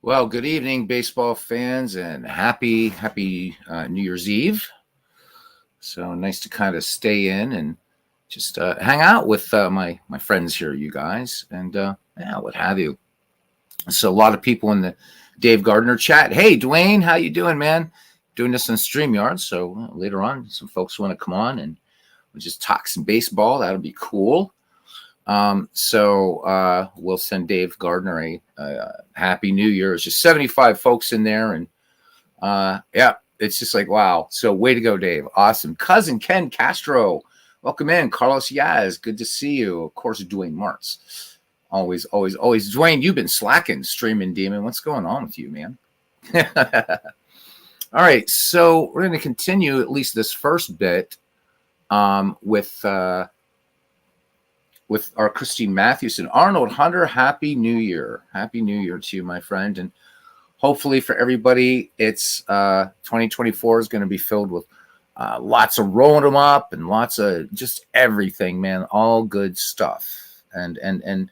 Well, good evening, baseball fans, and happy New Year's Eve. So nice to kind of stay in and just hang out with my friends here, you guys, and yeah, what have you. So a lot of people in the Dave Gardner chat. Hey, Dwayne, how you doing, man? Doing this on StreamYard. So later on, some folks want to come on and we'll just talk some baseball. That'll be cool. So we'll send Dave Gardner a happy New Year. There's just 75 folks in there, and yeah, it's just like wow. So way to go, Dave! Awesome, cousin Ken Castro, welcome in. Carlos Yaz, good to see you. Of course, Dwayne Martz, always. Dwayne, you've been slacking, streaming demon. What's going on with you, man? All right, so we're going to continue at least this first bit with our Christine Mathewson. Arnold Hunter, Happy New Year. Happy New Year to you, my friend. And hopefully for everybody, it's 2024 is going to be filled with lots of rolling them up and lots of just everything, man. All good stuff. And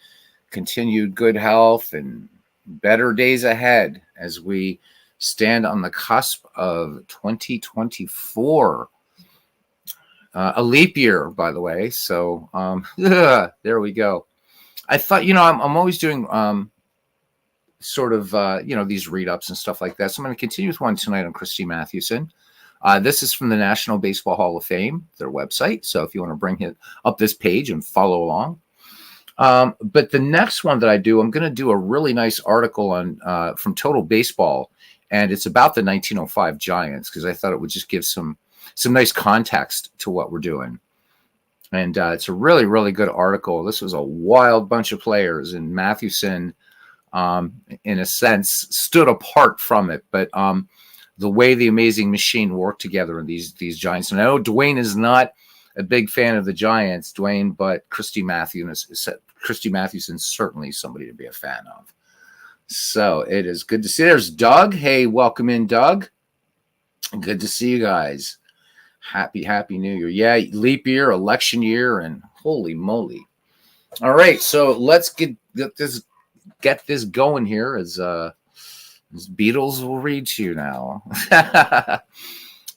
continued good health and better days ahead as we stand on the cusp of 2024. A leap year, by the way. So there we go. I thought, I'm always doing sort of, these read-ups and stuff like that. So I'm going to continue with one tonight on Christy Mathewson. This is from the National Baseball Hall of Fame, their website. So if you want to bring it up this page and follow along. But the next one that I do, I'm going to do a really nice article on from Total Baseball. And it's about the 1905 Giants because I thought it would just give some nice context to what we're doing. And it's a really, really good article. This was a wild bunch of players, and Mathewson, in a sense, stood apart from it. But the way the Amazing Machine worked together in these Giants. And I know Dwayne is not a big fan of the Giants, Dwayne, but Christy Mathewson's certainly somebody to be a fan of. So it is good to see. There's Doug. Hey, welcome in, Doug. Good to see you guys. Happy New Year. Yeah, leap year, election year, and holy moly. All right, so let's get this going here as Beatles will read to you now.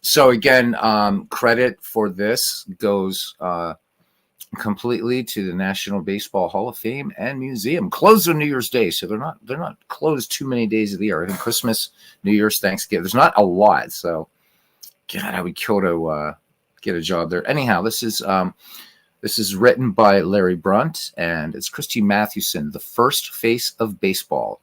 So again, credit for this goes completely to the National Baseball Hall of Fame and Museum. Closed on New Year's Day, so they're not closed too many days of the year. I think Christmas, New Year's, Thanksgiving. There's not a lot, so God, I would kill to get a job there. Anyhow, this is written by Larry Brunt, and it's Christy Mathewson, the first face of baseball.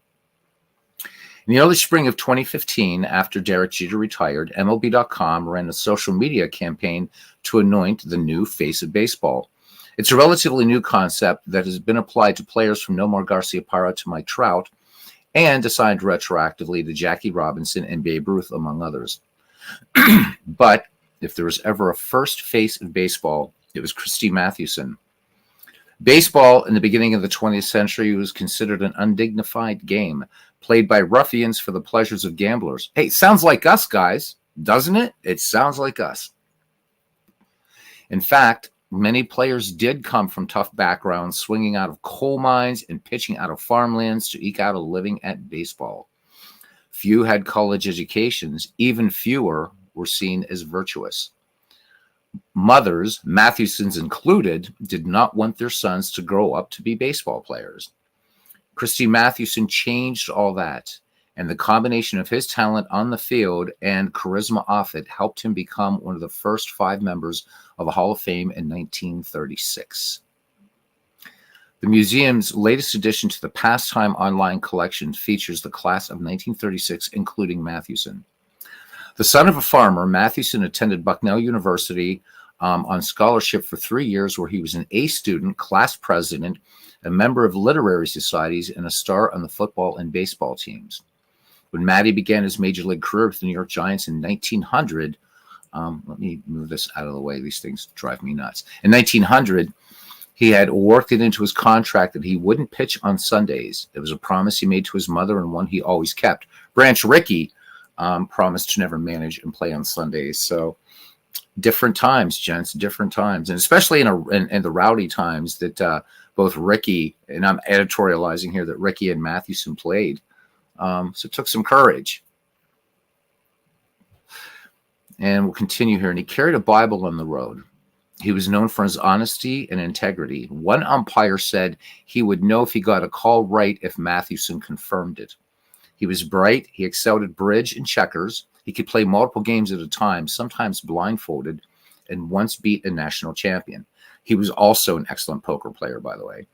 In the early spring of 2015, after Derek Jeter retired, MLB.com ran a social media campaign to anoint the new face of baseball. It's a relatively new concept that has been applied to players from Nomar Garciaparra to Mike Trout and assigned retroactively to Jackie Robinson and Babe Ruth, among others. But if there was ever a first face of baseball, it was Christy Mathewson. Baseball in the beginning of the 20th century was considered an undignified game, played by ruffians for the pleasures of gamblers. Hey, sounds like us, guys, doesn't it? It sounds like us. In fact, many players did come from tough backgrounds, swinging out of coal mines and pitching out of farmlands to eke out a living at baseball. Few had college educations. Even fewer were seen as virtuous. Mothers, Mathewson's included, did not want their sons to grow up to be baseball players. Christy Mathewson changed all that, and the combination of his talent on the field and charisma off it helped him become one of the first 5 members of the Hall of Fame in 1936. The museum's latest addition to the Pastime Online collection features the class of 1936, including Mathewson. The son of a farmer, Mathewson attended Bucknell University on scholarship for 3 years, where he was an A student, class president, a member of literary societies, and a star on the football and baseball teams. When Matty began his major league career with the New York Giants in 1900, let me move this out of the way. These things drive me nuts. In 1900, he had worked it into his contract that he wouldn't pitch on Sundays. It was a promise he made to his mother and one he always kept. Branch Rickey promised to never manage and play on Sundays. So different times, gents, different times. And especially in the rowdy times that both Rickey, and I'm editorializing here, that Rickey and Mathewson played. So it took some courage. And we'll continue here. And he carried a Bible on the road. He was known for his honesty and integrity. One umpire said he would know if he got a call right if Mathewson confirmed it. He was bright. He excelled at bridge and checkers. He could play multiple games at a time, sometimes blindfolded, and once beat a national champion. He was also an excellent poker player, by the way.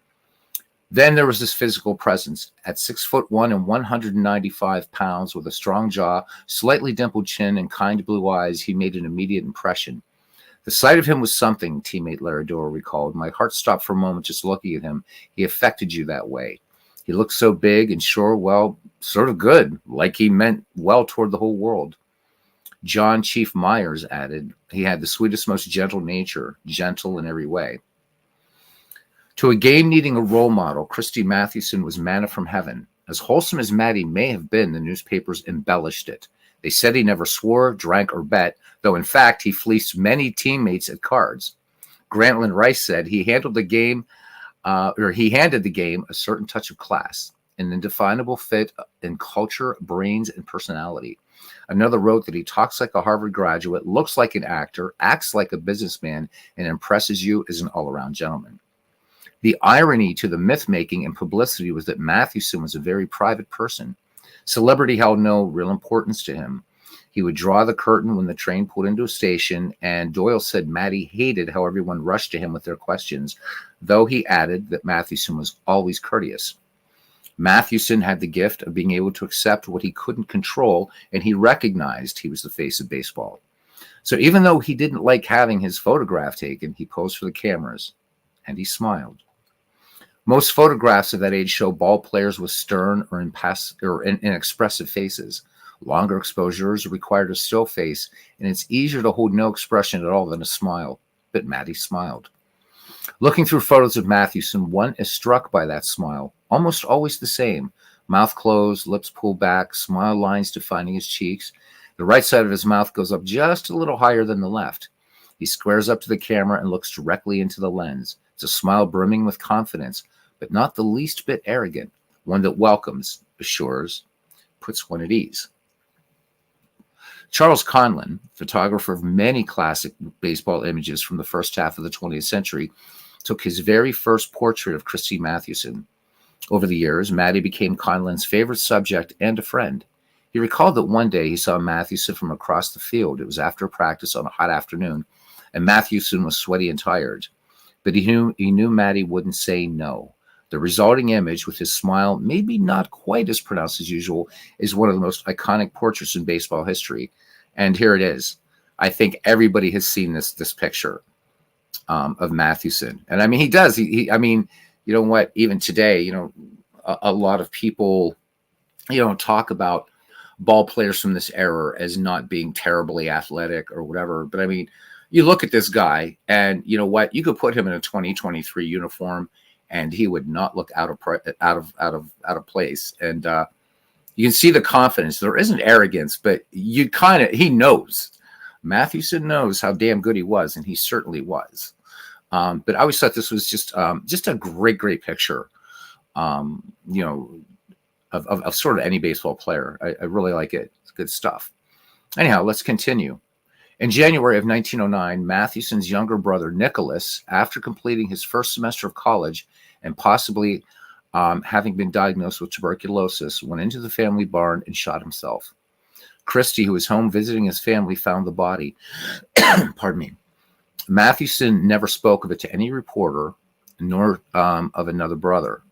Then there was his physical presence. At 6'1" and 195 pounds, with a strong jaw, slightly dimpled chin, and kind blue eyes, he made an immediate impression. The sight of him was something, teammate Larry Doyle recalled. My heart stopped for a moment just looking at him. He affected you that way. He looked so big and sure, well, sort of good, like he meant well toward the whole world. John Chief Myers added, he had the sweetest, most gentle nature, gentle in every way. To a game needing a role model, Christy Mathewson was manna from heaven. As wholesome as Matty may have been, the newspapers embellished it. They said he never swore, drank, or bet, though in fact he fleeced many teammates at cards. Grantland Rice said he handed the game a certain touch of class, an indefinable fit in culture, brains, and personality. Another wrote that he talks like a Harvard graduate, looks like an actor, acts like a businessman, and impresses you as an all-around gentleman. The irony to the myth-making and publicity was that Mathewson was a very private person. Celebrity held no real importance to him. He would draw the curtain when the train pulled into a station, and Doyle said Matty hated how everyone rushed to him with their questions, though he added that Mathewson was always courteous. Mathewson had the gift of being able to accept what he couldn't control, and he recognized he was the face of baseball. So even though he didn't like having his photograph taken, he posed for the cameras, and he smiled. Most photographs of that age show ball players with stern or inexpressive faces. Longer exposures required a still face, and it's easier to hold no expression at all than a smile. But Matty smiled. Looking through photos of Mathewson, one is struck by that smile, almost always the same. Mouth closed, lips pulled back, smile lines defining his cheeks. The right side of his mouth goes up just a little higher than the left. He squares up to the camera and looks directly into the lens. It's a smile brimming with confidence, but not the least bit arrogant, one that welcomes, assures, puts one at ease. Charles Conlon, photographer of many classic baseball images from the first half of the 20th century, took his very first portrait of Christy Mathewson. Over the years, Matty became Conlon's favorite subject and a friend. He recalled that one day he saw Mathewson from across the field. It was after practice on a hot afternoon, and Mathewson was sweaty and tired. But he knew Matty wouldn't say no. The resulting image, with his smile maybe not quite as pronounced as usual, is one of the most iconic portraits in baseball history. And here it is. I think everybody has seen this picture of Mathewson. And I mean, he does. I mean, you know what? Even today, you know, a lot of people, you know, talk about ball players from this era as not being terribly athletic or whatever. But I mean, you look at this guy, and you know what? You could put him in a 2023 uniform, and he would not look out of place. And you can see the confidence. There isn't arrogance, but he knows. Mathewson knows how damn good he was, and he certainly was. But I always thought this was just a great picture, you know, of sort of any baseball player. I really like it. It's good stuff. Anyhow, let's continue. In January of 1909, Mathewson's younger brother, Nicholas, after completing his first semester of college and possibly having been diagnosed with tuberculosis, went into the family barn and shot himself. Christy, who was home visiting his family, found the body. Pardon me. Mathewson never spoke of it to any reporter, nor of another brother,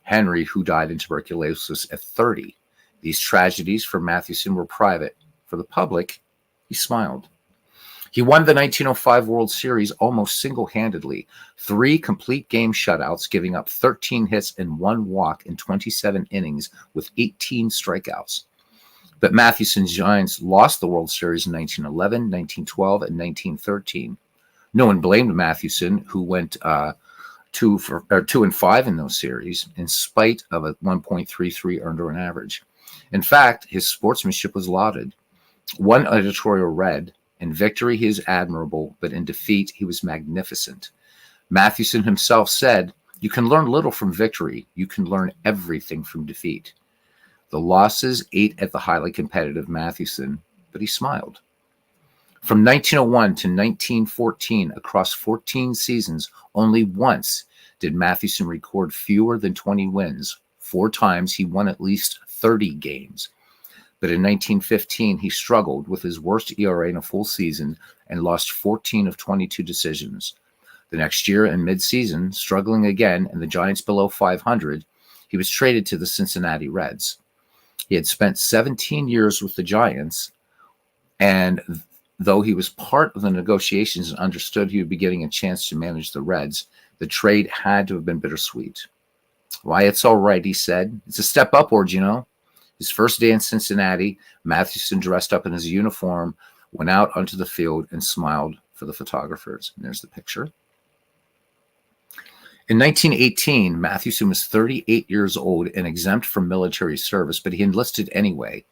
Henry, who died in tuberculosis at 30. These tragedies for Mathewson were private. For the public, he smiled. He won the 1905 World Series almost single-handedly, 3 complete game shutouts, giving up 13 hits and 1 walk in 27 innings with 18 strikeouts. But Mathewson's Giants lost the World Series in 1911, 1912, and 1913. No one blamed Mathewson, who went 2-5 in those series, in spite of a 1.33 earned run average. In fact, his sportsmanship was lauded. One editorial read, "In victory he is admirable, but in defeat he was magnificent." Mathewson himself said, "You can learn little from victory. You can learn everything from defeat." The losses ate at the highly competitive Mathewson, but he smiled. From 1901 to 1914, across 14 seasons, only once did Mathewson record fewer than 20 wins. 4 times he won at least 30 games. But in 1915, he struggled with his worst ERA in a full season and lost 14 of 22 decisions. The next year, in midseason, struggling again and the Giants below 500, he was traded to the Cincinnati Reds. He had spent 17 years with the Giants, and though he was part of the negotiations and understood he would be getting a chance to manage the Reds, the trade had to have been bittersweet. "Why, it's all right," he said. "It's a step upward, you know." His first day in Cincinnati, Mathewson dressed up in his uniform, went out onto the field, and smiled for the photographers. And there's the picture. In 1918, Mathewson was 38 years old and exempt from military service, but he enlisted anyway.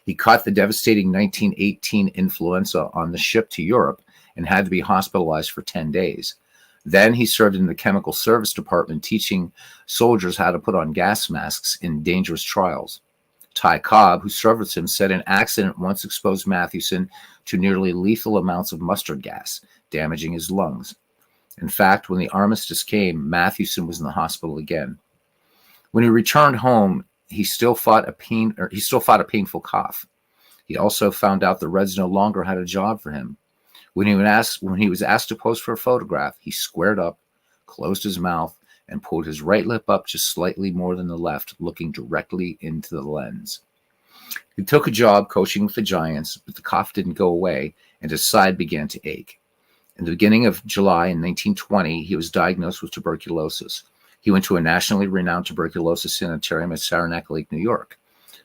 He caught the devastating 1918 influenza on the ship to Europe and had to be hospitalized for 10 days. Then he served in the chemical service department, teaching soldiers how to put on gas masks in dangerous trials. Ty Cobb, who served with him, said an accident once exposed Mathewson to nearly lethal amounts of mustard gas, damaging his lungs. In fact, when the armistice came, Mathewson was in the hospital again. When he returned home, he still fought a painful cough. He also found out the Reds no longer had a job for him. When he was asked to pose for a photograph, he squared up, closed his mouth, and pulled his right lip up just slightly more than the left, looking directly into the lens. He took a job coaching with the Giants, but the cough didn't go away, and his side began to ache. In the beginning of July in 1920, he was diagnosed with tuberculosis. He went to a nationally renowned tuberculosis sanitarium at Saranac Lake, New York.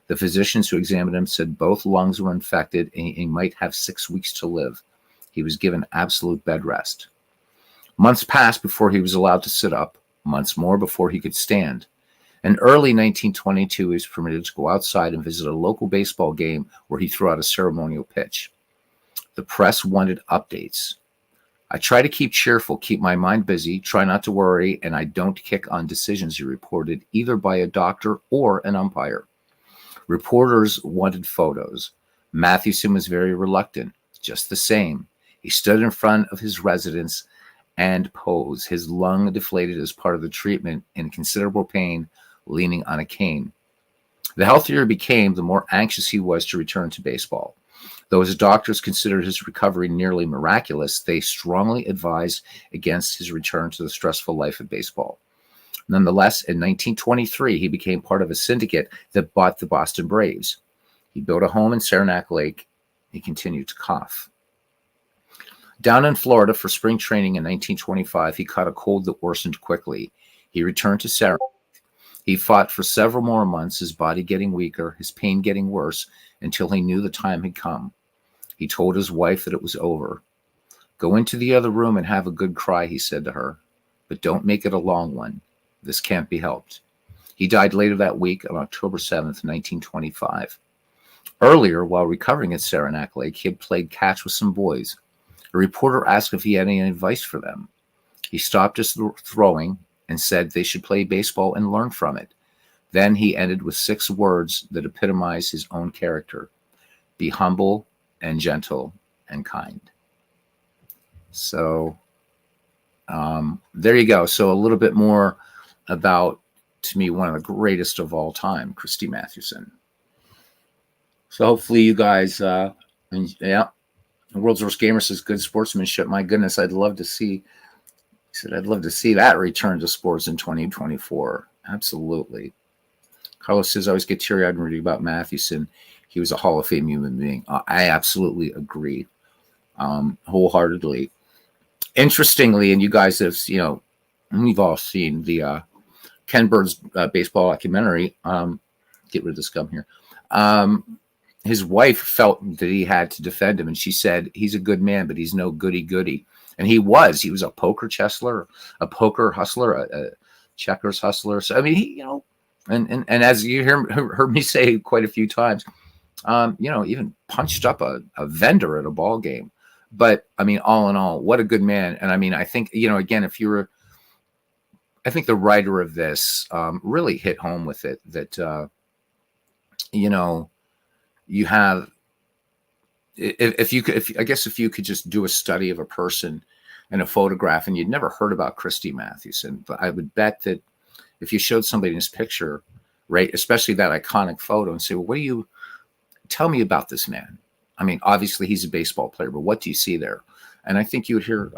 The physicians who examined him said both lungs were infected and he might have 6 weeks to live. He was given absolute bed rest. Months passed before he was allowed to sit up, months more before he could stand. In early 1922, he was permitted to go outside and visit a local baseball game where he threw out a ceremonial pitch. The press wanted updates. "I try to keep cheerful, keep my mind busy, try not to worry, and I don't kick on decisions," he reported, either by a doctor or an umpire. Reporters wanted photos. Mathewson was very reluctant. Just the same, he stood in front of his residence and posed, his lung deflated as part of the treatment, in considerable pain, leaning on a cane. The healthier he became, the more anxious he was to return to baseball. Though his doctors considered his recovery nearly miraculous, they strongly advised against his return to the stressful life of baseball. Nonetheless, in 1923, he became part of a syndicate that bought the Boston Braves. He built a home in Saranac Lake. He continued to cough. Down in Florida for spring training in 1925, he caught a cold that worsened quickly. He returned to Saranac. He fought for several more months, his body getting weaker, his pain getting worse, until he knew the time had come. He told his wife that it was over. "Go into the other room and have a good cry," he said to her, "but don't make it a long one. This can't be helped." He died later that week on October 7th, 1925. Earlier, while recovering at Saranac Lake, he had played catch with some boys. A reporter asked if he had any advice for them. He stopped his throwing and said they should play baseball and learn from it. Then he ended with 6 words that epitomize his own character: be humble and gentle and kind. So there you go. So a little bit more about, to me, one of the greatest of all time, Christy Mathewson. So hopefully you guys, yeah. The World's Worst Gamer says good sportsmanship. My goodness, I'd love to see. He said, "I'd love to see that return to sports in 2024. Absolutely." Carlos says, "I always get teary-eyed when reading about Mathewson. He was a Hall of Fame human being." I absolutely agree, wholeheartedly. Interestingly, and you guys have, we've all seen the Ken Burns baseball documentary. Get rid of this gum here. His wife felt that he had to defend him, and she said, "He's a good man, but he's no goody-goody." And he was a poker hustler, a checkers hustler. So, I mean, he, and as you heard me say quite a few times, even punched up a vendor at a ball game. But I mean, all in all, what a good man. And I mean, I think, again, I think the writer of this really hit home with it, that, you know, you have, if you could, I guess if you could just do a study of a person and a photograph, and you'd never heard about Christy Mathewson, but I would bet that if you showed somebody this picture, right, especially that iconic photo, and say, well, what do you tell me about this man? I mean, obviously he's a baseball player, but what do you see there? And I think you would hear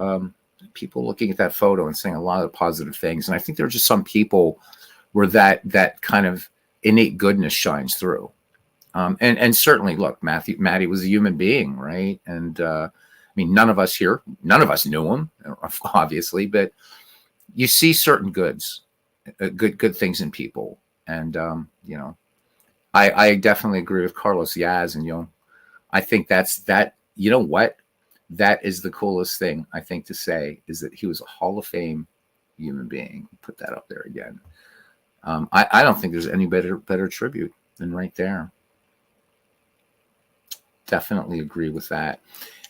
people looking at that photo and saying a lot of positive things. And I think there are just some people where that kind of innate goodness shines through. And certainly, look, Matty was a human being, right? And I mean, none of us knew him, obviously, but you see certain good things in people. And you know, I definitely agree with Carlos Yaz, and I think that. You know what? That is the coolest thing I think to say, is that he was a Hall of Fame human being. Put that up there again. I don't think there's any better tribute than right there. Definitely agree with that.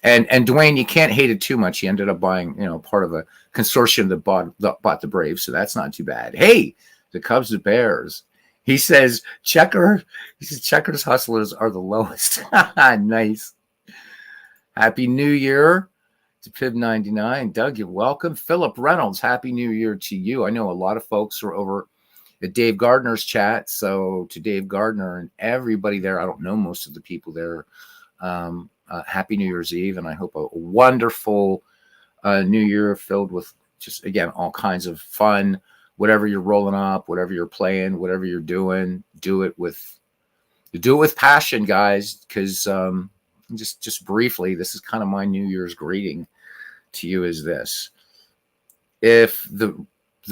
And Dwayne, you can't hate it too much. He ended up buying, part of a consortium that bought the Braves, so that's not too bad. Hey, the Cubs, the Bears. He says Checkers Hustlers are the lowest. Nice. Happy New Year to Pib99. Doug, you're welcome. Philip Reynolds, Happy New Year to you. I know a lot of folks are over at Dave Gardner's chat. So to Dave Gardner and everybody there, I don't know most of the people there. Happy New Year's Eve, and I hope a wonderful New Year filled with just, again, all kinds of fun. Whatever you're rolling up, whatever you're playing, whatever you're doing, do it with passion, guys. Because just briefly, this is kind of my New Year's greeting to you: is this: if the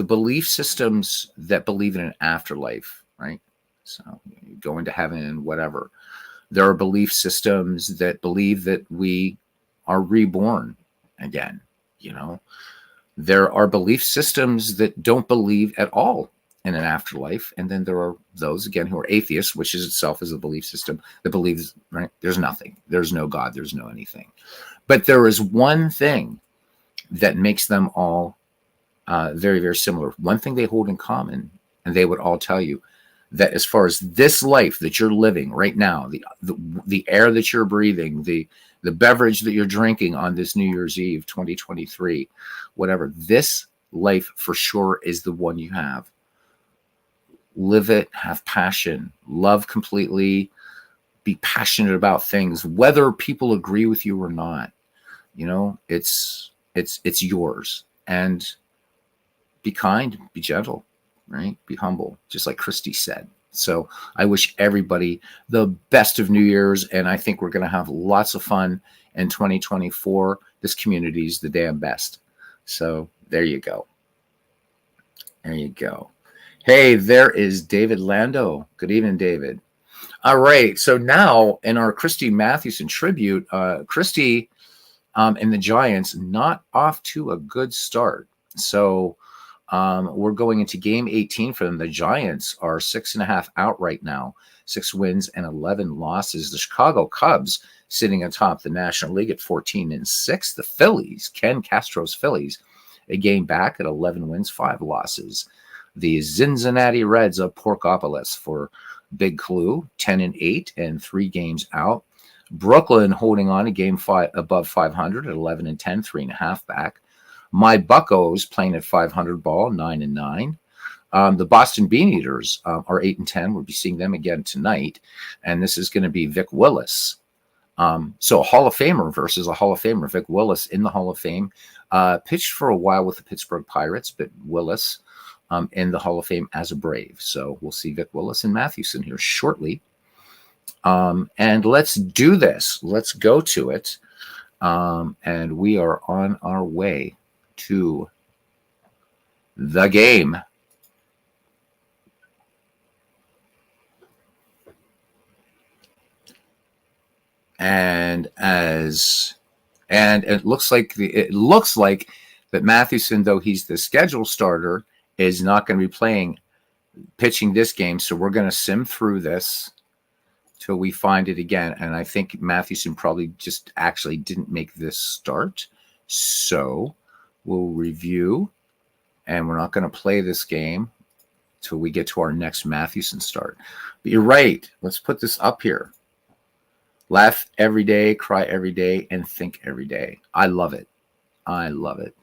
belief systems that believe in an afterlife, right? So you go into heaven and whatever. There are belief systems that believe that we are reborn again. There are belief systems that don't believe at all in an afterlife. And then there are those, again, who are atheists, which is itself is a belief system that believes, right, there's nothing. There's no God. There's no anything. But there is one thing that makes them all very, very similar. One thing they hold in common, and they would all tell you, that as far as this life that you're living right now, the air that you're breathing, the beverage that you're drinking on this New Year's Eve, 2023, whatever, this life for sure is the one you have. Live it, have passion, love completely, be passionate about things, whether people agree with you or not. It's yours. And be kind, be gentle. Right? Be humble, just like Christy said. So I wish everybody the best of New Year's, and I think we're going to have lots of fun in 2024. This community is the damn best. So there you go. There you go. Hey, there is David Lando. Good evening, David. All right. So now in our Christy Mathewson tribute, Christy and the Giants not off to a good start. So we're going into game 18 for them. The Giants are 6.5 out right now, 6 wins and 11 losses. The Chicago Cubs sitting atop the National League at 14-6. The Phillies, Ken Castro's Phillies, a game back at 11 wins, 5 losses. The Cincinnati Reds of Porkopolis for Big Clue, 10-8 and 3 games out. Brooklyn holding on a game above 500 at 11-10, 3.5 back. My Buccos playing at 500 ball, 9-9. The Boston Beaneaters are 8-10. We'll be seeing them again tonight. And this is going to be Vic Willis. So a Hall of Famer versus a Hall of Famer. Vic Willis in the Hall of Fame. Pitched for a while with the Pittsburgh Pirates, but Willis in the Hall of Fame as a Brave. So we'll see Vic Willis and Mathewson here shortly. And let's do this. Let's go to it. And we are on our way to the game. And it looks like that Mathewson, though he's the scheduled starter, is not going to be pitching this game. So we're going to sim through this till we find it again. And I think Mathewson probably just actually didn't make this start. So we'll review, and we're not going to play this game till we get to our next Mathewson start. But you're right. Let's put this up here. Laugh every day, cry every day, and think every day. I love it. I love it.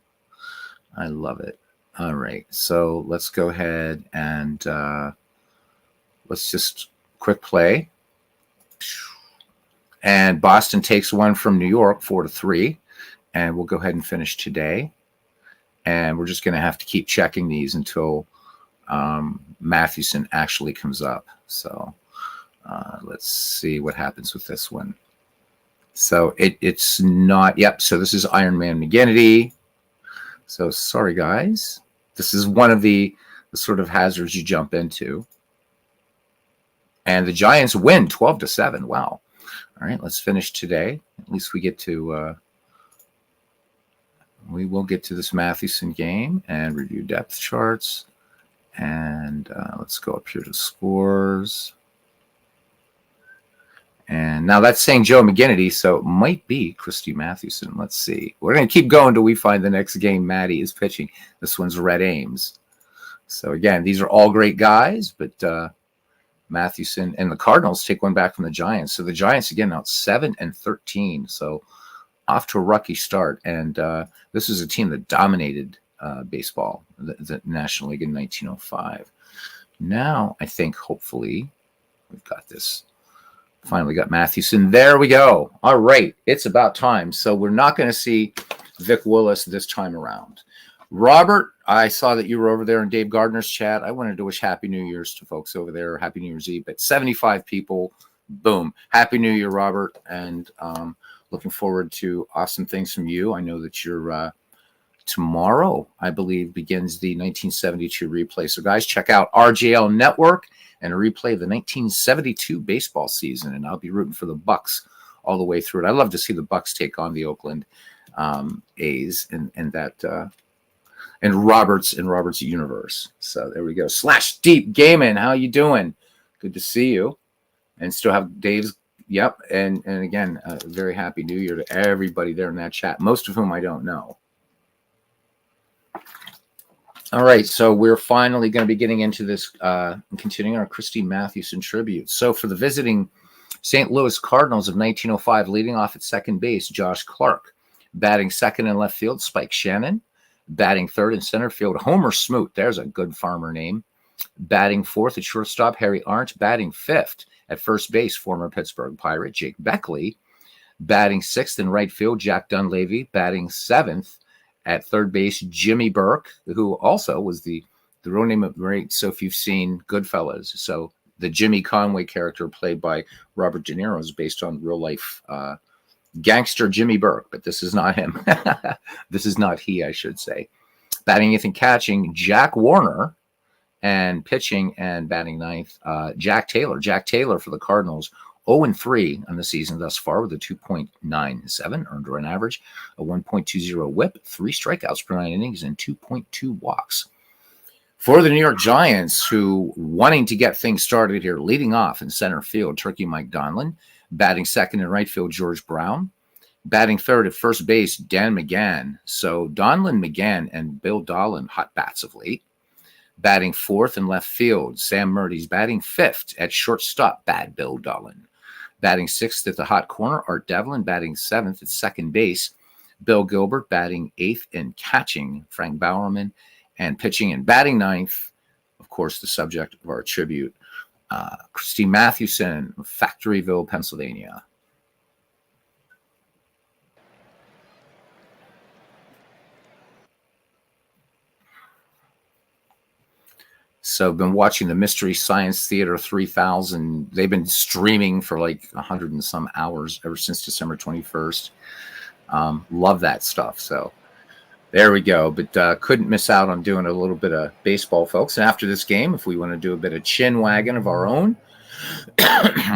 I love it. All right. So let's go ahead and let's just quick play. And Boston takes one from New York, 4-3. And we'll go ahead and finish today. And we're just going to have to keep checking these until Mathewson actually comes up. So let's see what happens with this one. So it's not, yep. So this is Iron Man McGinnity. So sorry, guys. This is one of the sort of hazards you jump into. And the Giants win 12-7. Wow. All right, let's finish today. At least we get to, we will get to this Mathewson game and review depth charts. And let's go up here to scores. And now that's saying Joe McGinnity, so it might be Christy Mathewson. Let's see. We're going to keep going till we find the next game Maddie is pitching. This one's Red Ames. So, again, these are all great guys, but Mathewson and the Cardinals take one back from the Giants. So the Giants, again, now 7-13. So off to a rocky start. And this is a team that dominated baseball, the National League in 1905. Now, I think, hopefully, we've got this. Finally got Mathewson. There we go. All right. It's about time. So we're not going to see Vic Willis this time around. Robert, I saw that you were over there in Dave Gardner's chat. I wanted to wish Happy New Year's to folks over there. Happy New Year's Eve. But 75 people. Boom. Happy New Year, Robert. And looking forward to awesome things from you. I know that you're tomorrow, I believe, begins the 1972 replay. So, guys, check out RJL Network and a replay of the 1972 baseball season. And I'll be rooting for the Bucks all the way through it. I'd love to see the Bucks take on the Oakland A's and that and Robert's universe. So there we go. Slash Deep Gaming. How you doing? Good to see you. And still have Dave's. Yep. And again, very happy New Year to everybody there in that chat, most of whom I don't know. All right, so we're finally going to be getting into this and continuing our Christy Mathewson tribute. So for the visiting St. Louis Cardinals of 1905, leading off at second base, Josh Clark. Batting second in left field, Spike Shannon. Batting third in center field, Homer Smoot. There's a good farmer name. Batting fourth at shortstop, Harry Arndt. Batting fifth at first base, former Pittsburgh Pirate, Jake Beckley. Batting sixth in right field, Jack Dunleavy. Batting seventh at third base, Jimmy Burke, who also was the real name of great. So if you've seen Goodfellas, so the Jimmy Conway character played by Robert De Niro is based on real life gangster Jimmy Burke, but this is not him. This is not he, I should say. Batting eighth and catching, Jack Warner, and pitching and batting ninth, Jack Taylor. Jack Taylor for the Cardinals, 0-3 on the season thus far with a 2.97 earned run average, a 1.20 whip, 3 strikeouts per 9 innings, and 2.2 walks. For the New York Giants, who wanting to get things started here, leading off in center field, Turkey Mike Donlin. Batting second in right field, George Brown. Batting third at first base, Dan McGann. So Donlin, McGann, and Bill Dolan, hot bats of late. Batting fourth in left field, Sam Murdy's. Batting fifth at shortstop, Bad Bill Dolan. Batting sixth at the hot corner, Art Devlin. Batting seventh at second base, Bill Gilbert. Batting eighth and catching, Frank Bowerman. And pitching and batting ninth, of course, the subject of our tribute, Christy Mathewson, Factoryville, Pennsylvania. So I've been watching the Mystery Science Theater 3000. They've been streaming for like 100 and some hours ever since December 21st. Love that stuff. So there we go. But couldn't miss out on doing a little bit of baseball, folks. And after this game, if we want to do a bit of chin wagging of our own,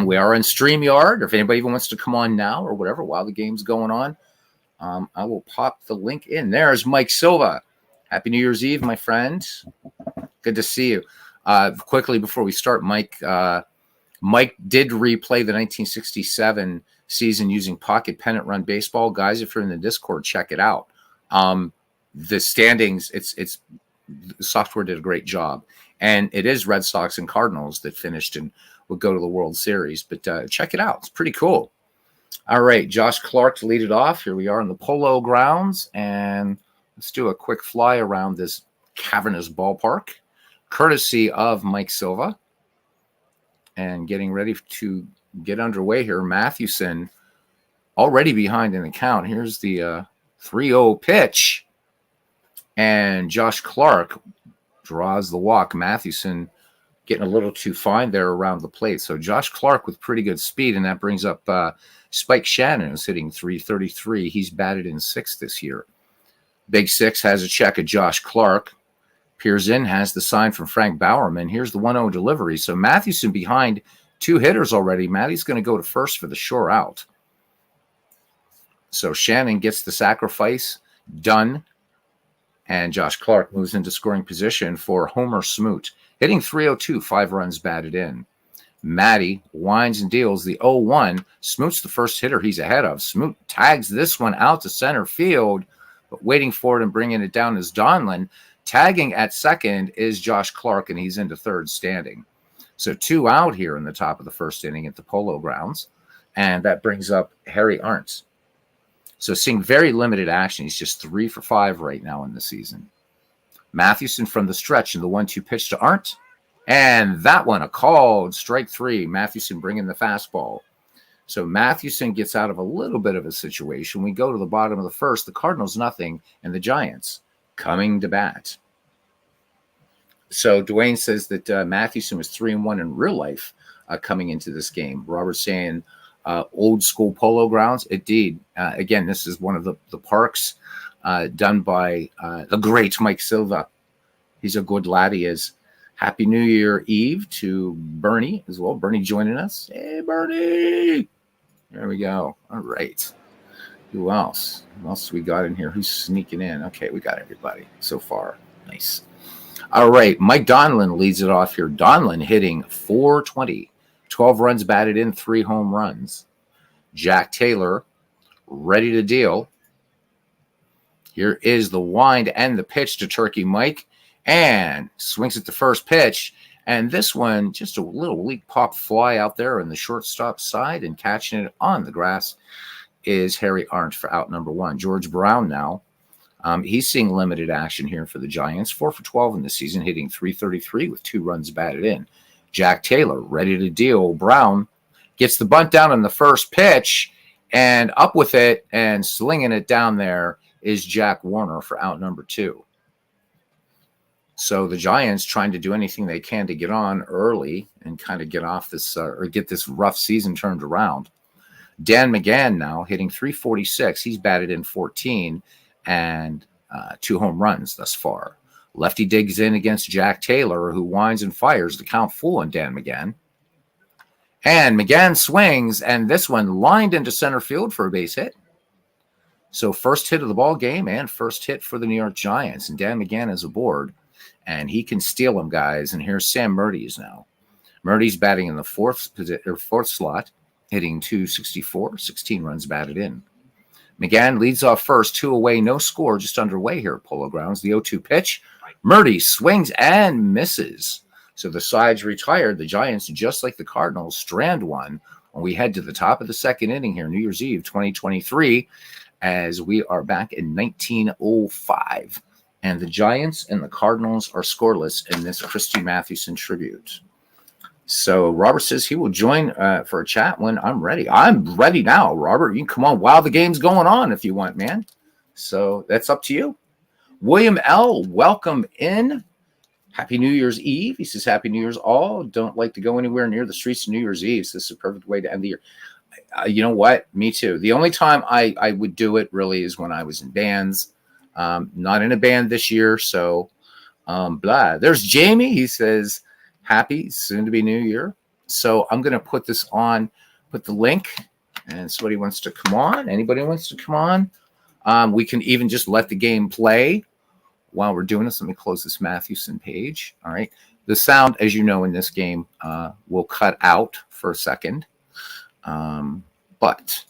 we are in StreamYard. Or if anybody even wants to come on now or whatever while the game's going on, I will pop the link in. There's Mike Silva. Happy New Year's Eve, my friend. Good to see you. Quickly before we start, Mike did replay the 1967 season using Pocket Pennant Run Baseball. Guys, if you're in the Discord, check it out. The standings, the software did a great job. And it is Red Sox and Cardinals that finished and would go to the World Series. But check it out. It's pretty cool. All right, Josh Clark to lead it off. Here we are in the Polo Grounds. And let's do a quick fly around this cavernous ballpark, courtesy of Mike Silva. And getting ready to get underway here. Mathewson already behind in the count. Here's the 3-0 pitch. And Josh Clark draws the walk. Mathewson getting a little too fine there around the plate. So Josh Clark with pretty good speed, and that brings up Spike Shannon, who's hitting .333. He's batted in 6th this year. Big Six has a check of Josh Clark. Peers in has the sign from Frank Bowerman. Here's the 1-0 delivery. So Mathewson behind 2 hitters already. Matty's going to go to first for the sure out. So Shannon gets the sacrifice done. And Josh Clark moves into scoring position for Homer Smoot. Hitting .302, 5 runs batted in. Matty winds and deals the 0-1. Smoot's the first hitter he's ahead of. Smoot tags this one out to center field, but waiting for it and bringing it down is Donlin. Tagging at second is Josh Clark, and he's into third standing. So 2 out here in the top of the first inning at the Polo Grounds. And that brings up Harry Arntz. So seeing very limited action. He's just 3 for 5 right now in the season. Mathewson from the stretch and the 1-2 pitch to Arndt. And that one, a called strike 3. Mathewson bringing the fastball. So Mathewson gets out of a little bit of a situation. We go to the bottom of the first. The Cardinals nothing, and the Giants coming to bat. So Dwayne says that Mathewson was 3-1 in real life coming into this game. Robert's saying old school Polo Grounds. Indeed. Again, this is one of the parks done by the great Mike Silva. He's a good lad, he is. Happy New Year Eve to Bernie as well. Bernie joining us. Hey, Bernie. There we go. All right. Who else? Who else we got in here? Who's sneaking in? Okay, we got everybody so far. Nice. All right. Mike Donlin leads it off here. Donlin hitting .420. 12 runs batted in, 3 home runs. Jack Taylor ready to deal. Here is the wind and the pitch to Turkey Mike. And swings at the first pitch. And this one, just a little weak pop fly out there on the shortstop side, and catching it on the grass is Harry Arndt for out number 1. George Brown now. He's seeing limited action here for the Giants. 4 for 12 in the season, hitting .333 with 2 runs batted in. Jack Taylor ready to deal. Brown gets the bunt down on the first pitch and up with it and slinging it down there is Jack Warner for out number 2. So the Giants trying to do anything they can to get on early and kind of get off this or get this rough season turned around. Dan McGann now hitting .346. He's batted in 14 and 2 home runs thus far. Lefty digs in against Jack Taylor, who winds and fires the count full on Dan McGann. And McGann swings, and this one lined into center field for a base hit. So first hit of the ball game and first hit for the New York Giants. And Dan McGann is aboard. And he can steal them, guys. And here's Sam Murdy's now. Murdy's batting in the fourth slot, hitting .264, 16 runs batted in. McGann leads off first, 2 away, no score, just underway here at Polo Grounds. The 0-2 pitch. Murdy swings and misses. So the side's retired. The Giants, just like the Cardinals, strand one. When we head to the top of the second inning here, New Year's Eve 2023, as we are back in 1905. And the Giants and the Cardinals are scoreless in this Christy Mathewson tribute. So Robert says he will join for a chat when I'm ready. I'm ready now, Robert. You can come on while the game's going on if you want, man. So that's up to you. William L., welcome in. Happy New Year's Eve. He says, Happy New Year's all. Don't like to go anywhere near the streets of New Year's Eve. So this is a perfect way to end the year. You know what? Me too. The only time I would do it really is when I was in bands. Not in a band this year, so blah. There's Jamie. He says, happy soon to be New Year. So I'm going to put this on, put the link, and somebody wants to come on. Anybody wants to come on? We can even just let the game play while we're doing this. Let me close this Mathewson page. All right. The sound, as you know, in this game will cut out for a second. But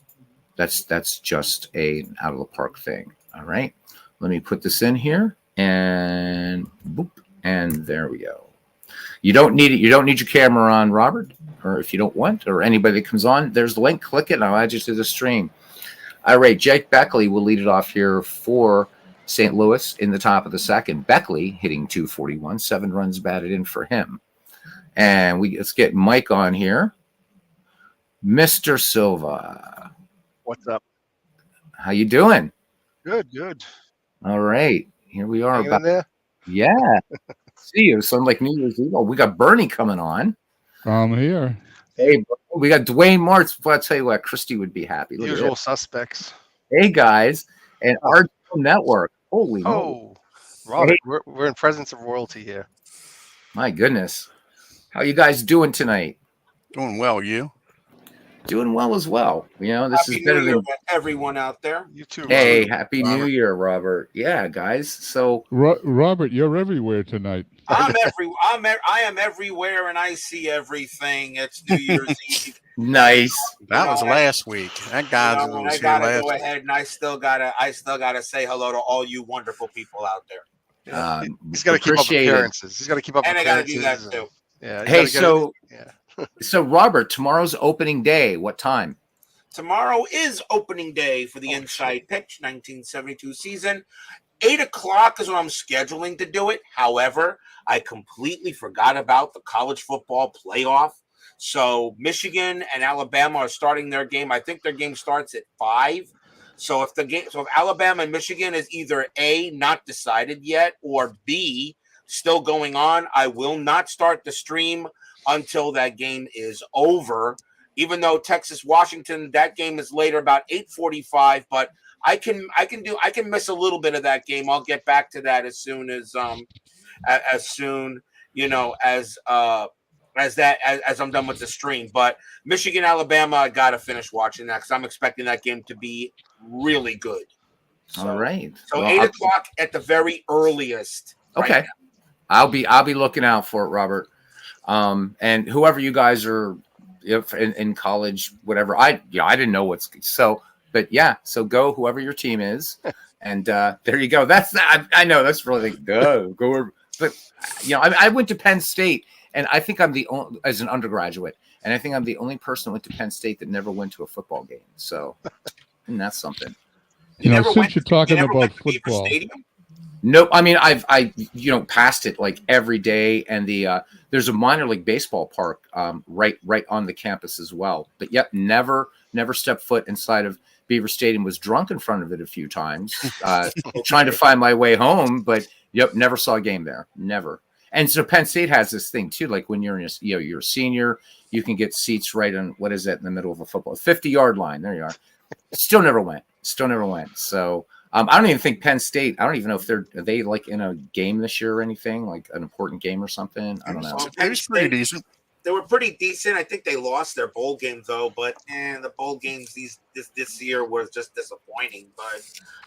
that's just an out of the park thing. All right. Let me put this in here and boop, and there we go. You don't need it. You don't need your camera on, Robert, or if you don't want, or anybody that comes on, there's the link. Click it, and I'll add you to the stream. All right, Jake Beckley will lead it off here for St. Louis in the top of the second. Beckley hitting 241, 7 runs batted in for him. And let's get Mike on here. Mr. Silva. What's up? How you doing? Good. All right, here we are. Hanging in there? Yeah. See you. Sound like New Year's Eve. Oh, we got Bernie coming on. I'm here. Hey, we got Dwayne Martz. Well, I'll tell you what, Christy would be happy. Look Usual suspects. Hey, guys. And our network. Holy moly. Robert, Hey. we're in presence of royalty here. My goodness. How you guys doing tonight? Doing well, you? Doing well as well. You know, this Happy is better New Year than to everyone out there. You too, Hey, Robert. happy New Year, Robert. Yeah, guys. So Robert, you're everywhere tonight. I am everywhere and I see everything. It's New Year's Eve. nice. That was last week. That guy And was I here gotta last go ahead and I still gotta say hello to all you wonderful people out there. He's got to keep up appreciate it. appearances. He's got to keep up And I gotta do appearances. that too. Yeah. Hey, yeah. so Robert, tomorrow's opening day. What time? Tomorrow is opening day for the Inside Pitch 1972 season. 8 o'clock is when I'm scheduling to do it. However, I completely forgot about the college football playoff. So Michigan and Alabama are starting their game. I think their game starts at 5. So if Alabama and Michigan is either A, not decided yet, or B, still going on, I will not start the stream until that game is over. Even though Texas-Washington, that game is later, about 8:45, but I can miss a little bit of that game. I'll get back to that as soon as I'm done with the stream. But Michigan, Alabama, I gotta finish watching that because I'm expecting that game to be really good. So, All right. So Well, 8 o'clock at the very earliest. Okay. Right I'll be looking out for it, Robert. And whoever you guys are, if in college, whatever. I didn't know what's so, but yeah. So go whoever your team is, and there you go. I know that's really go. But I went to Penn State, and I think I'm the only as an undergraduate, and I think I'm the only person who went to Penn State that never went to a football game. So, and that's something. Since you're talking about football. Nope. I mean, I passed it like every day, and there's a minor league baseball park right on the campus as well. But yep, never stepped foot inside of Beaver Stadium. Was drunk in front of it a few times, trying to find my way home. But yep, never saw a game there. Never. And so Penn State has this thing too. Like when you're you're a senior, you can get seats right on what is that in the middle of a football 50-yard line. There you are. Still never went. So. I don't even think Penn State. I don't even know if are they like in a game this year or anything, like an important game or something. I don't know. It was pretty decent. They were pretty decent. I think they lost their bowl game though, but the bowl games this year was just disappointing. But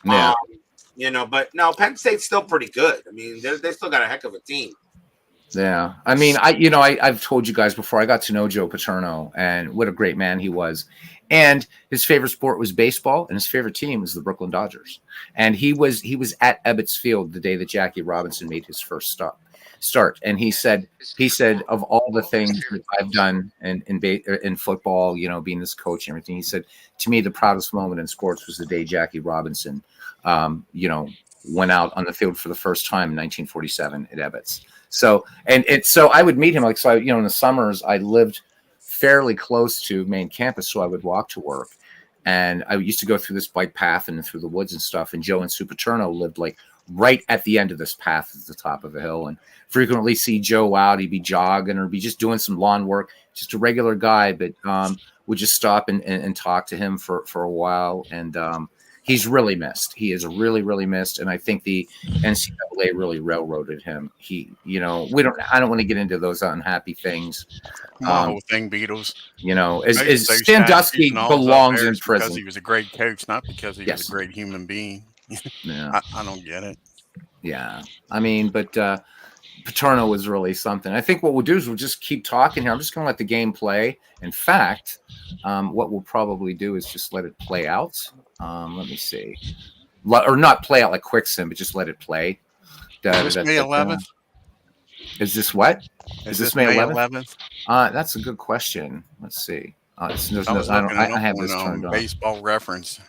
yeah, but no, Penn State's still pretty good. I mean, they still got a heck of a team. Yeah, I mean, I've told you guys before. I got to know Joe Paterno, and what a great man he was. And his favorite sport was baseball, and his favorite team was the Brooklyn Dodgers. And he was at Ebbets Field the day that Jackie Robinson made his first start. And he said of all the things that I've done in football, being this coach and everything, he said to me the proudest moment in sports was the day Jackie Robinson, went out on the field for the first time in 1947 at Ebbets. So so I would meet him in the summers I lived fairly close to main campus, so I would walk to work, and I used to go through this bike path and through the woods and stuff. And Joe and Sue Paterno lived like right at the end of this path at the top of a hill, and frequently see Joe out. He'd be jogging or be just doing some lawn work, just a regular guy, but would just stop and talk to him for a while. And he's really missed. He is really, really missed. And I think the NCAA really railroaded him. I don't want to get into those unhappy things. The whole thing, Beatles. As Sandusky belongs in prison. Because he was a great coach, not because he was a great human being. Yeah. I don't get it. Yeah. I mean, but Paterno was really something. I think what we'll do is we'll just keep talking here. I'm just going to let the game play. In fact, what we'll probably do is just let it play out. Let me see. Or not play out like Quicksim, but just let it play. May 11th? Is this what? Is this this May May 11th? 11th? That's a good question. Let's see. There's I was I looking it up have on this turned on. Baseball Reference.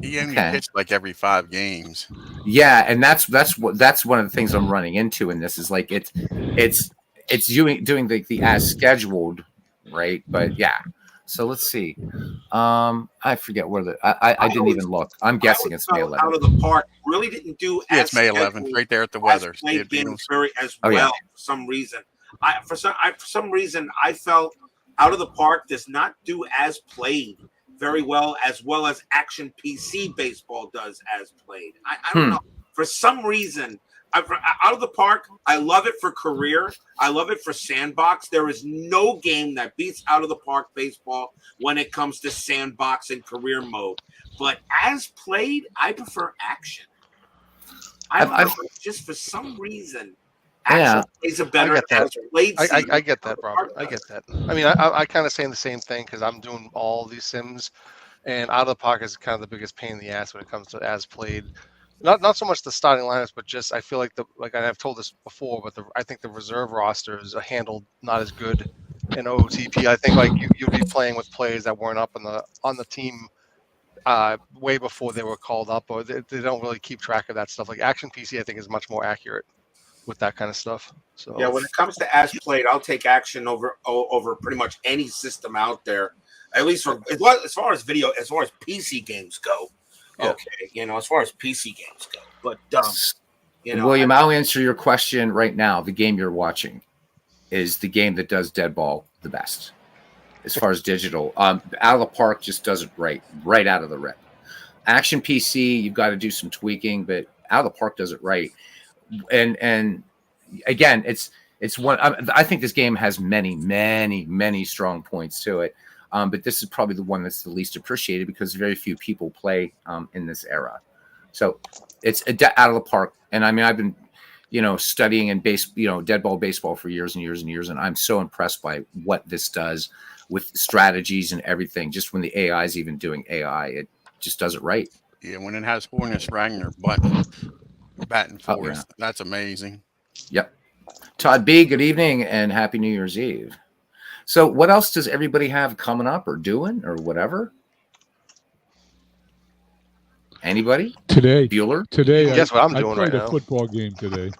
He only Okay. pitched like every 5 games. Yeah, and that's one of the things I'm running into in this is like it's doing the as scheduled, right? But yeah. So let's see. I forget where I didn't even look. I'm guessing it's May 11th. Out of the park really didn't do. Yeah, as it's May 11th, scheduled right there at the weather. as played games very as Oh, well yeah. for some reason. For some reason I felt Out of the Park does not do as played very well as Action PC baseball does as played. I don't know. For some reason, Out of the Park, I love it for career. I love it for sandbox. There is no game that beats Out of the Park baseball when it comes to sandbox and career mode. But as played, I prefer Action. I don't know, just for some reason, Action plays a better. I get that. Played I get that, Robert. I get that. I mean, I kind of saying the same thing because I'm doing all these sims, and Out of the Park is kind of the biggest pain in the ass when it comes to as played. Not so much the starting lineups, but just I feel like I've told this before, but I think the reserve rosters are handled not as good in OTP. I think like you'd be playing with players that weren't up on the team way before they were called up, or they don't really keep track of that stuff. Like Action PC, I think is much more accurate with that kind of stuff. So yeah, when it comes to as played, I'll take Action over pretty much any system out there. At least as far as PC games go. Yeah. Okay, as far as PC games go. But William, I'll answer your question right now. The game you're watching is the game that does dead ball the best. As far as digital, Out of the Park just does it right out of the rip. Action PC, you've got to do some tweaking, but Out of the Park does it right. And again, it's one. I think this game has many strong points to it, but this is probably the one that's the least appreciated because very few people play in this era. So it's Out of the Park. And I mean, I've been studying in dead ball baseball for years and years and years, and I'm so impressed by what this does with strategies and everything. Just when the AI is even doing AI, it just does it right. Yeah, when it has Hornus Ragnar batting fourth, that's amazing. Yep. Todd B, good evening and happy New Year's Eve. So what else does everybody have coming up or doing or whatever? Anybody? Today. Bueller? Today, guess what I'm doing right now? I played a football game today.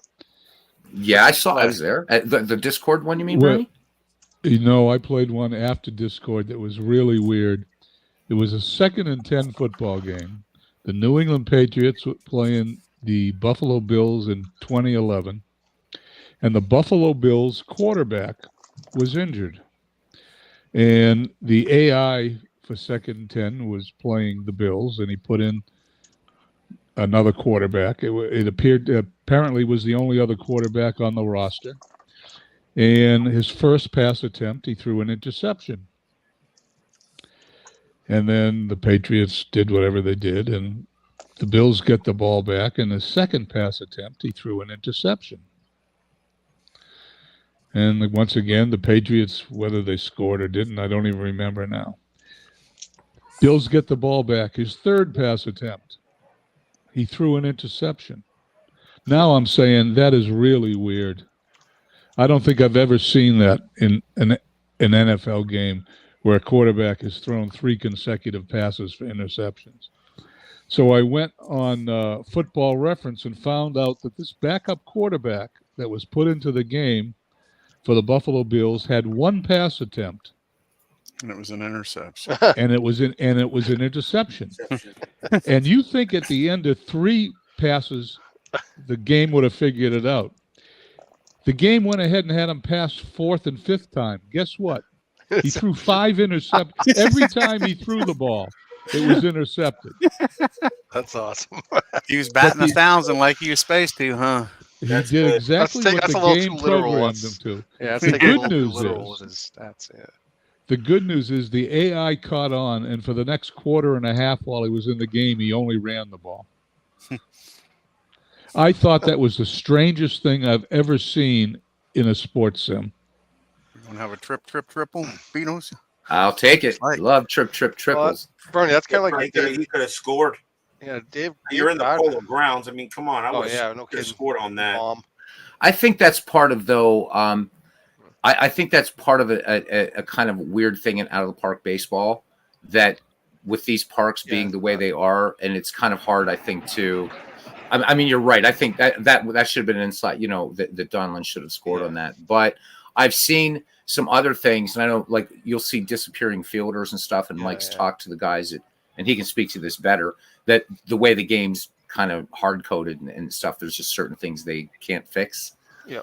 Yeah, I saw. I was there. The Discord one, you mean, Bernie? I played one after Discord that was really weird. It was a 2nd and 10 football game. The New England Patriots were playing the Buffalo Bills in 2011, and the Buffalo Bills quarterback was injured. And the AI for 2nd and 10 was playing the Bills, and he put in another quarterback. It apparently was the only other quarterback on the roster. And his first pass attempt, he threw an interception. And then the Patriots did whatever they did, and the Bills get the ball back. And his second pass attempt, he threw an interception. And once again, the Patriots, whether they scored or didn't, I don't even remember now. Bills get the ball back. His third pass attempt, he threw an interception. Now I'm saying that is really weird. I don't think I've ever seen that in an NFL game where a quarterback has thrown 3 consecutive passes for interceptions. So I went on Football Reference and found out that this backup quarterback that was put into the game for the Buffalo Bills had 1 pass attempt. And it was an interception. and it was an interception. And you think at the end of 3 passes, the game would have figured it out. The game went ahead and had him pass 4th and 5th time. Guess what? He threw 5 interceptions. Every time he threw the ball, it was intercepted. That's awesome. He was batting 1,000 like he was supposed to, huh? He did exactly what the game programmed him to. Yeah, the good news the good news is the AI caught on, and for the next quarter and a half while he was in the game, he only ran the ball. I thought that was the strangest thing I've ever seen in a sports sim. You want to have a triple, Beatles? I'll take it. Love triples. Well, Bernie, that's kind of like he could have scored. Yeah, Dave. You're in the polo grounds. I mean, come on. I would have no kidding. scored on that. I think that's part of though. I think that's part of a kind of weird thing in out of the park baseball, that with these parks being the way they are, and it's kind of hard, I think, to. I mean, you're right. I think that should have been an insight. That Donlin should have scored on that. But I've seen some other things, and I know, like, you'll see disappearing fielders and stuff. And Mike's talked to the guys and he can speak to this better. That the way the game's kind of hard coded and stuff, there's just certain things they can't fix. Yeah.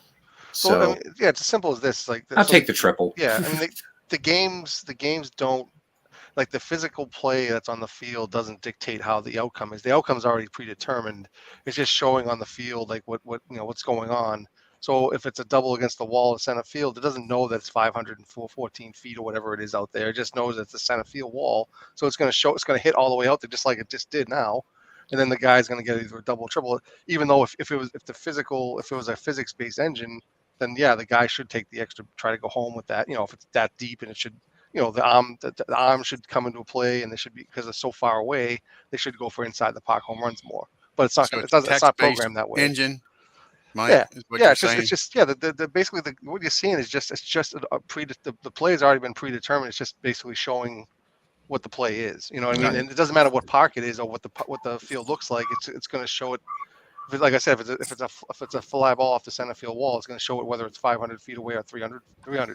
So I mean, it's as simple as this. Like, I'll take the triple. Yeah, I mean, the games don't. Like, the physical play that's on the field doesn't dictate how the outcome is. The outcome is already predetermined. It's just showing on the field like what's going on. So if it's a double against the wall in center field, it doesn't know that it's 514 feet or whatever it is out there. It just knows it's the center field wall. So it's going to hit all the way out there, just like it just did now. And then the guy's going to get either a double or triple. Even though if it was a physics-based engine, then yeah, the guy should take the extra, try to go home with that. If it's that deep, and it should. The arm should come into play, and they should be, because they're so far away, they should go for inside the park home runs more. But it's not. So it's not programmed that way. Engine. Mike, It's just basically what you're seeing is just the play has already been predetermined. It's just basically showing what the play is. You know what I mean? And it doesn't matter what park it is or what the field looks like. It's going to show it. Like I said, if it's a fly ball off the center field wall, it's going to show it whether it's 500 feet away or 300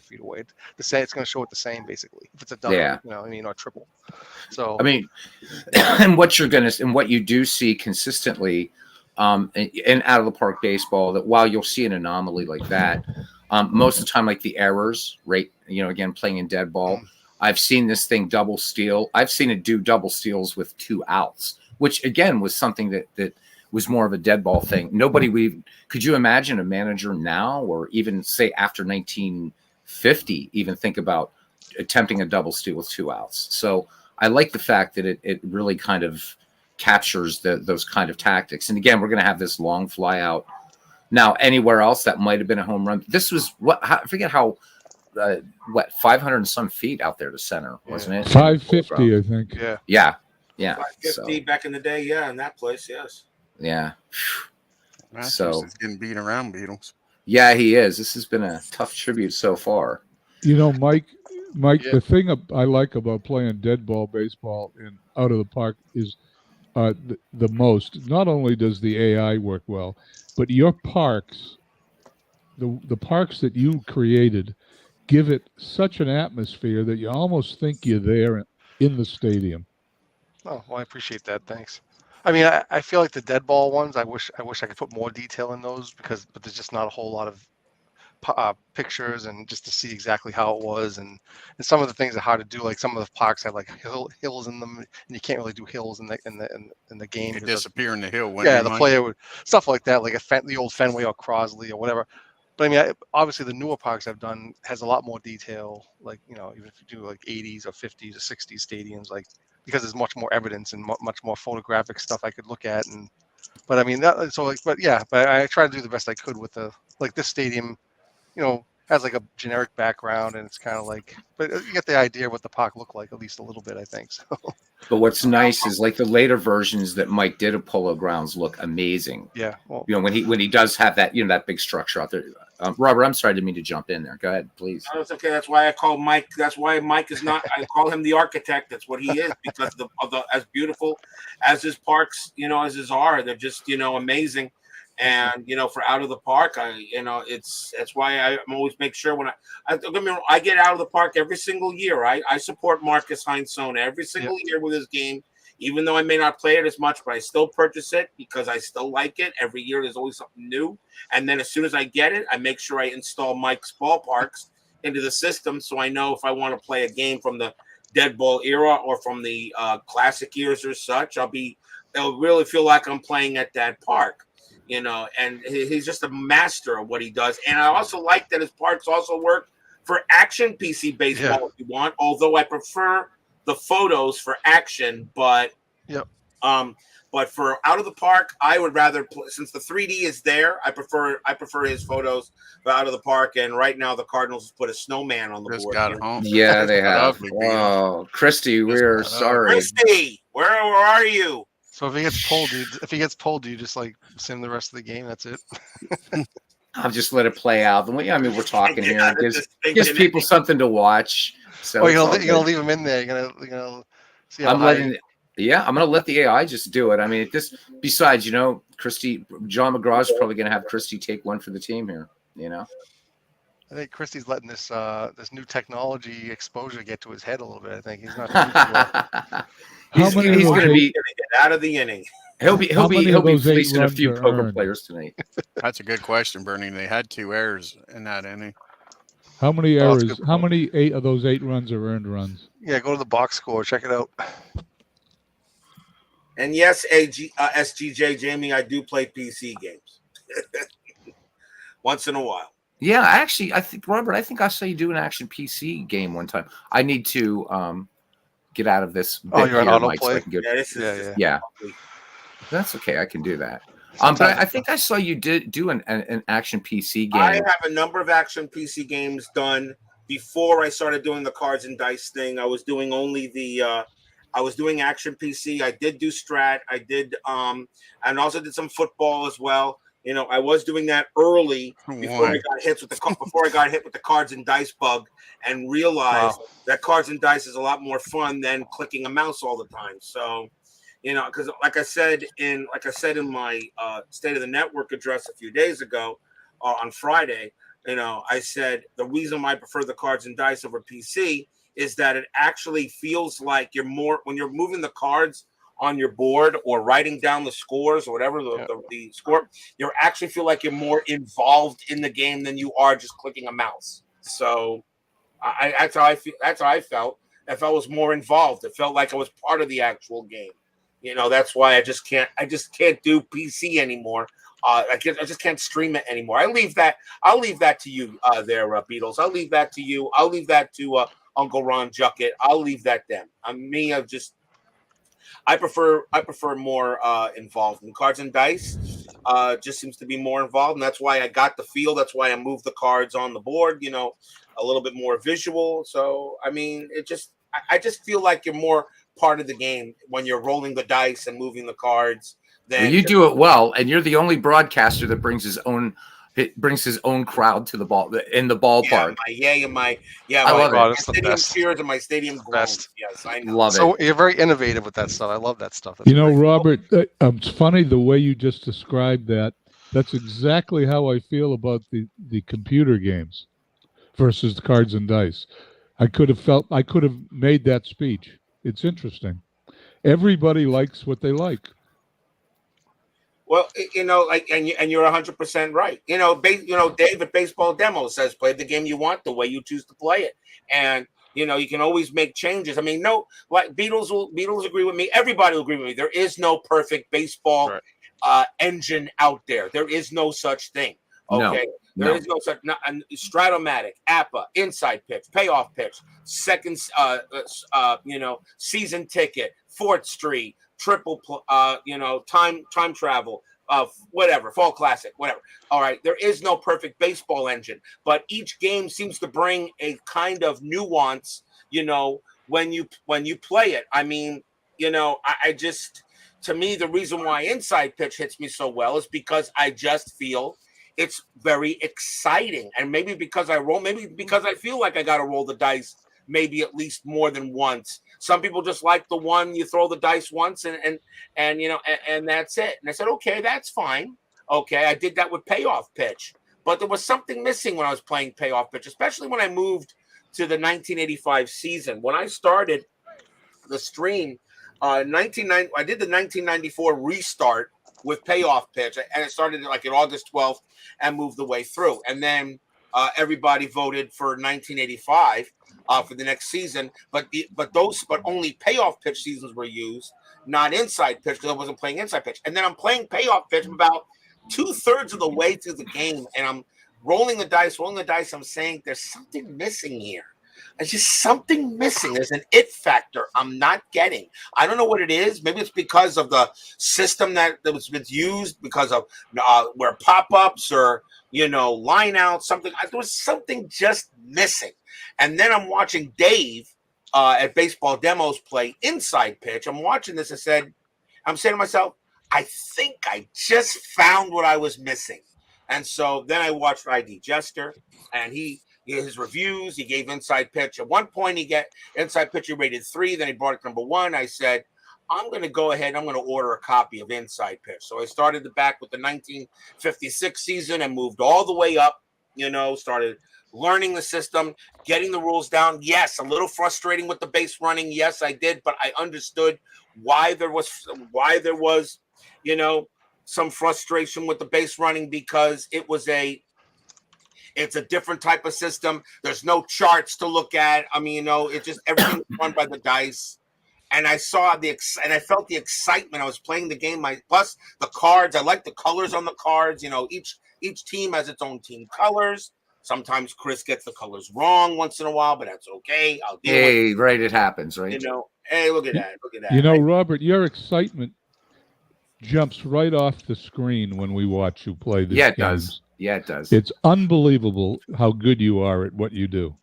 feet away. It's going to show it the same, basically. If it's a double, or triple. So I mean, and what you do see consistently in out of the park baseball, that while you'll see an anomaly like that, most of the time, like the errors, right? Again, playing in dead ball, I've seen this thing double steal. I've seen it do double steals with 2 outs, which again was something that was more of a dead ball thing. Could you imagine a manager now, or even say after 1950, even think about attempting a double steal with 2 outs? So I like the fact that it really kind of captures those kind of tactics. And again, we're going to have this long fly out. Now, anywhere else that might have been a home run. This was I forget how, 500 and some feet out there to center, wasn't it? 550, I think. Yeah. 550 back in the day, in that place, yes. Yeah. So he's getting beat around, Beatles. Yeah, he is. This has been a tough tribute so far. Mike, the thing I like about playing dead ball baseball in out of the park is the most. Not only does the AI work well, but your parks, the parks that you created, give it such an atmosphere that you almost think you're there in the stadium. Oh, well, I appreciate that. Thanks. I mean, I feel like the dead ball ones, I wish I could put more detail in those, but there's just not a whole lot of pictures and just to see exactly how it was, and some of the things are hard to do. Like some of the parks have like hills in them, and you can't really do hills in the game. You disappear in the hill. The player would stuff like that, like the old Fenway or Crosley or whatever. But I mean, obviously the newer parks I've done has a lot more detail. Like even if you do like 80s or 50s or 60s stadiums, like. Because there's much more evidence and much more photographic stuff I could look at, but I mean but I try to do the best I could with this stadium, has like a generic background, and it's kind of like, but you get the idea of what the park looked like, at least a little bit, I think. So. But what's nice is like the later versions that Mike did of Polo Grounds look amazing. Yeah. Well, when he does have that, that big structure out there. Robert, I'm sorry, I didn't mean to jump in there. Go ahead, please. No, it's okay. That's why I call Mike. That's why Mike is not. I call him the architect. That's what he is, because of the as beautiful as his parks, as his are. They're just amazing. And for out of the park, that's why I'm always make sure when I get out of the park every single year. I support Marcus Heinsohn every single year with his game, even though I may not play it as much, but I still purchase it because I still like it. Every year there's always something new, and then as soon as I get it, I make sure I install Mike's ballparks into the system, so I know if I want to play a game from the dead ball era or from the classic years or such, I'll really feel like I'm playing at that park. And he's just a master of what he does. And I also like that his parks also work for action PC baseball if you want, although I prefer the photos for action. But but for out of the park, I would rather play, since the 3D is there, I prefer his photos for out of the park. And right now the Cardinals have put a snowman on the board. Got home. Yeah, they have. Wow, Christy, we're sorry. Christy, where are you? So if he gets pulled, do you just like sim the rest of the game? That's it. I'll just let it play out. I mean, we're talking here. It gives Thinking people something to watch. So Oh, it's all you're gonna good. leave him in there. You're gonna see how I'm high. letting. Yeah, I'm gonna let the AI just do it. I mean, besides, Christy, John McGraw's probably gonna have Christy take one for the team here. I think Christie's letting this new technology exposure get to his head a little bit. I think he's not. He's many of he's those gonna eight- be. get out of the inning. He'll How be many he'll of be those 8 fleecing a runs few are poker earned? players tonight. That's a good question, Bernie. They had 2 errors in that inning. How many Oh, that's a errors? good How point. many 8 of those 8 runs are earned runs? Yeah, go to the box score. Check it out. And yes, SGJ Jamie, I do play PC games once in a while. Yeah, actually, I think Robert. I think I saw you do an action PC game one time. I need to get out of this. Oh, bit you're on here, autoplay? Mike, so I can get. Yeah, this is Yeah, just Yeah, that's okay. I can do that. But Sometimes I think I saw you do an action PC game. I have a number of action PC games done before I started doing the cards and dice thing. I was doing only I was doing action PC. I did do Strat. I did and also did some football as well. I was doing that early before I got hit with the cards and dice bug, and realized that cards and dice is a lot more fun than clicking a mouse all the time. So, because like I said in my State of the Network address a few days ago on Friday, I said the reason why I prefer the cards and dice over PC is that it actually feels like you're more when you're moving the cards on your board or writing down the scores or whatever the score, you actually feel like you're more involved in the game than you are just clicking a mouse. So that's how I feel. That's how I felt. I felt I was more involved. It felt like I was part of the actual game. That's why I just can't do PC anymore. I just can't stream it anymore. I'll leave that to you there, Beatles. I'll leave that to you. I'll leave that to Uncle Ron Juckett. I'll leave that them. I prefer more involved in cards and dice. Just seems to be more involved, and that's why I got the feel. That's why I moved the cards on the board. A little bit more visual. So I mean, I just feel like you're more part of the game when you're rolling the dice and moving the cards. Well, you do it well, and you're the only broadcaster that brings his own crowd to the ball in the ballpark. I love it. It's the Stadium best. cheers and my stadium groans. Best. Yes, I know. Love So it. you're very innovative with that stuff. I love that stuff. That's great. Robert, it's funny the way you just described that. That's exactly how I feel about the computer games versus the cards and dice. I could have made that speech. It's interesting. Everybody likes what they like. Well, and you're 100% right. David Baseball Demo says, play the game you want the way you choose to play it. And, you can always make changes. I mean, Beatles agree with me. Everybody will agree with me. There is no perfect baseball engine out there. There is no such thing. Okay. There is no such Stratomatic, APA, inside pitch, payoff pitch, second, season ticket, 4th Street, triple, time travel, whatever, fall classic, whatever. All right. There is no perfect baseball engine, but each game seems to bring a kind of nuance, when you play it. I mean, to me, the reason why inside pitch hits me so well is because I just feel it's very exciting. And maybe because I feel like I got to roll the dice maybe at least more than once. Some people just like the one you throw the dice once and that's it. And I said, okay, that's fine. Okay. I did that with payoff pitch, but there was something missing when I was playing payoff pitch, especially when I moved to the 1985 season. When I started the stream, I did the 1994 restart with payoff pitch, and it started like in August 12th and moved the way through. And then everybody voted for 1985 for the next season, but only payoff pitch seasons were used, not inside pitch, because I wasn't playing inside pitch. And then I'm playing payoff pitch about 2/3 of the way through the game, and I'm rolling the dice. I'm saying there's something missing here. There's just something missing. There's an it factor I'm not getting. I don't know what it is. Maybe it's because of the system that was used, because of where pop-ups or line outs, something. There was something just missing. And then I'm watching Dave at Baseball Demos play inside pitch. I'm watching this I'm saying to myself, I think I just found what I was missing. And so then I watched ID Jester, and his reviews. He gave Inside Pitch. At one point, Inside Pitch, he rated 3. Then he brought it to number 1. I said, I'm going to go ahead. I'm going to order a copy of Inside Pitch. So I started back with the 1956 season and moved all the way up. Started learning the system, getting the rules down. Yes, a little frustrating with the base running. Yes, I did, but I understood why there was some frustration with the base running, because it's a different type of system. There's no charts to look at. I mean, it's just everything's run by the dice. And I saw and I felt the excitement. I was playing the game. Plus the cards. I like the colors on the cards. Each team has its own team colors. Sometimes Chris gets the colors wrong once in a while, but that's okay. I'll deal with it. Right, it happens, right? Hey, look at that. Robert, your excitement jumps right off the screen when we watch you play these games. Does. Yeah, it does. It's unbelievable how good you are at what you do.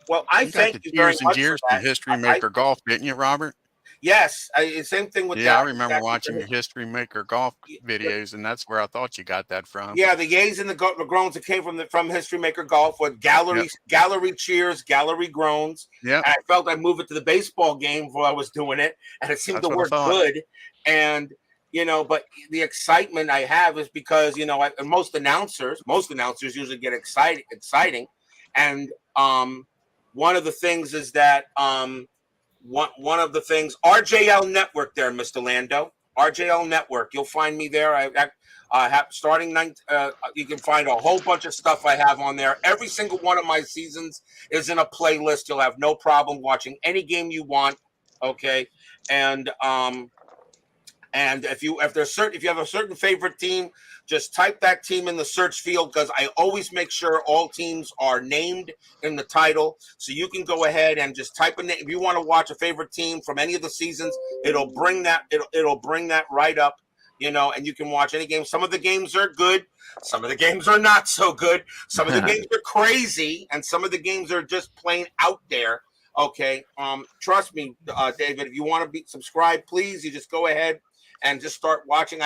Well, I thank you very much for that. History Maker Golf, didn't you, Robert? Yes, same thing with that. Yeah, I remember watching the History Maker Golf videos, and that's where I thought you got that from. Yeah, the yays and the groans that came from History Maker Golf with gallery cheers, gallery groans. Yeah, I felt I'd move it to the baseball game while I was doing it, and it seemed to work good. And but the excitement I have is because most announcers usually get exciting, and one of the things is that one of the things, RJL Network there, Mr. Lando, RJL Network. You'll find me there. I have you can find a whole bunch of stuff I have on there. Every single one of my seasons is in a playlist. You'll have no problem watching any game you want. Okay. And if you have a certain favorite team, just type that team in the search field, because I always make sure all teams are named in the title. So you can go ahead and just type a name. If you want to watch a favorite team from any of the seasons, it'll bring that right up, and you can watch any game. Some of the games are good. Some of the games are not so good. Some of the games are crazy, and some of the games are just plain out there. Okay. Trust me, David, if you want to be subscribed, please, you just go ahead and just start watching.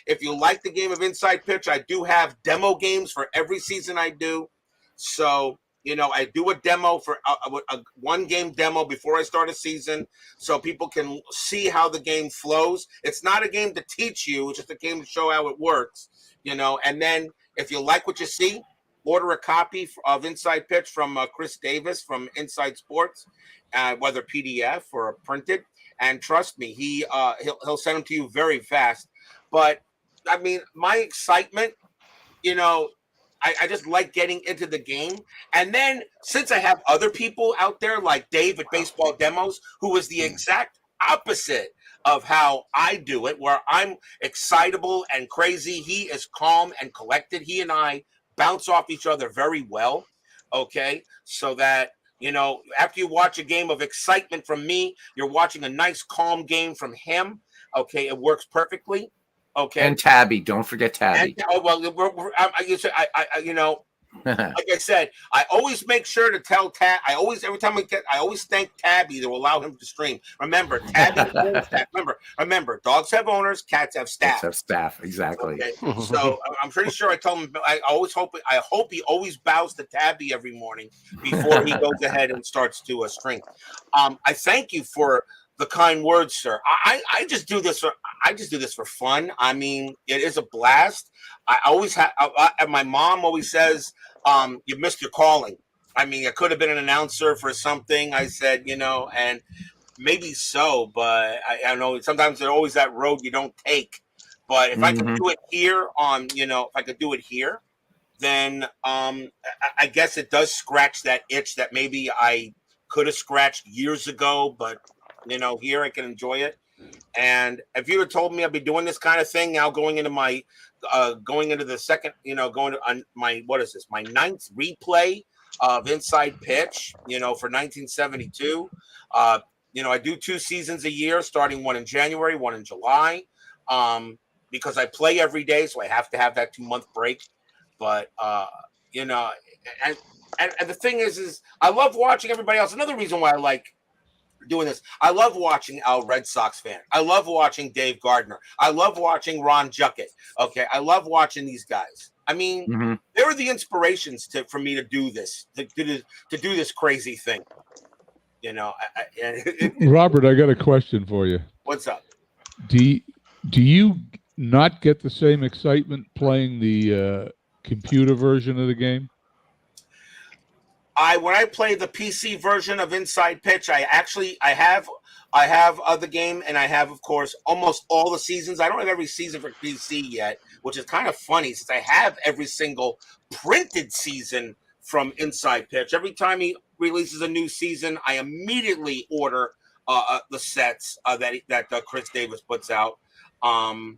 If you like the game of Inside Pitch, I do have demo games for every season I do. So, I do a demo for a one-game demo before I start a season, so people can see how the game flows. It's not a game to teach you. It's just a game to show how it works, And then if you like what you see, order a copy of Inside Pitch from Chris Davis from Inside Sports, whether PDF or printed. And trust me, he'll send them to you very fast. But I mean, my excitement, I just like getting into the game. And then since I have other people out there like Dave at Baseball Demos, who is the exact opposite of how I do it, where I'm excitable and crazy, he is calm and collected. He and I bounce off each other very well. Okay, so that after you watch a game of excitement from me, you're watching a nice, calm game from him. Okay, it works perfectly. Okay, and Tabby, don't forget Tabby. Like I said, I always make sure to tell Tab. I always thank Tabby to allow him to stream. Remember, Tabby owns that. Remember, dogs have owners, cats have staff. Cats have staff, exactly. Okay? So I'm pretty sure I told him. I hope he always bows to Tabby every morning before he goes ahead and starts to stream. I thank you for the kind words, sir. I just do this for fun. I mean, it is a blast. I always have. My mom always says, "You missed your calling." I mean, I could have been an announcer for something. I said, and maybe so, but I know sometimes there's always that road you don't take. But if I could do it here if I could do it here, then I guess it does scratch that itch that maybe I could have scratched years ago. But here I can enjoy it. And if you had told me I'd be doing this kind of thing now, going into the second, going to my ninth replay of Inside Pitch, for 1972. I do 2 seasons a year, starting one in January, one in July, because I play every day, so I have to have that 2-month break. But and the thing is I love watching everybody else. Another reason why I like doing this, I love watching our Red Sox fan. I love watching Dave Gardner. I love watching Ron Juckett. Okay, I love watching these guys. I mean, Mhm. they were the inspirations for me to do this, to do this crazy thing. Robert, I got a question for you. What's up? Do you not get the same excitement playing the computer version of the game? When I play the PC version of Inside Pitch, I have the game, and I have, of course, almost all the seasons. I don't have every season for PC yet, which is kind of funny since I have every single printed season from Inside Pitch. Every time he releases a new season, I immediately order the sets that Chris Davis puts out. I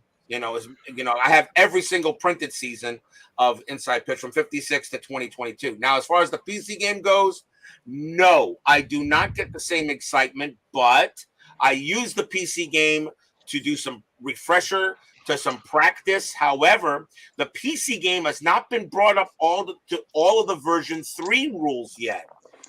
have every single printed season of Inside Pitch from 56 to 2022. Now, as far as the PC game goes, no, I do not get the same excitement, but I use the PC game to do some refresher, to some practice. However, the PC game has not been brought up to all of the version 3 rules yet.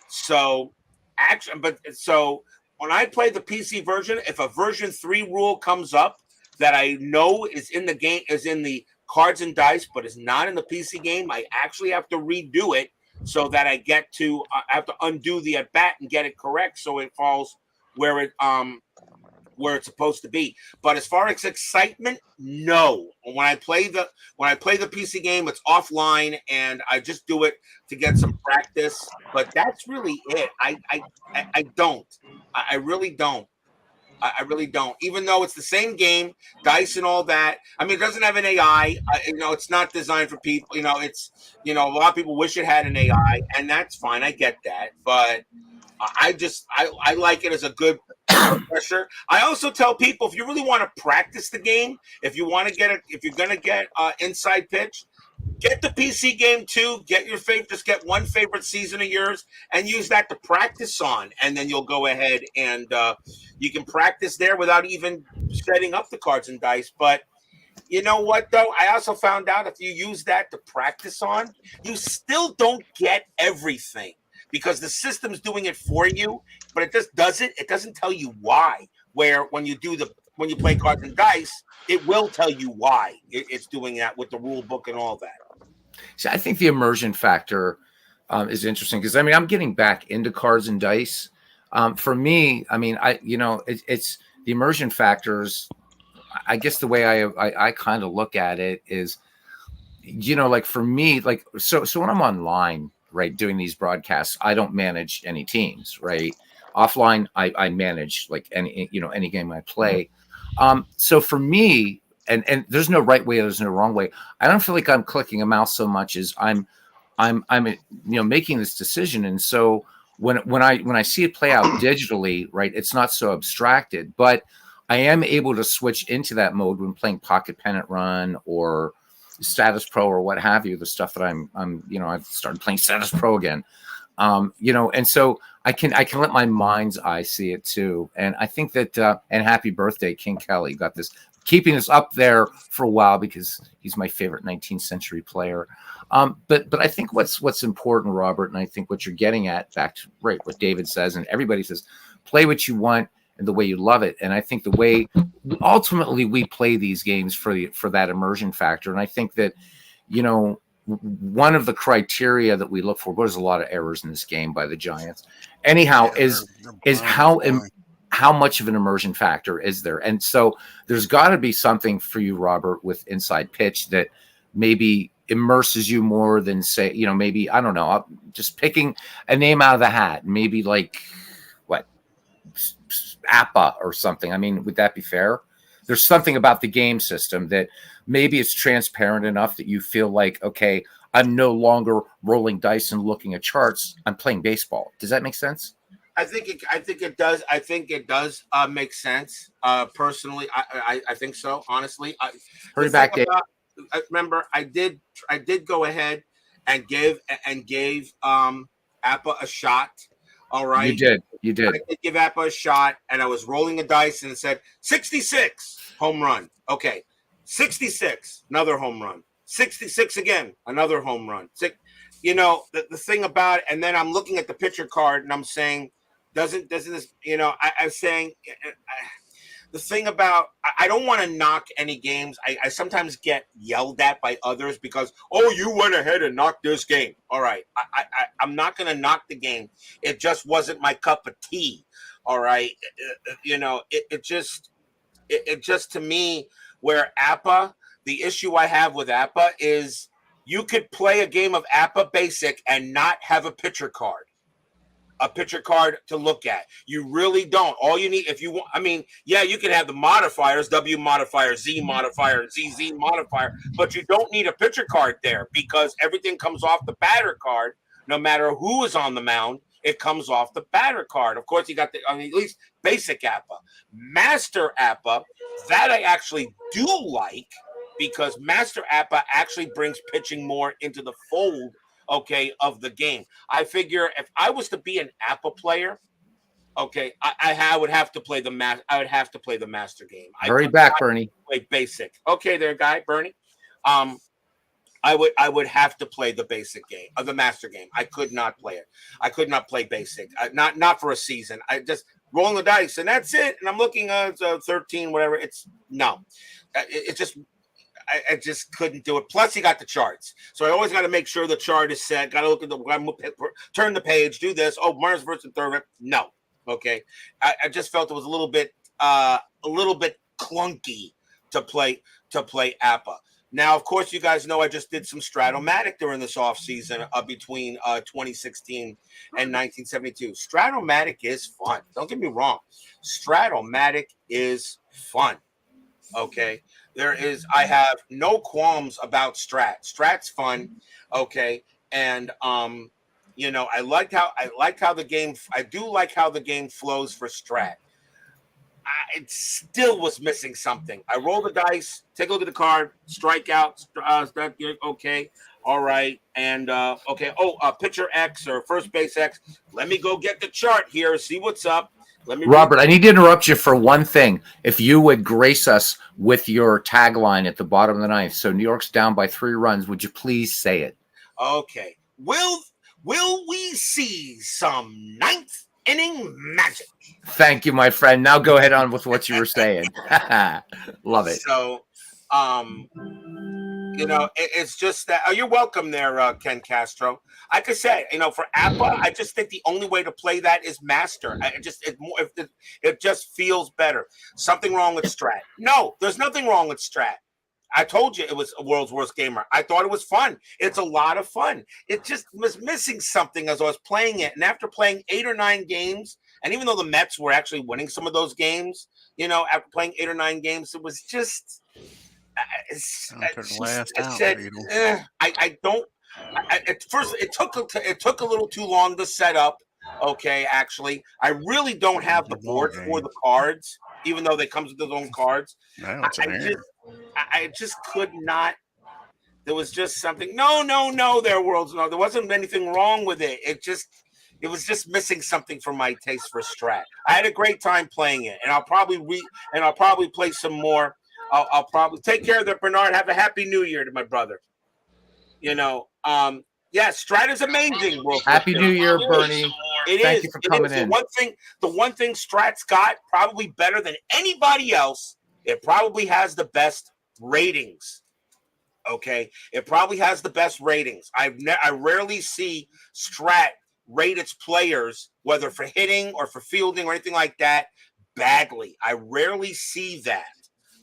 So when I play the PC version, if a version 3 rule comes up that I know is in the game, is in the cards and dice, but is not in the PC game, I actually have to redo it so that I get to have to undo the at bat and get it correct so it falls where it's supposed to be. But as far as excitement, no. When I play the PC game, it's offline and I just do it to get some practice. But that's really it. I don't. I really don't. I really don't. Even though it's the same game, dice and all that. I mean, it doesn't have an AI. It's not designed for people. It's a lot of people wish it had an AI, and that's fine. I get that, but I like it as a good pressure. I also tell people, if you really want to practice the game, if you're gonna get Inside Pitch, get the PC game too. Just get one favorite season of yours and use that to practice on, and then you'll go ahead and you can practice there without even setting up the cards and dice. But you know what, though? I also found out if you use that to practice on, you still don't get everything because the system's doing it for you, but it just doesn't. It doesn't tell you why. Where when you play cards and dice, it will tell you why it's doing that with the rule book and all that. So I think the immersion factor is interesting because I'm getting back into cards and dice. For me, it's the immersion factors. I guess the way I kind of look at it is, like for me, like so when I'm online, right, doing these broadcasts, I don't manage any teams, right? Offline, I manage like any game I play. So for me, and there's no right way, there's no wrong way. I don't feel like I'm clicking a mouse so much as I'm making this decision. And so when I see it play out digitally, right, it's not so abstracted, but I am able to switch into that mode when playing Pocket Pennant Run or Status Pro or what have you. The stuff that I've started playing Status Pro again. And so I can let my mind's eye see it too. And I think that and happy birthday, King Kelly, got this, keeping us up there for a while because he's my favorite 19th century player. But I think what's important, Robert, and I think what you're getting at, back to right what David says and everybody says, play what you want and the way you love it. And I think the way ultimately we play these games for that immersion factor. And I think that, one of the criteria that we look for, there's a lot of errors in this game by the Giants. Anyhow, is how much of an immersion factor is there? And so there's got to be something for you, Robert, with Inside Pitch that maybe immerses you more than say, maybe, I don't know, I'm just picking a name out of the hat, maybe like what, APA or something. I mean, would that be fair? There's something about the game system that maybe it's transparent enough that you feel like, okay, I'm no longer rolling dice and looking at charts. I'm playing baseball. Does that make sense? I think it does. I think it does make sense. Personally, I think so. Honestly, Hurry back, Dave. Remember, I did go ahead and gave APA a shot. All right, you did. I did give APA a shot, and I was rolling a dice, and it said 66 home run. Okay, 66, another home run. 66 again, another home run. The thing about it, and then I'm looking at the pitcher card, and I'm saying, doesn't this? I'm saying the thing about I don't want to knock any games. I sometimes get yelled at by others because, oh, you went ahead and knocked this game. All right, I'm not going to knock the game. It just wasn't my cup of tea. All right, it just to me, where APA, the issue I have with APA is you could play a game of APA Basic and not have a pitcher card to look at. You really don't. All you need, if you want, I mean, yeah, you can have the modifiers, W modifier, Z modifier, ZZ modifier, but you don't need a pitcher card there because everything comes off the batter card. No matter who is on the mound, it comes off the batter card. Of course, you got at least basic APA. Master APA, that I actually do like because Master APA actually brings pitching more into the fold, okay, of the game. I figure if I was to be an APA player, okay, I would have to play the master game. Hurry back, Bernie. Play basic. Okay, there, guy, Bernie. I would have to play the basic game, the master game. I could not play it. I could not play basic. Not for a season. I just rolling the dice and that's it. And I'm looking at 13, whatever. It's no. I just couldn't do it. Plus, you got the charts, so I always got to make sure the chart is set. Got to look at turn the page, do this. Oh, Mars versus third. No, okay. I just felt it was a little bit clunky to play APA. Now, of course, you guys know I just did some Stratomatic during this off season between 2016 and 1972. Stratomatic is fun. Don't get me wrong. Stratomatic is fun. Okay. I have no qualms about Strat. Strat's fun. Okay. And, I like how the game, I do like how the game flows for Strat. It still was missing something. I roll the dice, take a look at the card, strike out, okay, all right, and okay. Pitcher X or first base X. Let me go get the chart here, see what's up. Robert, I need to interrupt you for one thing. If you would grace us with your tagline at the bottom of the ninth. So New York's down by 3 runs. Would you please say it? Okay. Will we see some ninth inning magic? Thank you, my friend. Now go ahead on with what you were saying. Love it. So, it's just that. Oh, you're welcome there, Ken Castro. Like I said, for APA, I just think the only way to play that is Master. It just feels better. Something wrong with Strat? No, there's nothing wrong with Strat. I told you it was a world's worst gamer. I thought it was fun. It's a lot of fun. It just was missing something as I was playing it. And after playing 8 or 9 games, and even though the Mets were actually winning some of those games, after playing 8 or 9 games, it was just. At first, it took a little too long to set up. Okay, actually, I really don't have the board for the cards, even though they comes with their own cards. I just could not. There was just something. No. There wasn't anything wrong with it. It was just missing something for my taste for Strat. I had a great time playing it, and I'll probably play some more. I'll probably take care of that, Bernard. Have a happy New Year to my brother. Strat is amazing. Happy New Year, Bernie. Thank you for coming in. The one thing Strat's got probably better than anybody else. It probably has the best ratings. Okay, it probably has the best ratings. I rarely see Strat rate its players, whether for hitting or for fielding or anything like that, badly. I rarely see that.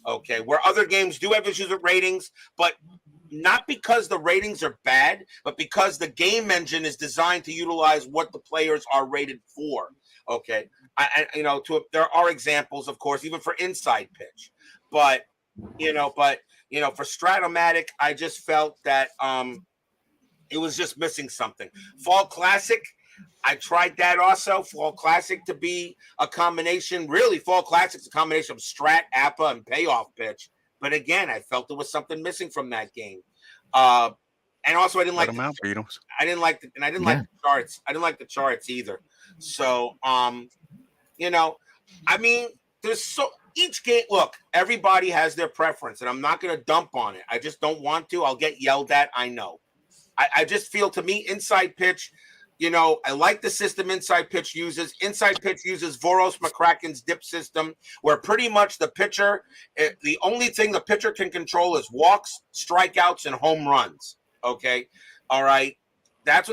Okay, where other games do have issues with ratings, but not because the ratings are bad, but because the game engine is designed to utilize what the players are rated for. Okay, there are examples, of course, even for inside pitch, but for Stratomatic, I just felt that it was just missing something. Fall Classic, I tried that also. Fall Classic to be a combination. Really, Fall Classic's a combination of Strat, APA, and payoff pitch. But again, I felt there was something missing from that game. And also, I didn't like the charts. I didn't like the charts either. So, there's each game. Look, everybody has their preference, and I'm not going to dump on it. I just don't want to. I'll get yelled at. I know. I just feel, to me, inside pitch, I like the system Inside Pitch uses. Inside Pitch uses Voros McCracken's dip system, where pretty much the only thing the pitcher can control is walks, strikeouts, and home runs. Okay, all right. That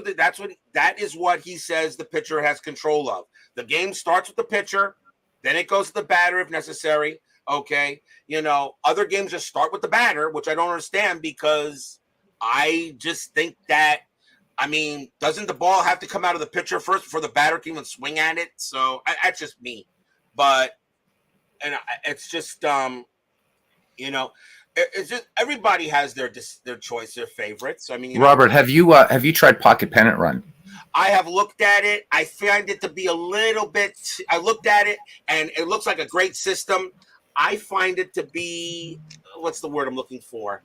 is what he says the pitcher has control of. The game starts with the pitcher, then it goes to the batter if necessary. Okay, other games just start with the batter, which I don't understand, because I just think that. I mean, doesn't the ball have to come out of the pitcher first before the batter can even swing at it? So that's just me. But it's just it's just everybody has their choice, their favorites. I mean, Robert, have you tried Pocket Pennant Run? I have looked at it. I find it to be a little bit. I looked at it, and it looks like a great system. I find it to be, what's the word I'm looking for?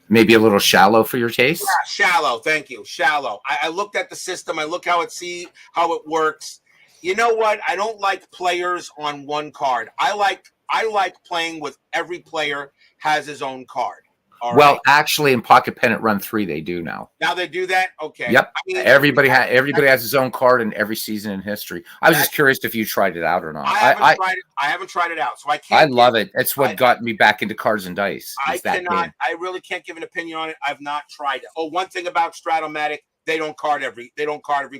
Maybe a little shallow for your taste? Yeah, shallow. Thank you. Shallow. I looked at the system. I look how it works. You know what? I don't like players on one card. I like playing with every player has his own card. All well, right? actually, in Pocket Pennant Run 3, they do now. Now they do that? Okay. Yep. I mean, everybody has his own card in every season in history. I was just curious if you tried it out or not. I haven't tried it out, so I can't. I love it. It's what got me back into Cards and Dice. I really can't give an opinion on it. I've not tried it. Oh, one thing about Stratomatic, they don't card every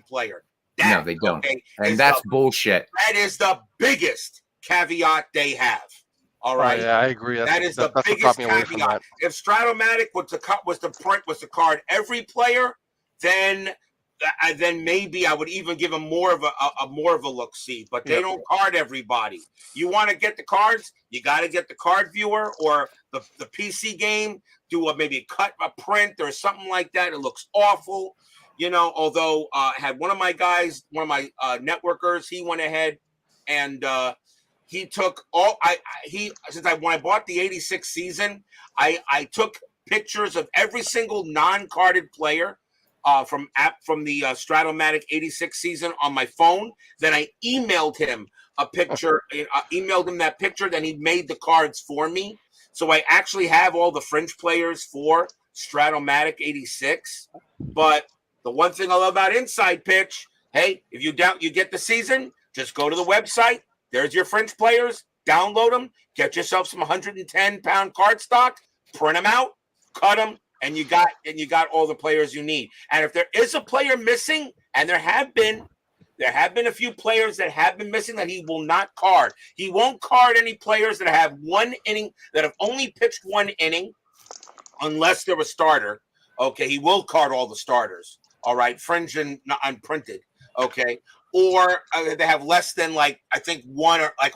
player. No, they don't. And that's bullshit. That is the biggest caveat they have. All right. Yeah, I agree. That is the biggest caveat. If Stratomatic was to card every player, then maybe I would even give them more of a look see. But they don't card everybody. You want to get the cards, you got to get the card viewer or the PC game. Do maybe cut a print or something like that. It looks awful, Although had one of my networkers, he went ahead and. He took when I bought the 86 season, I took pictures of every single non-carded player from the Stratomatic 86 season on my phone. Then I emailed him a picture, emailed him that picture. Then he made the cards for me. So I actually have all the fringe players for Stratomatic 86. But the one thing I love about Inside Pitch, hey, if you get the season, just go to the website. There's your fringe players. Download them. Get yourself some 110-pound cardstock. Print them out. Cut them, and you got all the players you need. And if there is a player missing, and there have been a few players that have been missing that he will not card. He won't card any players that have one inning, that have only pitched one inning, unless they're a starter. Okay, he will card all the starters. All right, fringe and unprinted. Okay. Or they have less than I think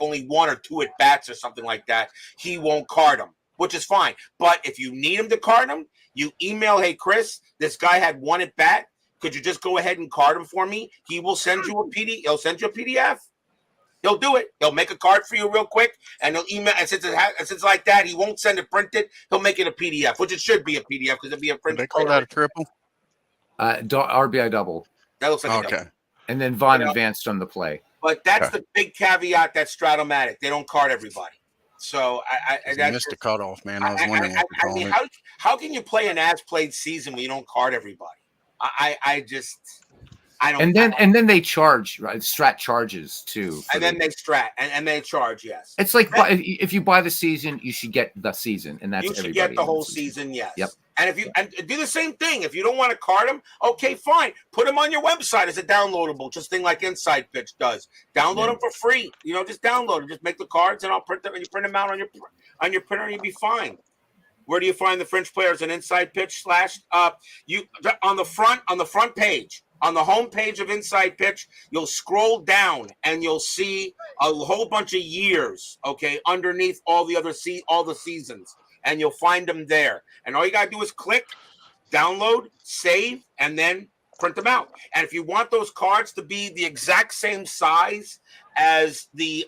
only one or two at bats or something like that. He won't card them, which is fine. But if you need him to card them, you email, hey Chris, this guy had one at bat. Could you just go ahead and card him for me? He will send you a PDF. He'll send you a PDF. He'll do it. He'll make a card for you real quick, and he'll email. And since it's like that, he won't send it printed. He'll make it a PDF, which it should be a PDF because it'll be a print. They call that a triple. RBI double. That looks like a double. And then Vaughn advanced on the play. But that's the big caveat that Stratomatic. They don't card everybody. So I missed the cutoff, man. I was wondering what I mean, how can you play an as-played season when you don't card everybody? I don't. And then they charge, right? Strat charges too. And then they strat and they charge. Yes. It's like if you buy the season, you should get the season, and that's you should get the whole season. Yes. Yep. And if you do the same thing, if you don't want to card them, okay, fine. Put them on your website as a downloadable, just thing like Inside Pitch does. Download them for free. Just download them. Just make the cards, and I'll print them, and you print them out on your printer, and you'll be fine. Where do you find the fringe players? On Inside Pitch / you on the front page. On the home page of Inside Pitch, you'll scroll down and you'll see a whole bunch of years, okay, underneath all the seasons, and you'll find them there. And all you gotta do is click, download, save, and then print them out. And if you want those cards to be the exact same size as the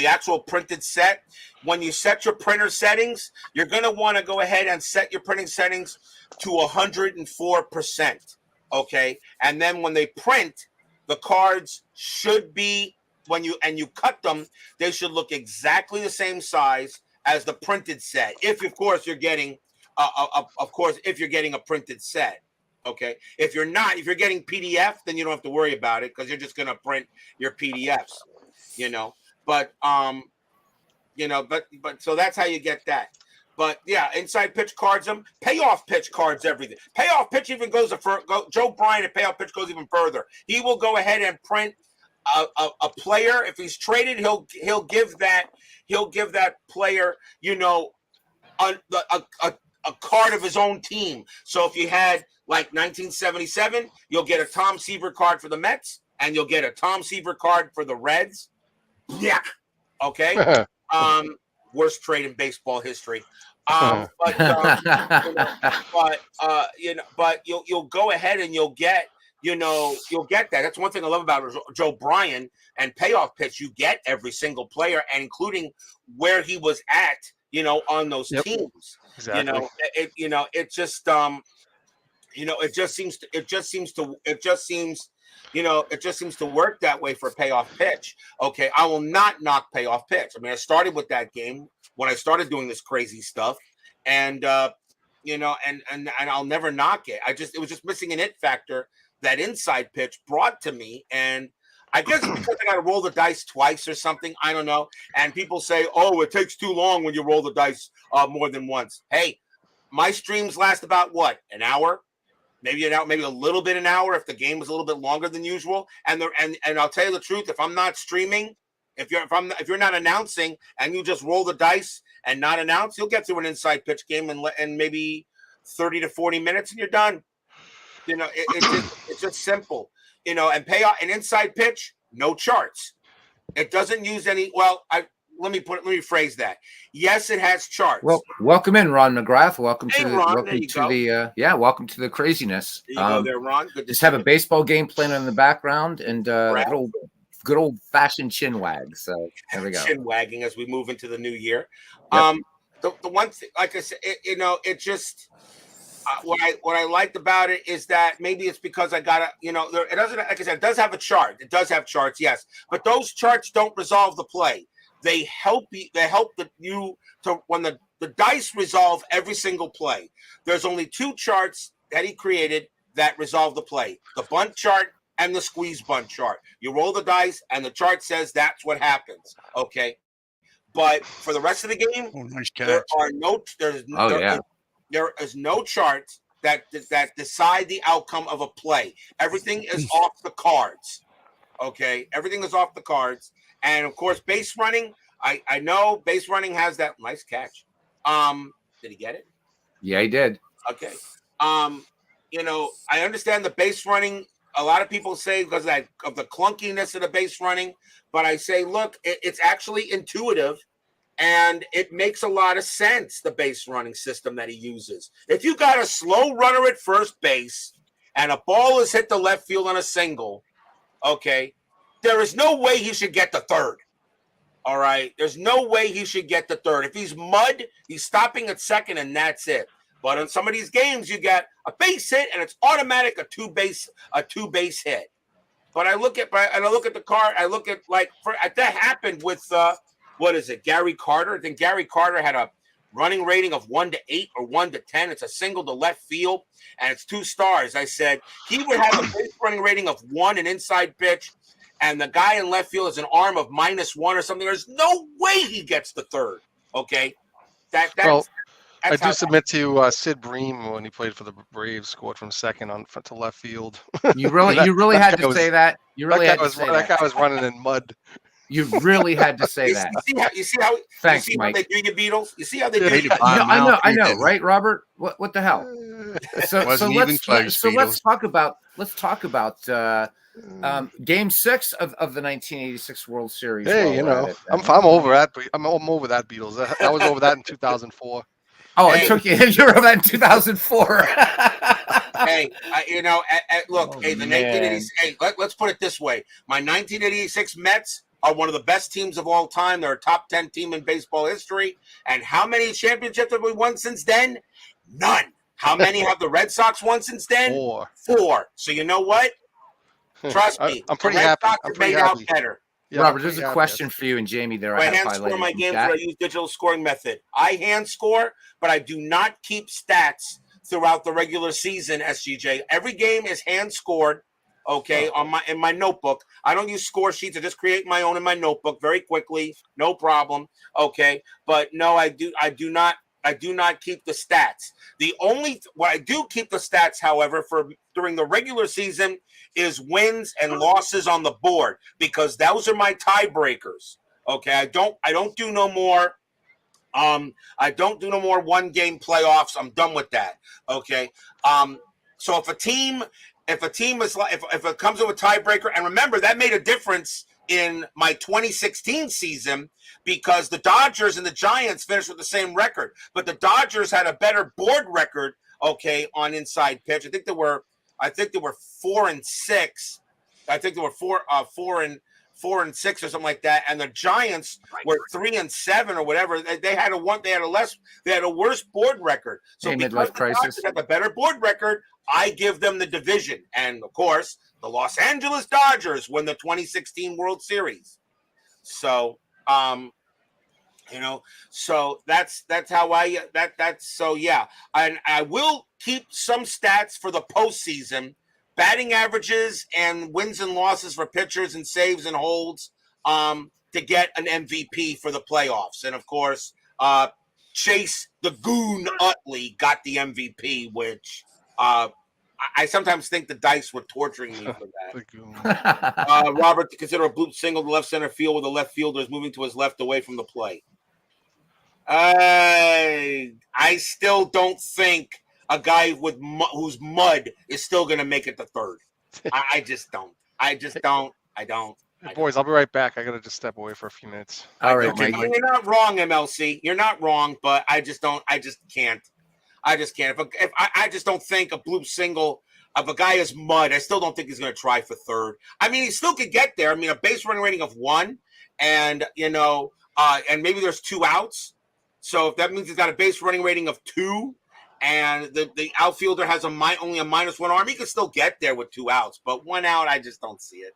actual printed set, when you set your printer settings, you're going to want to go ahead and set your printing settings to 104%. Okay. And then when they print, the cards should be, when you cut them, they should look exactly the same size as the printed set. If, of course, you're getting of course, if you're getting a printed set. Okay, if you're getting PDF, then you don't have to worry about it because you're just gonna print your PDFs, But but so that's how you get that. But yeah, inside pitch cards them, payoff pitch cards everything. Payoff pitch even goes Joe Bryan at payoff pitch goes even further. He will go ahead and print a player. If he's traded, he'll give that player, a card of his own team. So if you had like 1977, you'll get a Tom Seaver card for the Mets, and you'll get a Tom Seaver card for the Reds. Yeah. Okay. Worst trade in baseball history. But you'll go ahead and you'll get that. That's one thing I love about Joe Bryan and payoff pitch. You get every single player, and including where he was at, on those teams. Exactly. It just seems to work that way for payoff pitch. Okay, I will not knock payoff pitch. I mean, I started with that game when I started doing this crazy stuff, and and I'll never knock it. It was just missing an it factor that inside pitch brought to me, and I guess it's because I got to roll the dice twice or something. I don't know. And people say, "Oh, it takes too long when you roll the dice more than once." Hey, my streams last about what, an hour? Maybe a little bit an hour if the game was a little bit longer than usual. And I'll tell you the truth, if I'm not streaming, if you're not announcing and you just roll the dice and not announce, you'll get through an inside pitch game in maybe 30 to 40 minutes and you're done. It's just simple. And payoff an inside pitch, no charts. It doesn't use any. Well, let me rephrase that. Yes, it has charts. Well, welcome in, Ron McGrath. Welcome hey, to Ron, welcome to the craziness. There you go there, Ron. Good to just see have a you. baseball game playing in the background and good old fashioned chin wag. So there we go. Chin wagging as we move into the new year. Yep. The one thing, like I said, it just. What I liked about it is that maybe it's because I got it doesn't, like I said, it does have a chart. It does have charts, yes, but those charts don't resolve the play. They help you. They help when the dice resolve every single play. There's only two charts that he created that resolve the play: the bunt chart and the squeeze bunt chart. You roll the dice, and the chart says that's what happens. Okay, but for the rest of the game, nice catch. There is no chart that decide the outcome of a play. Everything is off the cards. Okay, everything is off the cards. And of course, base running. I know base running has that nice catch. Did he get it? Yeah, he did. Okay. I understand the base running. A lot of people say because of the clunkiness of the base running, but I say, look, it's actually intuitive. And it makes a lot of sense, the base running system that he uses. If you got a slow runner at first base and a ball is hit the left field on a single, okay, there is no way he should get the third. All right? There's no way he should get the third. If he's mud, he's stopping at second, and that's it. But in some of these games, you get a base hit, and it's automatic a two base hit. But I look at the card. I look at that happened with what is it? Gary Carter. I think Gary Carter had a running rating of 1 to 8 or 1 to 10. It's a single to left field, and it's 2 stars. I said he would have a base running rating of 1 an inside pitch, and the guy in left field has an arm of -1 or something. There's no way he gets the third. Okay, I do submit to Sid Bream when he played for the Braves, scored from second to left field. You really had to say that. You really had to say that. That guy was running in mud. You really had to say that. You see how Thanks, how Mike. they do you, Beatles? You see how they do you? I know, right, Robert? What the hell? So let's talk about Game 6 of the 1986 World Series. Hey, I'm over that. I'm over that, Beatles. I was over that in 2004. Oh, it took you. You're over that in 2004. Hey, look, the 1986. Hey, let's put it this way: my 1986 Mets are one of the best teams of all time. They're a top 10 team in baseball history. And how many championships have we won since then? None. How many have the Red Sox won since then? 4. So you know what? Trust me, I'm pretty the Red happy. Sox I'm have pretty made happy. out better. Yeah, Robert, I'm there's pretty a happy. question for you and Jamie there. I I have hand score highlighted my from games chat. where I use digital scoring method. I hand score, but I do not keep stats throughout the regular season, SGJ. Every game is hand scored, okay, in my notebook. I don't use score sheets. I just create my own in my notebook very quickly, no problem. Okay. But no, I do not keep the stats. What I do keep the stats, however, for during the regular season is wins and losses on the board, because those are my tiebreakers. Okay, I don't do no more. I don't do no more 1-game playoffs. I'm done with that. Okay. So if a team is like, if it comes to a tiebreaker, and remember that made a difference in my 2016 season, because the Dodgers and the Giants finished with the same record, but the Dodgers had a better board record. Okay, on Inside Pitch, I think they were 4-6. I think they were 4-6 or something like that, and the Giants were 3-7 or whatever. They had a worse board record. So Hey, because midlife the crisis. Dodgers have a better board record, I give them the division, and of course, the Los Angeles Dodgers win the 2016 World Series. So, so that's how and I will keep some stats for the postseason. Batting averages and wins and losses for pitchers and saves and holds to get an MVP for the playoffs. And of course, Chase the Goon Utley got the MVP, which I sometimes think the dice were torturing me for that. Robert, to consider a bloop single to left center field with the left fielder is moving to his left away from the plate. I still don't think a guy who's mud is still going to make it to third. I just don't. I don't. Boys, I'll be right back. I gotta just step away for a few minutes. All right, Okay, Mike. you're not wrong, MLC. You're not wrong, but I just don't. I just can't. I just don't think a bloop single of a guy is mud. I still don't think he's going to try for third. I mean, he still could get there. I mean, a base running rating of 1, and and maybe there's 2 outs. So if that means he's got a base running rating of 2, and the outfielder has only a -1 arm, he could still get there with 2 outs. But 1 out, I just don't see it.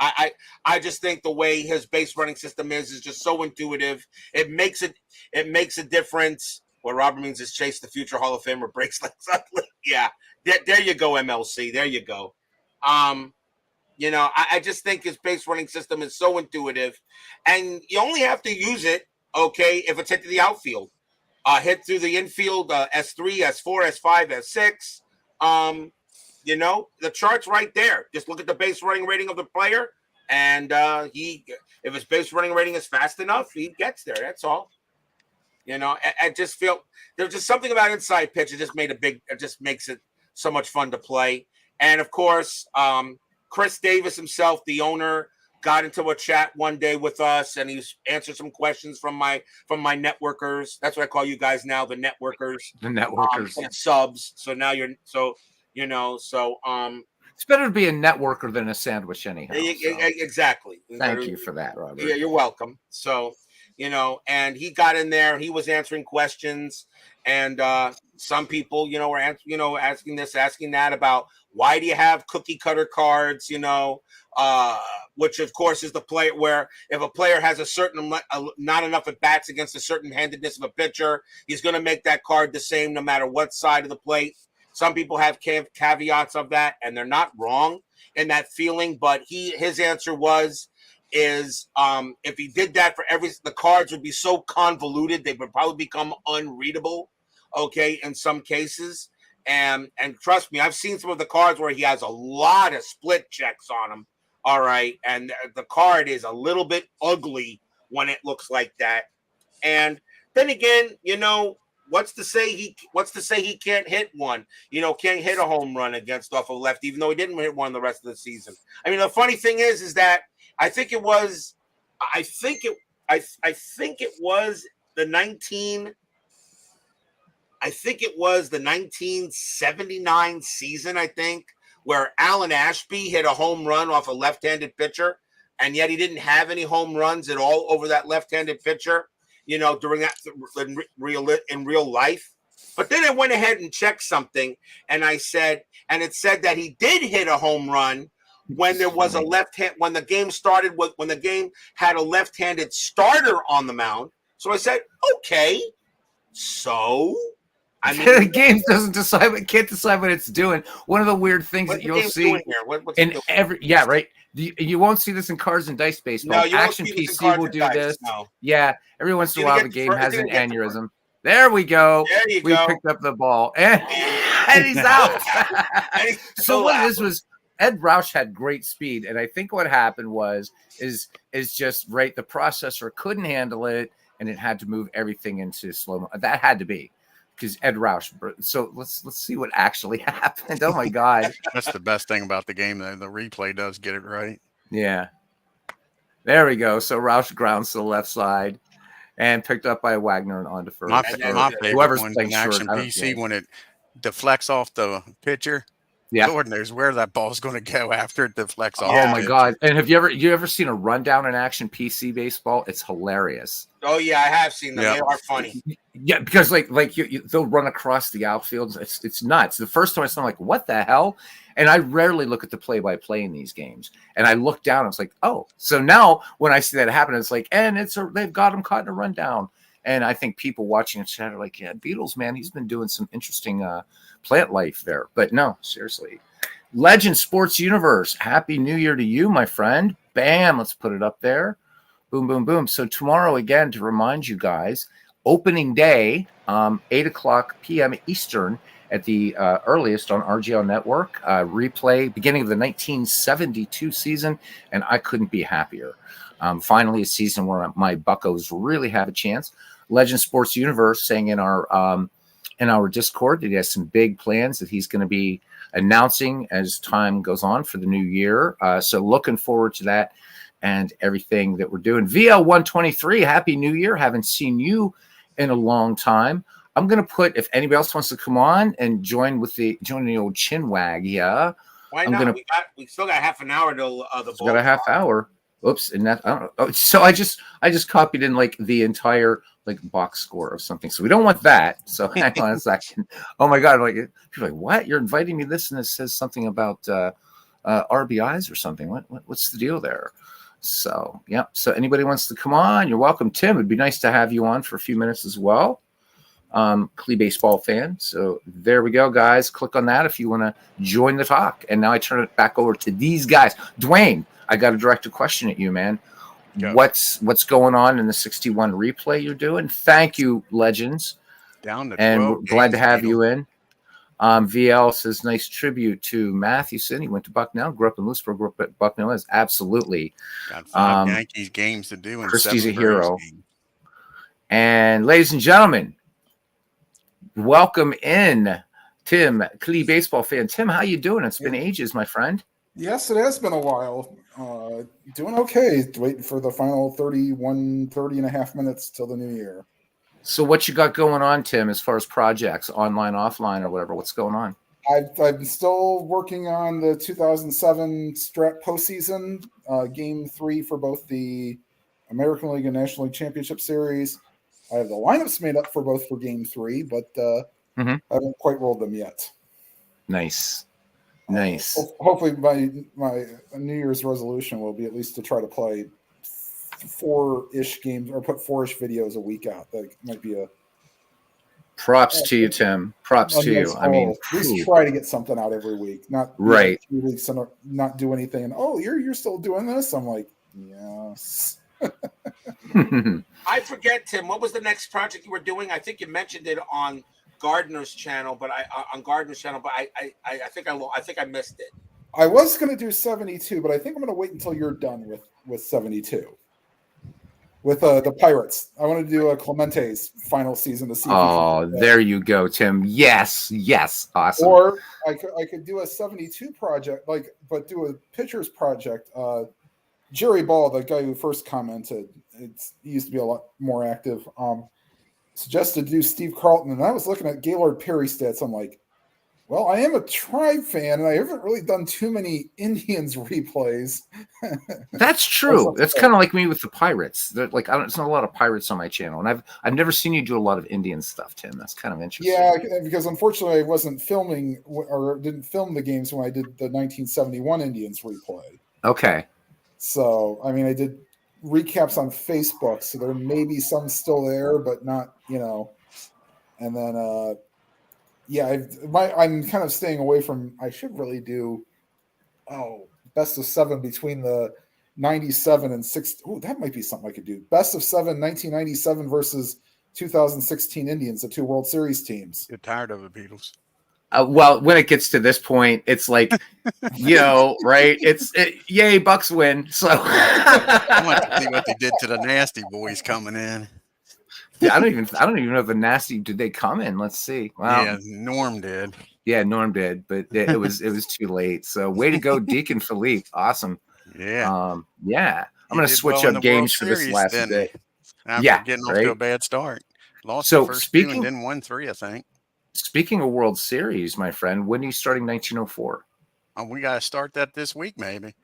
I just think the way his base running system is just so intuitive. It makes a difference. What Robert means is Chase the future Hall of Famer breaks legs up. Yeah, there you go, MLC. There you go. I just think his base running system is so intuitive, and you only have to use it, okay, if it's hit to the outfield. Hit through the infield, S3, S4, S5, S6. The chart's right there. Just look at the base running rating of the player, and if his base running rating is fast enough, he gets there. That's all. I just feel there's just something about Inside Pitch. It just makes it so much fun to play. And of course, Chris Davis himself, the owner, got into a chat one day with us, and he's answered some questions from my networkers. That's what I call you guys now, the networkers. The networkers. And subs. So now it's better to be a networker than a sandwich anyhow. Exactly. Thank you for that, Robert. Yeah, you're welcome. So, and he got in there, he was answering questions, and some people, were asking this, asking that about why do you have cookie cutter cards, which of course is the player where if a player has a certain not enough at bats against a certain handedness of a pitcher, he's going to make that card the same no matter what side of the plate. Some people have caveats of that, and they're not wrong in that feeling. But his answer is if he did that for the cards would be so convoluted they would probably become unreadable. Okay, in some cases, and trust me, I've seen some of the cards where he has a lot of split checks on them. All right, and the card is a little bit ugly when it looks like that. And then again, what's to say he can't hit one? Can't hit a home run off of left, even though he didn't hit one the rest of the season. I mean, the funny thing is that I think it was the 1979 season, I think, where Alan Ashby hit a home run off a left-handed pitcher, and yet he didn't have any home runs at all over that left-handed pitcher. During that in real life. But then I went ahead and checked something, and it said that he did hit a home run when there was a left hand, when the game started with, when the game had a left-handed starter on the mound. So I said, okay, so I mean, the game can't decide what it's doing. One of the weird things what's that the you'll game see doing here? What's it in doing? right. You won't see this in Cards and Dice baseball. No, you won't Action see this in PC Cards will and do Dice, this. no. Yeah, every once in a Did he while get the the game first- has did an he get the aneurysm. There we go. There you We go. picked up the ball, and he's out. And he's So still what out. this was, Ed Roush had great speed, and I think what happened is just right. The processor couldn't handle it, and it had to move everything into slow mo. That had to be because Ed Roush. So let's see what actually happened. Oh my God! That's the best thing about the game. The replay does get it right. Yeah, there we go. So Roush grounds to the left side, and picked up by Wagner and onto first. My Or favorite whoever's one's playing in Action short. PC when it deflects off the pitcher. Yeah. Lord knows where that ball's going to go after it deflects off. Oh the my pitcher. God! And have you ever seen a rundown in Action PC baseball? It's hilarious. Oh yeah, I have seen them. Yeah. They are funny. Yeah, because they'll run across the outfield. It's nuts. The first time I saw, I'm like, what the hell? And I rarely look at the play-by-play in these games. And I look down, and it's like, oh. So now when I see that happen, it's like, and they've got him caught in a rundown. And I think people watching in chat are like, yeah, Beatles, man, he's been doing some interesting plant life there. But no, seriously. Legend Sports Universe, Happy New Year to you, my friend. Bam, let's put it up there. Boom, boom, boom. So tomorrow, again, to remind you guys, opening day, 8 o'clock p.m. Eastern at the earliest on RGL Network. Replay, beginning of the 1972 season, and I couldn't be happier. Finally, a season where my Buccos really have a chance. Legend Sports Universe saying in our Discord that he has some big plans that he's going to be announcing as time goes on for the new year. So looking forward to that and everything that we're doing. VL123, Happy New Year. Haven't seen you in a long time. I'm going to put, if anybody else wants to come on and join the old chin wag, yeah. Why not? We still got half an hour till the ball. Got a half hour. Oops, and that I don't know. Oh, so I just copied in like the entire like box score of something. So we don't want that. So hang on a second. Oh my God! Like you're like, what? You're inviting me this, and it says something about RBIs or something. What's the deal there? So yeah. So anybody wants to come on, you're welcome. Tim, it'd be nice to have you on for a few minutes as well. Clee baseball fan. So there we go, guys. Click on that if you want to join the talk. And now I turn it back over to these guys. Dwayne, I got to direct a question at you, man. Go. What's going on in the 61 replay you're doing? Thank you, Legends. Down to 12 and we're glad to games, have Beatles. you in. VL says, nice tribute to Mathewson. He went to Bucknell, grew up in Lewisburg, grew up at Bucknell. Is absolutely. Got 5 Yankees games to do. And Christie's 7 a hero. Braves games. And ladies and gentlemen, welcome in Tim, Clee baseball fan. Tim, how you doing? It's been ages, my friend. Yes, it has been a while. Doing okay. Waiting for the final 30 and a half minutes till the new year. So what you got going on, Tim, as far as projects, online, offline, or whatever? What's going on? I'm still working on the 2007 Strat postseason, Game 3 for both the American League and National League Championship Series. I have the lineups made up for both for Game 3, but I haven't quite rolled them yet. Nice. Hopefully my New Year's resolution will be at least to try to play 4-ish games or put 4-ish videos a week out. That might be a props to you, Tim. Props to you. I mean, at least try to get something out every week. Not right. 2 weeks and not do anything. And you're still doing this. I'm like, yes. I forget, Tim. What was the next project you were doing? I think you mentioned it on Gardner's channel, but I think I missed it. I was going to do 72, but I think I'm going to wait until you're done with 72. With the Pirates, I want to do a Clemente's final season to see. There you go, Tim. Yes, awesome. Or I could do a 72 project, but do a pitchers project. Jerry Ball, the guy who first commented, he used to be a lot more active. Suggested to do Steve Carlton, and I was looking at Gaylord Perry stats. I'm like, Well, I am a Tribe fan, and I haven't really done too many Indians replays. That's true. That's kind of like me with the Pirates. Like it's not a lot of Pirates on my channel, and I've never seen you do a lot of Indian stuff, Tim. That's kind of interesting. Yeah, because unfortunately I wasn't filming or didn't film the games when I did the 1971 Indians replay. Okay. So I mean, I did recaps on Facebook, so there may be some still there, but not, And then I'm kind of staying away from. I should really do best of 7 between the 97 and 6. Oh, that might be something I could do. Best of 7, 1997 versus 2016 Indians, the 2 World Series teams. Get tired of the Beatles. Well, when it gets to this point, it's like, right? Yay, Bucks win. So I want to see what they did to the Nasty Boys coming in. Yeah, I don't even know if the Nasty did they come in. Let's see. Wow. Yeah, Norm did. Yeah, Norm did, but it was too late. So way to go, Deacon Philippe. Awesome. Yeah. Yeah. I'm gonna switch up games for this last day. After getting off to a bad start. Lost the first 2 and then won 3, I think. Speaking of World Series, my friend, when are you starting 1904? We gotta start that this week, maybe.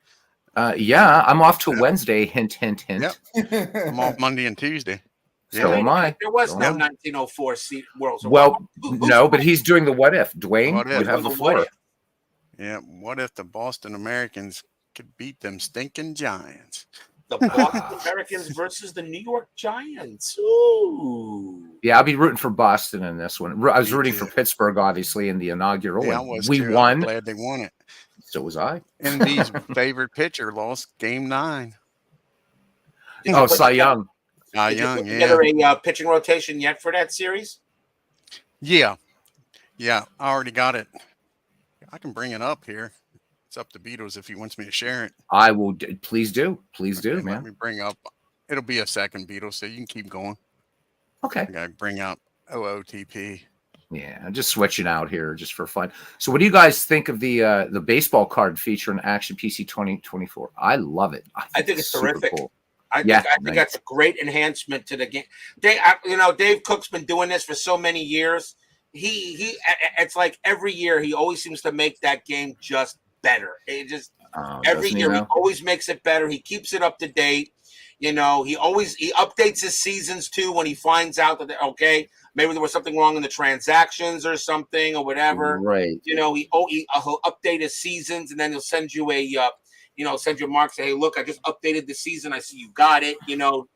Yeah, I'm off to Wednesday. Hint, hint, hint. Yep. I'm off Monday and Tuesday. So am I. There was no 1904 World Series. Well, no, but he's doing the what if. Dwayne, you have the floor. Yeah, what if the Boston Americans could beat them stinking Giants? The Boston Americans versus the New York Giants. Ooh. Yeah, I'll be rooting for Boston in this one. I was rooting for Pittsburgh, obviously, in the inaugural. Yeah, I was we too. won. I'm glad they won it. So was I. And D's favorite pitcher lost Game 9. Oh, Cy Young. Did you put together a pitching rotation yet for that series? Yeah. I already got it. I can bring it up here. It's up to Beatles if he wants me to share it. I will. Please do, man. Let me bring up. It'll be a second, Beatles, so you can keep going. Okay. I gotta bring up OOTP. Yeah, I'm just switching out here just for fun. So, what do you guys think of the baseball card feature in Action PC 2024? I love it. I think it's terrific. Cool. I think that's a great enhancement to the game. Dave Cook's been doing this for so many years. It's like every year he always seems to make that game just better. It just every year he always makes it better. He keeps it up to date. He updates his seasons too when he finds out that maybe there was something wrong in the transactions or something or whatever. Right. He'll update his seasons and then he'll send you send you a mark, say, hey, look, I just updated the season. I see you got it. You want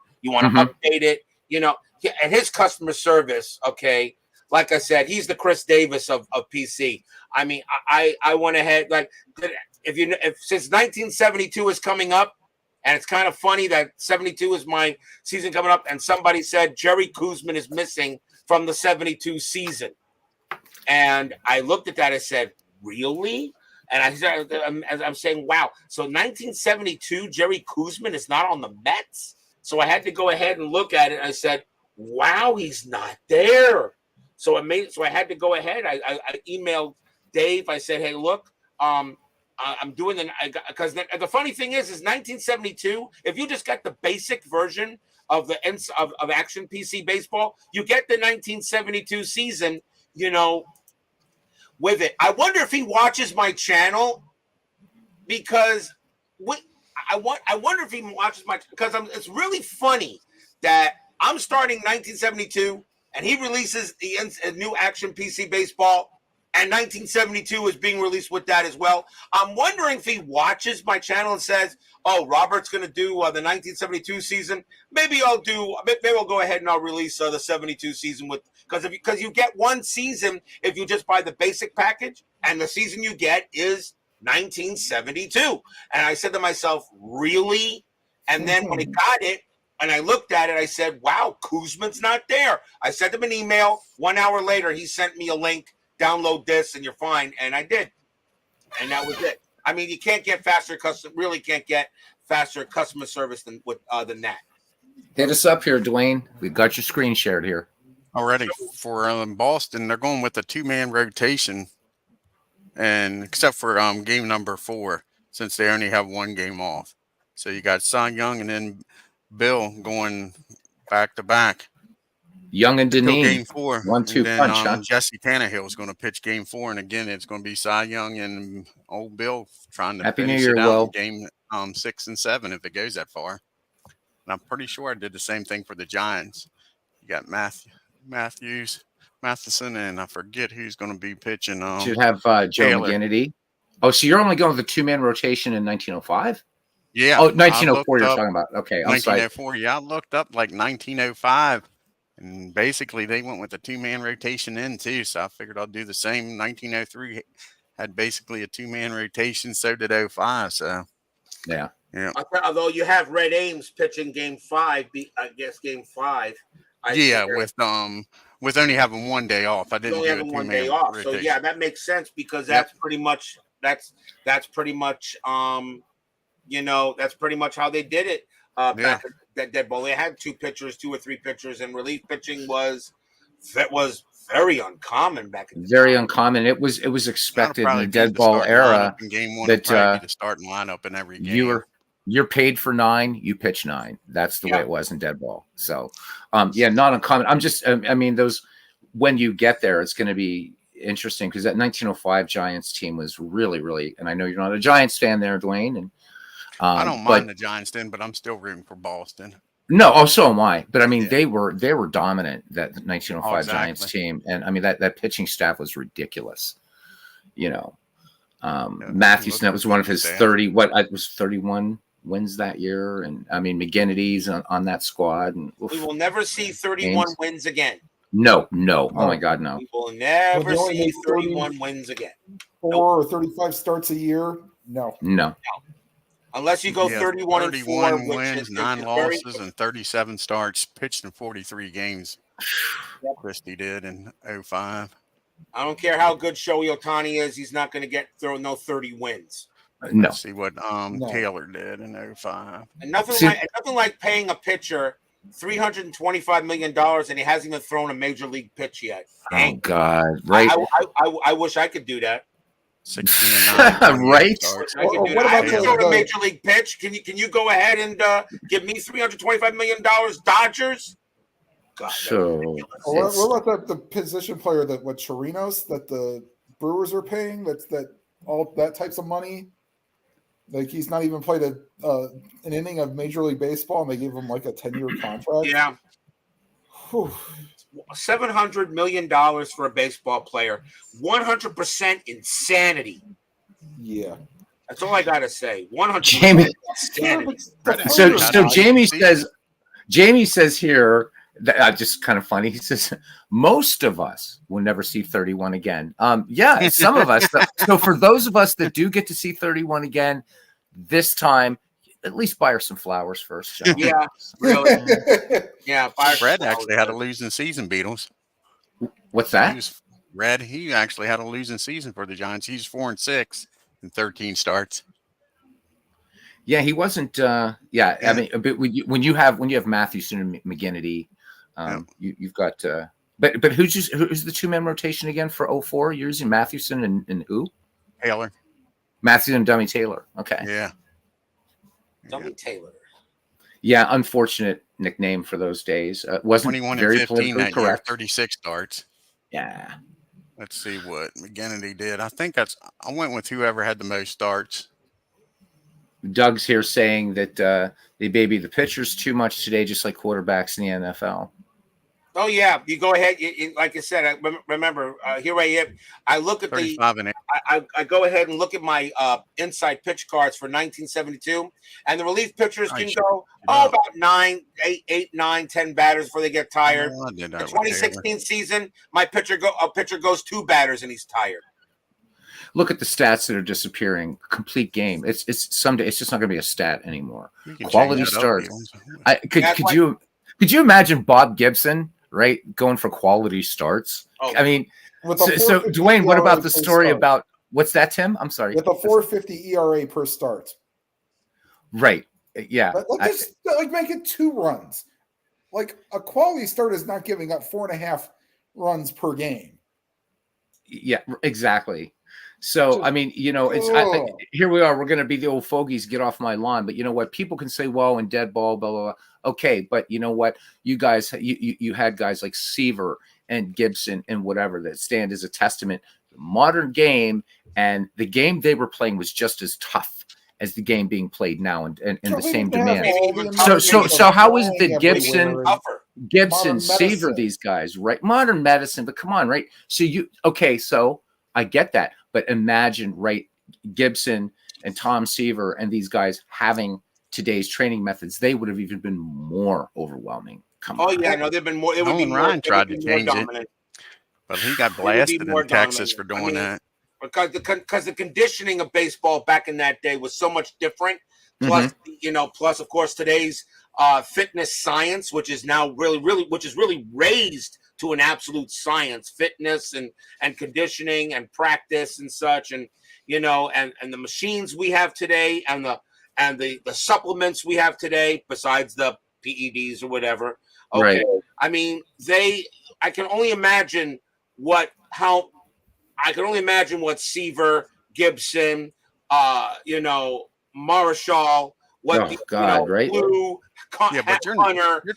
to update it. And his customer service, like I said, he's the Chris Davis of PC. I mean, I went ahead, like, if since 1972 is coming up, and it's kind of funny that 72 is my season coming up, and somebody said Jerry Koosman is missing from the 72 season. And I looked at that and said, really? And I'm saying, wow. So 1972, Jerry Koosman is not on the Mets. So I had to go ahead and look at it. And I said, wow, he's not there. So I had to go ahead. I emailed Dave. I said, hey, look, I'm doing because the funny thing is 1972. If you just got the basic version of of Action PC Baseball, you get the 1972 season, with it. I wonder if he watches my channel because I wonder if he watches because it's really funny that I'm starting 1972 and he releases the new Action PC Baseball and 1972 is being released with that as well. I'm wondering if he watches my channel and says, oh, Robert's going to do the 1972 season. Maybe I'll go ahead and I'll release the 72 season because you get one season if you just buy the basic package, and the season you get is 1972. And I said to myself, really? And then when I got it and I looked at it, I said, wow, Koosman's not there. I sent him an email. 1 hour later, he sent me a link. Download this and you're fine. And I did. And that was it. I mean, you can't get faster customer service than that. Hit us up here, Dwayne. We've got your screen shared here. Already for Boston, they're going with a 2-man rotation, and except for game number 4, since they only have 1 game off. So you got Cy Young and then Bill going back to back. Young and Until Deneen. game 4. 1-2 and then punch, huh? Jesse Tannehill is going to pitch game 4, and again it's going to be Cy Young and old Bill trying to Happy New finish Year, it out Will. in game 6 and 7 if it goes that far. And I'm pretty sure I did the same thing for the Giants. You got Mathewson, and I forget who's going to be pitching. Should have Joe Taylor. McGinnity. Oh, so you're only going with the 2-man rotation in 1905? Yeah. Oh, 1904 you're talking about. Okay, I'm sorry. 1904. Yeah, I looked up like 1905, and basically they went with a 2-man rotation in too. So I figured I'll do the same. 1903 had basically a 2-man rotation. So did 05. So Yeah. Although you have Red Ames pitching game 5, I guess game 5. With only having one day off, I didn't only do having a one 2-man day off. rotation. So yeah, that makes sense because that's pretty much that's pretty much that's pretty much how they did it. Back at that ball, they had 2 or 3 pitchers, and relief pitching was very uncommon back in the Very time. uncommon. It was expected in the Probably dead the ball starting era lineup in game 1 that would probably be the starting lineup in every game. you're paid for 9, you pitch 9. That's the way it was in dead ball. So, not uncommon. I'm just, I mean, those when you get there, it's going to be interesting because that 1905 Giants team was really, really, and I know you're not a Giants fan there, Dwayne, and I don't mind the Giants then, but I'm still rooting for Boston. No, so am I. But I mean, they were dominant, that 1905 exactly. Giants team, and I mean that pitching staff was ridiculous. Mathewson, that was one of his 30. It was 31 wins that year, and I mean McGinnity's on that squad, and we will never see 31 wins again. No. Oh my God, no. We will never see 31 wins again. 4 or 35 starts a year. No. Unless you go 31 and 4 wins, 9 losses, and 37 starts, pitched in 43 games. Christie did in 05. I don't care how good Shohei Ohtani is; he's not going to throw no 30 wins. No. Let's see what Taylor did in 05. And nothing like paying a pitcher $325 million, and he hasn't even thrown a major league pitch yet. Dang. Oh God! Right? I wish I could do that. 16 and 9. Right? What about a major league pitch? Can you go ahead and give me $325 million, Dodgers? God, so what about the position player Chirinos that the Brewers are paying? All that types of money. Like he's not even played an inning of Major League Baseball, and they gave him like a 10-year contract. Yeah. Whew. $700 million for a baseball player. 100% insanity. Yeah. That's all I gotta say. 100% Jamie. insanity. So Jamie says here that just kind of funny. He says most of us will never see 31 again. Yeah, some of us. So for those of us that do get to see 31 again, this time, at least buy her some flowers first. John. Yeah, really. Yeah, Fred actually had a losing season, Beatles. What's that? He actually had a losing season for the Giants. He's 4-6 in 13 starts. Yeah, he wasn't. I mean, a bit when you have Mathewson and McGinnity, you've got. But who's the 2-man rotation again for 04? You're using Mathewson and who? Taylor. Mathewson and Dummy Taylor. Okay. Yeah. Dummy Taylor. Yeah, unfortunate nickname for those days. Wasn't 21 very and 15 that correct. year, 36 starts. Yeah. Let's see what McGinnity did. I went with whoever had the most starts. Doug's here saying that they baby the pitchers too much today, just like quarterbacks in the NFL. Oh yeah, you go ahead. Like I said, I remember here I am. I look at 35 and 8. I go ahead and look at my inside pitch cards for 1972, and the relief pitchers can go about 9, 8, 9, 10 batters before they get tired. The 2016 season, a pitcher goes 2 batters and he's tired. Look at the stats that are disappearing. Complete game. It's someday. It's just not going to be a stat anymore. Quality starts. Could you imagine Bob Gibson? Right, going for quality starts. Oh. I mean, so Dwayne, what about the story about what's that, Tim? I'm sorry. With a 4.50 ERA per start. Right. Yeah. Like make it 2 runs. Like a quality start is not giving up 4.5 runs per game. Yeah, exactly. So, I mean, here we are. We're going to be the old fogies, get off my lawn. But you know what? People can say, well, and dead ball, blah, blah, blah. Okay. But you know what? You guys, you had guys like Seaver and Gibson and whatever that stand as a testament to the modern game. And the game they were playing was just as tough as the game being played now and the same demand. So how is it that Gibson, Seaver, these guys, right? Modern medicine, but come on, right? So I get that. But imagine, right, Gibson and Tom Seaver and these guys having today's training methods, they would have even been more overwhelming. They've been more. Nolan Ryan tried to change it, but he got blasted in Texas for doing that. Because the conditioning of baseball back in that day was so much different. Plus, plus of course today's fitness science, which is now really raised to an absolute science, fitness and conditioning and practice and such, and and the machines we have today and the supplements we have today, besides the PEDs or whatever. Okay. Right. I mean, I can only imagine what Seaver, Gibson, Marshall, right? Blue, but you're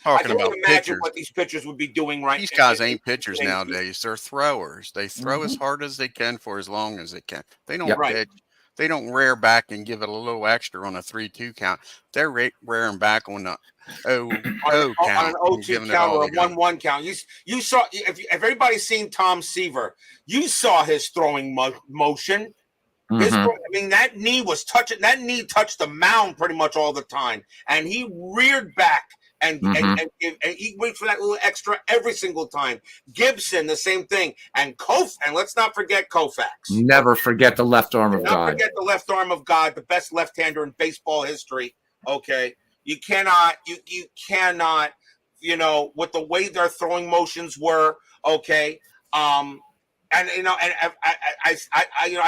talking about pitchers. What these pitchers would be doing right now. These guys ain't pitchers nowadays. They're throwers. They throw as hard as they can for as long as they can. They don't pitch. They don't rear back and give it a little extra on a 3-2 count. They're rearing back on the 0-0 count, on an 0-2 count or a 1-1 count. You saw if everybody's seen Tom Seaver, you saw his throwing motion. That knee touched the mound pretty much all the time, and he reared back and he wait for that little extra every single time. Gibson, the same thing, and let's not forget Koufax. Never forget the left arm of God. Forget the left arm of God, the best left-hander in baseball history. Okay, you cannot, with the way their throwing motions were. Okay, I've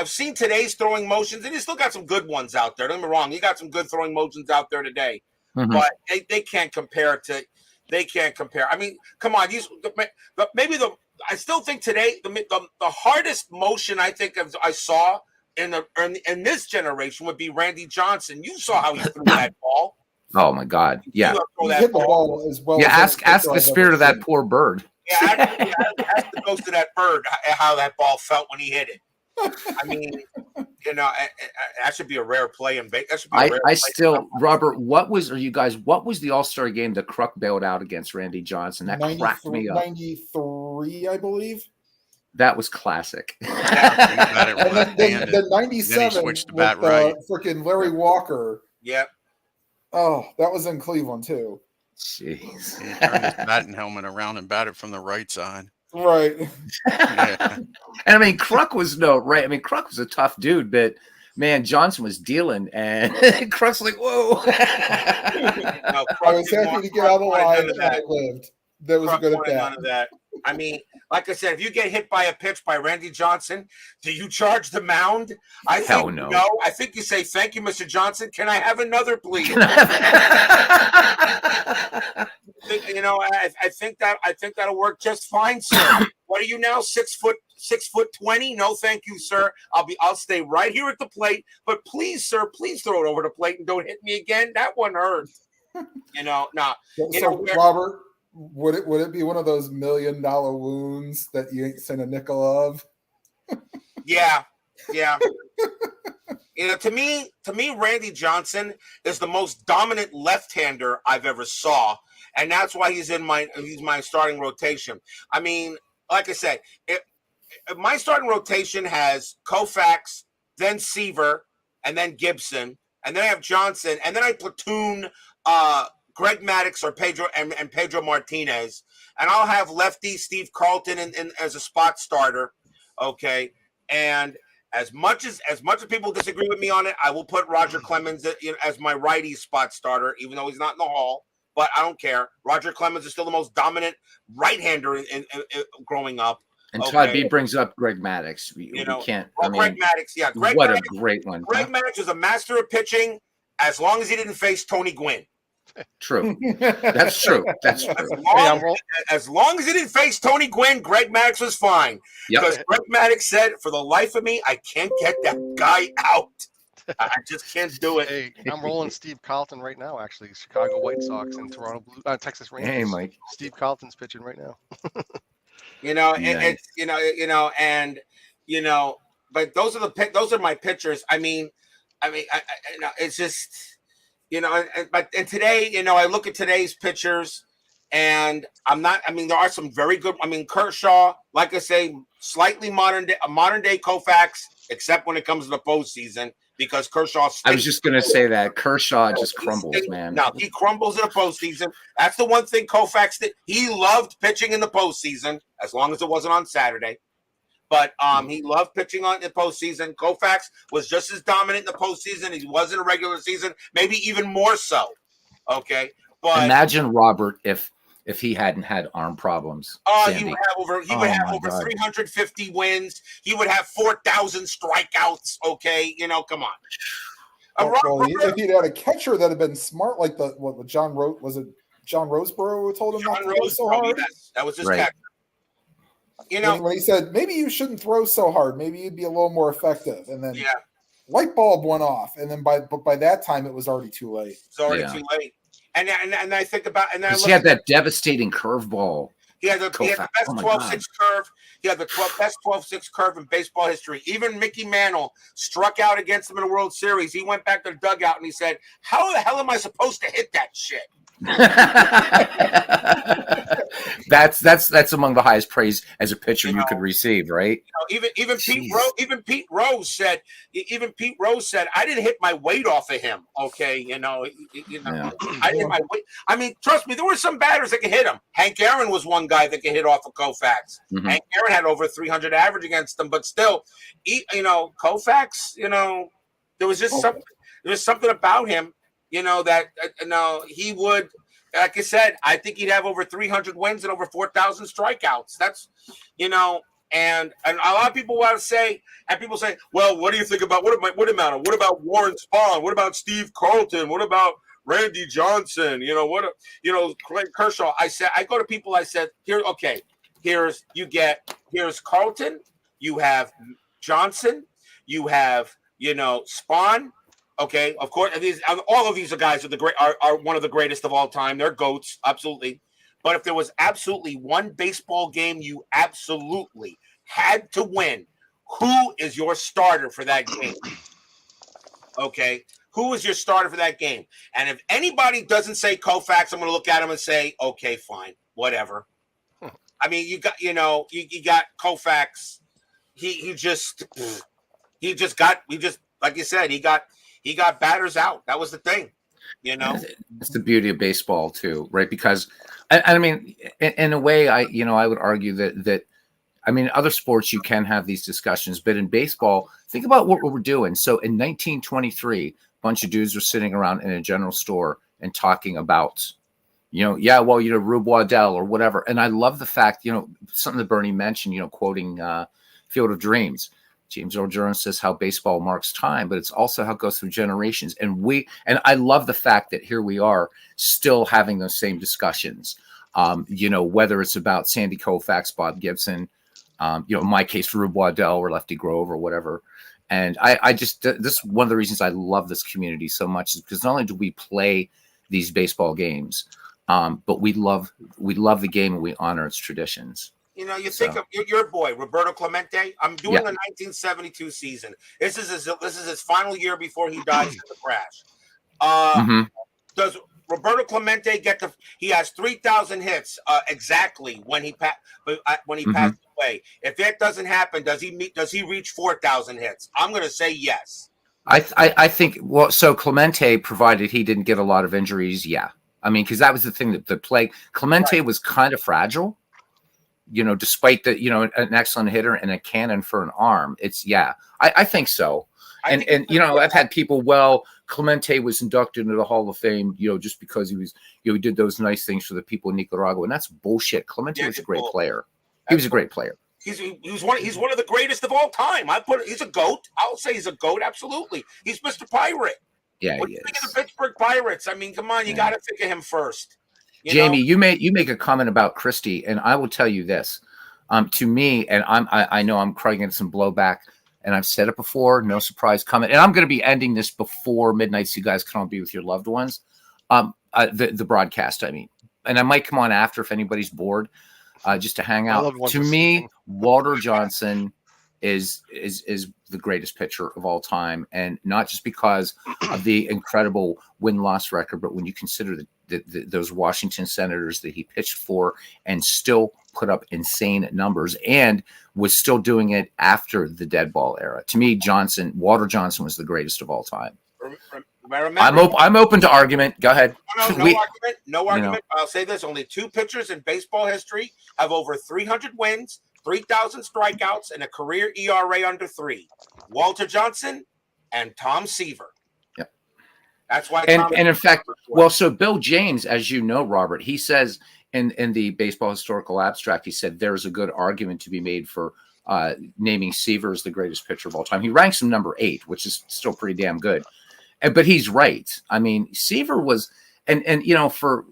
seen today's throwing motions, and you still got some good ones out there. Don't get me wrong, you got some good throwing motions out there today. But they can't compare. I mean, come on. I still think today the hardest motion I think I saw in this generation would be Randy Johnson. You saw how he threw that ball. Oh my God! Yeah, he hit the ball as well. Yeah, ask the spirit of that poor bird. Ask the ghost of that bird how that ball felt when he hit it. I mean, that should be a rare play in baseball. Robert, what was the All-Star game that Kruk bailed out against Randy Johnson? That cracked me up. 93, I believe. That was classic. The 97 with freaking Larry Walker. Yep. Oh, that was in Cleveland too. Jeez. He turned his batting helmet around and batted from the right side. Right. And I mean, Kruk was Kruk was a tough dude, but man, Johnson was dealing, and Kruk's like, whoa. I was happy to get out of the line and I lived. That was a good at that. I mean, like I said, if you get hit by a pitch by Randy Johnson, do you charge the mound? Hell no. No, I think you say, thank you, Mr. Johnson. Can I have another, please? I think that'll work just fine, sir. What are you now? 6'20"? No, thank you, sir. I'll stay right here at the plate. But please, sir, please throw it over the plate and don't hit me again. That one hurt. Robert, would it be one of those $1 million wounds that you ain't seen a nickel of? Yeah. To me, Randy Johnson is the most dominant left-hander I've ever saw, and that's why he's my starting rotation. I mean, like I said, if my starting rotation has Koufax, then Seaver, and then Gibson, and then I have Johnson, and then I platoon Greg Maddux or Pedro Martinez, and I'll have lefty Steve Carlton in as a spot starter. Okay, and as much as people disagree with me on it, I will put Roger Clemens as my righty spot starter, even though he's not in the Hall. But I don't care. Roger Clemens is still the most dominant right-hander in growing up. And Todd B brings up Greg Maddux. We can't. Greg Maddux, yeah. What a great one. Greg Maddux was a master of pitching as long as he didn't face Tony Gwynn. True. That's true. That's true. As long as he didn't face Tony Gwynn, Greg Maddux was fine. Yep. Because Greg Maddux said, for the life of me, I can't get that guy out. I just can't do it. Hey, I'm rolling Steve Carlton right now, actually. Chicago White Sox and Texas Rangers. Hey, Mike. Steve Carlton's pitching right now. Nice. But those are my pitchers. I mean, it's just, but today, I look at today's pitchers, and there are some very good. I mean, Kershaw, like I say, slightly modern day Koufax, except when it comes to the postseason, because Kershaw. I was just going to say that Kershaw just crumbles, man. No, he crumbles in the postseason. That's the one thing Koufax did. He loved pitching in the postseason, as long as it wasn't on Saturday. But he loved pitching on the postseason. Koufax was just as dominant in the postseason as he was in the regular season, maybe even more so. Okay, but imagine Robert if he hadn't had arm problems. He would have over 350 wins. He would have 4,000 strikeouts. Okay, come on. If he'd had a catcher that had been smart, like John Roseborough who told him not to throw so hard. That was his right. catcher. When he said maybe you shouldn't throw so hard, maybe you'd be a little more effective, and then light bulb went off, and then by that time it was already too late. It's already too late. And I think about he had that devastating curveball. He had the best 12-6 curve. He had the best 12-6 curve in baseball history. Even Mickey Mantle struck out against him in the World Series. He went back to the dugout and he said, "How the hell am I supposed to hit that shit?" that's among the highest praise as a pitcher you could receive, right? Even Pete Rose said I didn't hit my weight off of him. Okay, I didn't hit my weight. I mean, trust me, there were some batters that could hit him. Hank Aaron was one guy that could hit off of Koufax. Mm-hmm. Hank Aaron had over 300 average against him, but still, Koufax, there was just something. There was something about him. That he would, like I said, I think he'd have over 300 wins and over 4,000 strikeouts. That's, and a lot of people want to say, and people say, well, what do you think about, what about Warren Spahn? What about Steve Carlton? What about Randy Johnson? Kershaw. I go to people, I said, here's Carlton, you have Johnson, you have, Spahn. Okay, of course, all of these guys are one of the greatest of all time. They're GOATs, absolutely. But if there was absolutely one baseball game you absolutely had to win, who is your starter for that game? Okay, who is your starter for that game? And if anybody doesn't say Koufax, I'm going to look at him and say, okay, fine, whatever. I mean, you got Koufax. He just like you said, he got batters out. That was the thing, It's the beauty of baseball too, right? Because, I mean, in a way, I would argue that other sports you can have these discussions, but in baseball, think about what we're doing. So in 1923, a bunch of dudes were sitting around in a general store and talking about, Rube Waddell or whatever. And I love the fact, something that Bernie mentioned, quoting Field of Dreams. James Earl Jones says how baseball marks time, but it's also how it goes through generations. And I love the fact that here we are still having those same discussions, whether it's about Sandy Koufax, Bob Gibson, in my case, Rube Waddell or Lefty Grove or whatever. And I just, this is one of the reasons I love this community so much, is because not only do we play these baseball games, but we love the game and we honor its traditions. Think of your boy Roberto Clemente. I'm doing the 1972 season. This is his final year before he dies in the crash. Does Roberto Clemente he has 3,000 hits exactly when he passed away? If that doesn't happen, does he reach 4,000 hits? I'm going to say yes. I think so Clemente, provided he didn't get a lot of injuries, because that was the thing that the plague. Clemente was kind of fragile. Despite the, an excellent hitter and a cannon for an arm, I think so. I've had people, Clemente was inducted into the Hall of Fame, just because he was, he did those nice things for the people in Nicaragua. And that's bullshit. Clemente was a great player. He was a great player. He's one of the greatest of all time. He's a GOAT. I'll say he's a GOAT. Absolutely. He's Mr. Pirate. Yeah, What do he you think of is. the Pittsburgh Pirates? I mean, come on, you got to think of him first. Jamie, you make a comment about Christie, and I will tell you this. To me, and I know I'm probably getting some blowback, and I've said it before. No surprise coming, and I'm going to be ending this before midnight, so you guys can all be with your loved ones. The broadcast, I mean, and I might come on after if anybody's bored, just to hang out. To me, Walter Johnson is the greatest pitcher of all time, and not just because of the incredible win-loss record, but when you consider those Washington Senators that he pitched for and still put up insane numbers and was still doing it after the dead ball era. To me, Walter Johnson was the greatest of all time. I'm open to argument. Go ahead. No argument. I'll say this: only 2 pitchers in baseball history have over 300 wins, 3,000 strikeouts, and a career ERA under 3. Walter Johnson and Tom Seaver. Yep. That's why. And in fact, so Bill James, as you know, Robert, he says in the Baseball Historical Abstract, he said there's a good argument to be made for naming Seaver as the greatest pitcher of all time. He ranks him number 8, which is still pretty damn good. But he's right. I mean, Seaver was, and for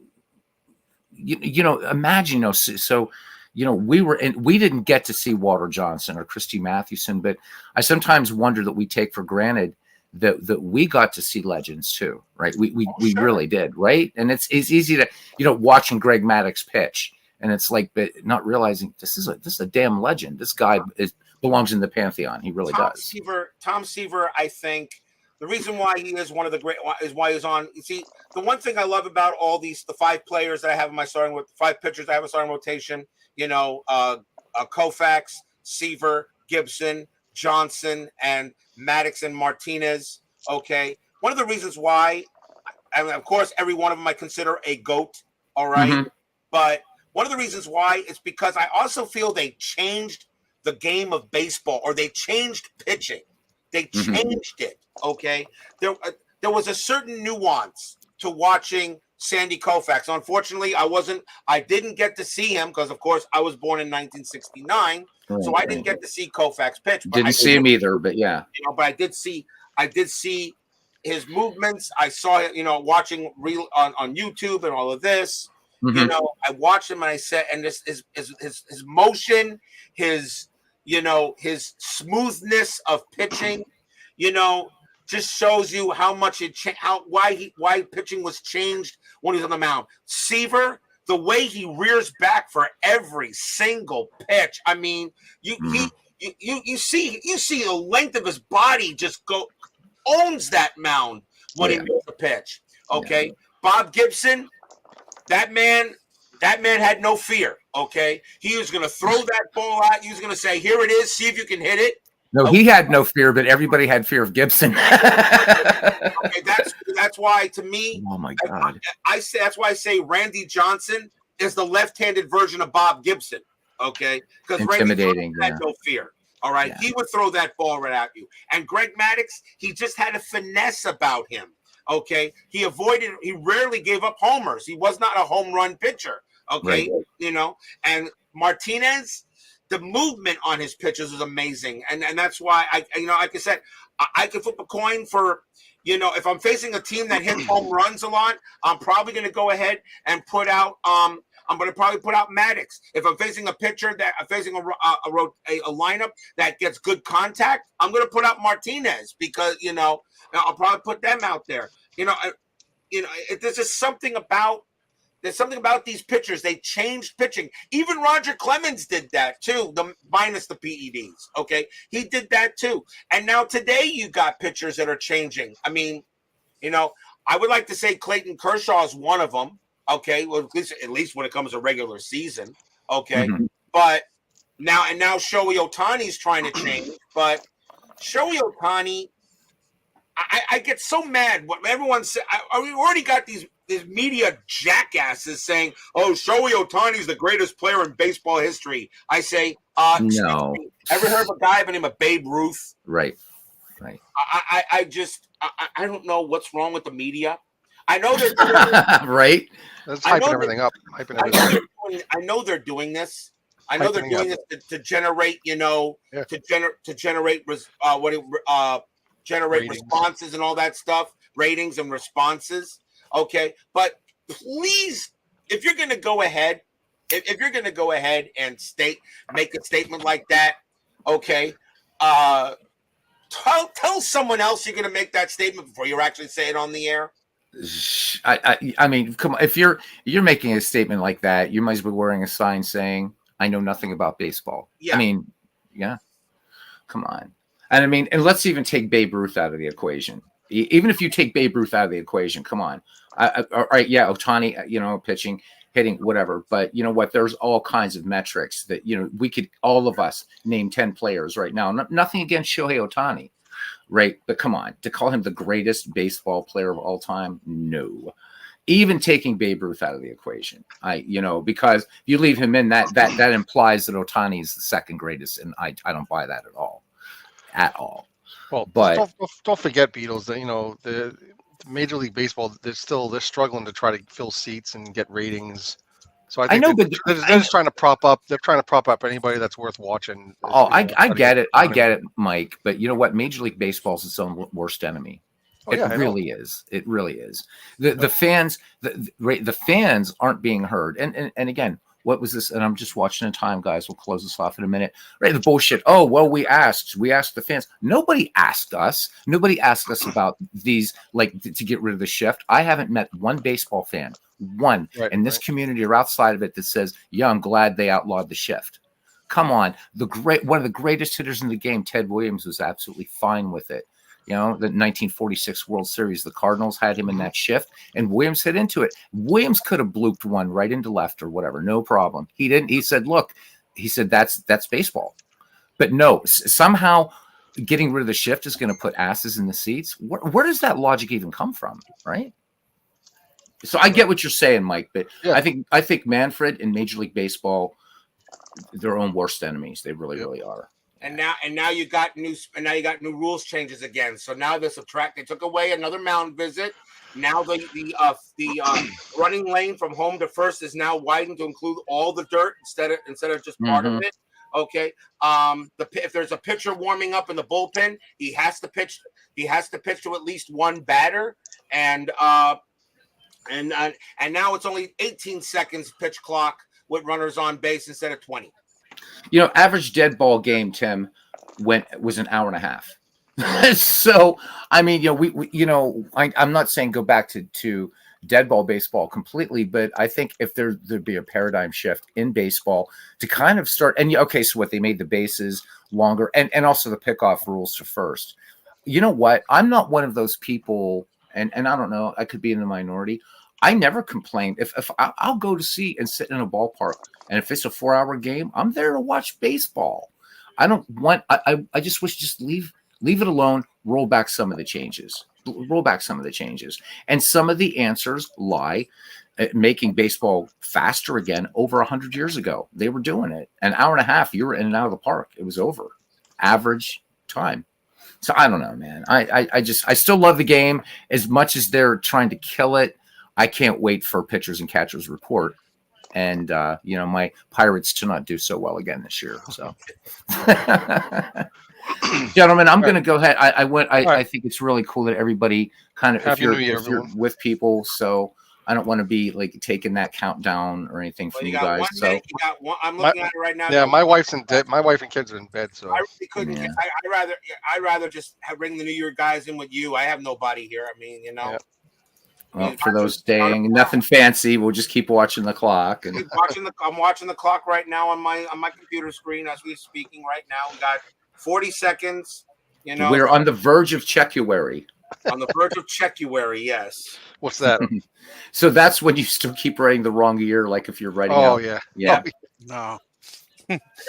imagine, so we didn't get to see Walter Johnson or Christy Mathewson, but I sometimes wonder that we take for granted that we got to see legends too, right? We sure. Really did, right? And it's easy to watching Greg Maddux pitch, and it's like, but not realizing this is a damn legend. This guy belongs in the pantheon. He really does. Tom Seaver, I think. The reason why he is one of the great is why he's on. You see, the one thing I love about all the 5 players that I have in my starting 5 pitchers I have a starting rotation, Koufax, Seaver, Gibson, Johnson, and Maddux and Martinez. Okay. One of the reasons why, and of course, every one of them I consider a GOAT. All right. Mm-hmm. But one of the reasons why is because I also feel they changed the game of baseball, or they changed pitching. They changed it. Okay. There was a certain nuance to watching Sandy Koufax. Unfortunately, I didn't get to see him because, of course, I was born in 1969. So I didn't get to see Koufax pitch. Didn't see him either, but yeah. But I did see his movements. I saw it, watching on YouTube and all of this. Mm-hmm. I watched him and I said, and this is his motion, his smoothness of pitching, just shows you how much why pitching was changed when he's on the mound. Seaver, the way he rears back for every single pitch. I mean, you see the length of his body just owns that mound when he makes a pitch. Okay, yeah. Bob Gibson, that man had no fear. Okay, he was going to throw that ball out. He was going to say, "Here it is. See if you can hit it." No, he had no fear, but everybody had fear of Gibson. Okay, that's why, to me, oh my God, that's why I say Randy Johnson is the left-handed version of Bob Gibson. Okay, because intimidating, Randy Johnson had no fear. All right, he would throw that ball right at you. And Greg Maddux, he just had a finesse about him. Okay, he rarely gave up homers. He was not a home run pitcher. Okay, right. And Martinez, the movement on his pitches is amazing. And that's why like I said, I could flip a coin for, if I'm facing a team that hits home runs a lot, I'm probably going to go ahead and put out, I'm going to probably put out Maddux. If I'm facing a pitcher I'm facing a lineup that gets good contact, I'm going to put out Martinez because, I'll probably put them out there. There's just something about these pitchers. They changed pitching. Even Roger Clemens did that too, minus the PEDs. Okay, he did that too. And now today you got pitchers that are changing. I mean, I would like to say Clayton Kershaw is one of them. Okay, well at least when it comes to regular season. Okay, but now Shohei Ohtani's trying to change, but Shohei Ohtani, I get so mad when everyone says. We already got these media jackasses saying, "Oh, Shohei Ohtani's the greatest player in baseball history." I say, no. Ever heard of a guy by the name of Babe Ruth? Right. I don't know what's wrong with the media. I know they're doing right. That's hyping everything up. I know they're doing this. I know they're doing this to generate, to generate generate responses and all that stuff, ratings and responses. Okay, but please, if you're going to go ahead, if you're going to go ahead and make a statement like that, okay, tell someone else you're going to make that statement before you actually say it on the air. I mean, come on. If you're making a statement like that, you might as well be wearing a sign saying, "I know nothing about baseball." Yeah. I mean, yeah, come on. And I mean, and let's even take Babe Ruth out of the equation. Even if you take Babe Ruth out of the equation, come on. All right, yeah, Ohtani, pitching, hitting, whatever. But you know what? There's all kinds of metrics that we could, all of us, name 10 players right now. Nothing against Shohei Ohtani. Right, but come on, to call him the greatest baseball player of all time, no. Even taking Babe Ruth out of the equation, because if you leave him in, that implies that Ohtani is the second greatest, and I don't buy that at all. Well, but don't forget, Beatles, that the Major League Baseball, they're struggling to try to fill seats and get ratings. So I think they're just trying to prop up. They're trying to prop up anybody that's worth watching. I get it. I get it, Mike. But you know what? Major League Baseball is its own worst enemy. It really is. It really is. The fans, the fans aren't being heard. And again, what was this? And I'm just watching the time, guys. We'll close this off in a minute. Right, the bullshit. Oh well, we asked the fans. Nobody asked us. Nobody asked us about these, like to get rid of the shift. I haven't met one baseball fan. One in this community or outside of it that says, yeah, I'm glad they outlawed the shift. Come on. One of the greatest hitters in the game, Ted Williams, was absolutely fine with it. The 1946 World Series, the Cardinals had him in that shift, and Williams hit into it. Williams could have blooped one right into left or whatever, no problem. He didn't. He said, look, that's baseball. But no, somehow getting rid of the shift is going to put asses in the seats. Where does that logic even come from, right? So I get what you're saying, Mike, but yeah. I think Manfred and Major League Baseball, their own worst enemies. They really, really are. And now you got new rules changes again. So now they took away another mound visit. Now the running lane from home to first is now widened to include all the dirt instead of just part of it. Okay. If there's a pitcher warming up in the bullpen, he has to pitch to at least one batter, and now it's only 18 seconds pitch clock with runners on base instead of 20. Average dead ball game, Tim, was an hour and a half. So, I mean, I'm not saying go back to dead ball baseball completely, but I think if there'd be a paradigm shift in baseball to kind of start, and so what, they made the bases longer and also the pickoff rules to first. You know what? I'm not one of those people, and I don't know, I could be in the minority. I never complain. If I'll go to see and sit in a ballpark, and if it's a 4-hour game, I'm there to watch baseball. I don't want. I just wish leave it alone. Roll back some of the changes. And some of the answers lie at making baseball faster again. Over 100 years ago, they were doing it. An hour and a half, you were in and out of the park. It was over. Average time. So I don't know, man. I still love the game as much as they're trying to kill it. I can't wait for pitchers and catchers report, and my Pirates to not do so well again this year. So, gentlemen, I'm going to go ahead. I think it's really cool that everybody kind of if you're with people. So I don't want to be like taking that countdown or anything from you guys. So I'm looking at it right now. Yeah, my wife and kids are in bed. So I really couldn't. Yeah. I'd rather just bring the New Year guys in with you. I have nobody here. I mean, Yeah. Well, for those staying, nothing fancy. We'll just keep watching the clock. And I'm watching the clock right now on my computer screen as we're speaking right now. We got 40 seconds. We're on the verge of Checkuary. On the verge of Checkuary, yes. What's that? So that's when you still keep writing the wrong year, like if you're writing. Oh yeah. No.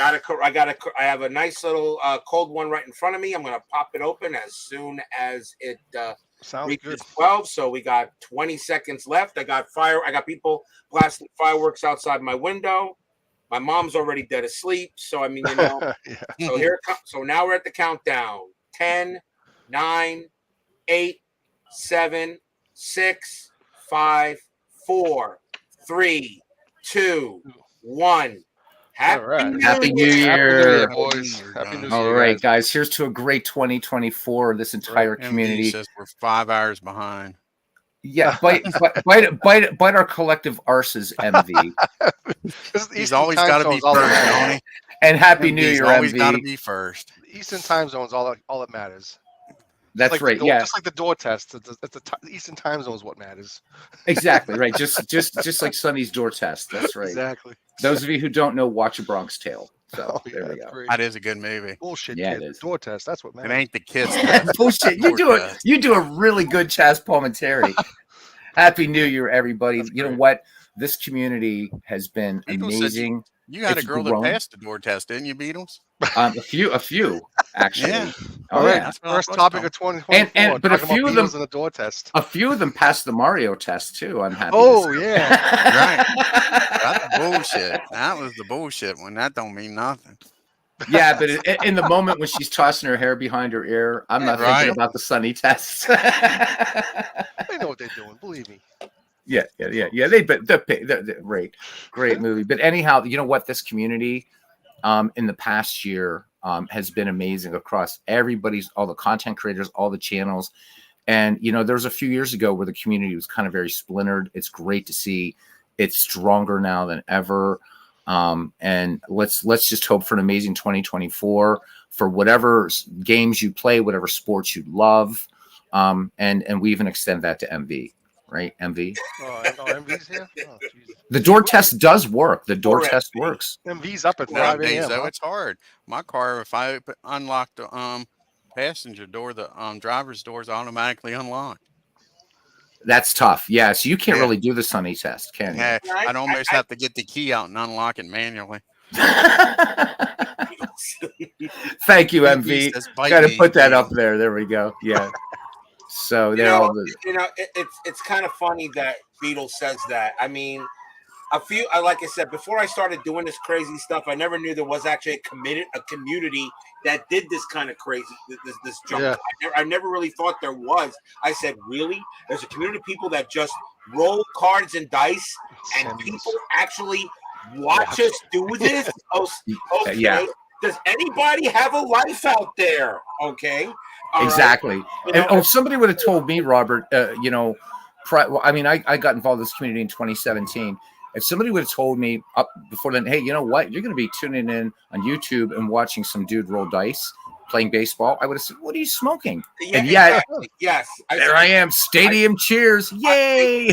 I have a nice little cold one right in front of me. I'm gonna pop it open as soon as it sounds reaches good. 12. So we got 20 seconds left. I got people blasting fireworks outside my window. My mom's already dead asleep. So I mean, Yeah. So now we're at the countdown. 10, 9, 8, 7, 6, 5, 4, 3, 2, 1. Happy, All right. Happy New Happy New Year. Year, boys. Happy New Year, All right, guys. guys. Here's to a great 2024. This entire MD community. says we're 5 hours behind. Yeah, bite our collective arses, MV. He's always got to be first, don't he? And Happy New He's Year, always got to MV. be first. Eastern time zone's all that matters. That's like right. Just like the door test, the Eastern time zone is what matters. Exactly right. Just like Sonny's door test. That's right. Exactly. Those of you who don't know, watch A Bronx Tale. So yeah, there we go. great. That is a good movie. Bullshit. Yeah, kid. it is. Door test. That's what It matters. ain't the kids. Bullshit. You do a really good Chaz Palminteri. Happy New Year, everybody. That's you know great. what? This community has been Beatles said amazing. You had It's a girl grown. that passed the door test, didn't you, Beatles? A few actually. Yeah. Oh All right. yeah. That's what I First was topic told. of 2024. but a talking few about of them- Beatles and the door test. A few of them passed the Mario test too. I'm happy. Oh to say. yeah. That's bullshit. That was the bullshit one. That don't mean nothing. Yeah, but in the moment when she's tossing her hair behind her ear, I'm not Right. thinking about the Sunny test. They know what they're doing. Believe me. Yeah. They're great movie. But anyhow, you know what? This community, in the past year, has been amazing across all the content creators, all the channels. And you know, there was a few years ago where the community was kind of very splintered. It's great to see it's stronger now than ever. And let's just hope for an amazing 2024 for whatever games you play, whatever sports you love. And we even extend that to MV, right? MV. Oh, MV's here. Oh, Jesus. The door test does work. The door Or test MV. works. MV's up at 5 Nowadays, a.m. though, huh? it's hard. My car, if I unlock the passenger door, the driver's door is automatically unlocked. That's tough. Yeah. So you can't Yeah. really do the Sunny test, can you? Yeah, I'd almost have to get the key out and unlock it manually. Thank you, He MV. says, "Bite Got to me, put that Beatles." up there. There we go. Yeah. So You they're all know, it's kind of funny that Beatles says that. I mean, like I said, before I started doing this crazy stuff, I never knew there was actually a community that did this kind of crazy, this junk. Yeah. I never really thought there was. I said, really? There's a community of people that just roll cards and dice, and Sims. people actually watch us do this? Okay. Yeah. Does anybody have a life out there? Okay. All right. exactly. You know, And if somebody would have told me, Robert, you know, I got involved in this community in 2017. If somebody would have told me up before then, hey, you know what, you're going to be tuning in on YouTube and watching some dude roll dice playing baseball, I would have said, what are you smoking? Yeah, and yet, exactly. Yes. there I am, stadium cheers. Yay.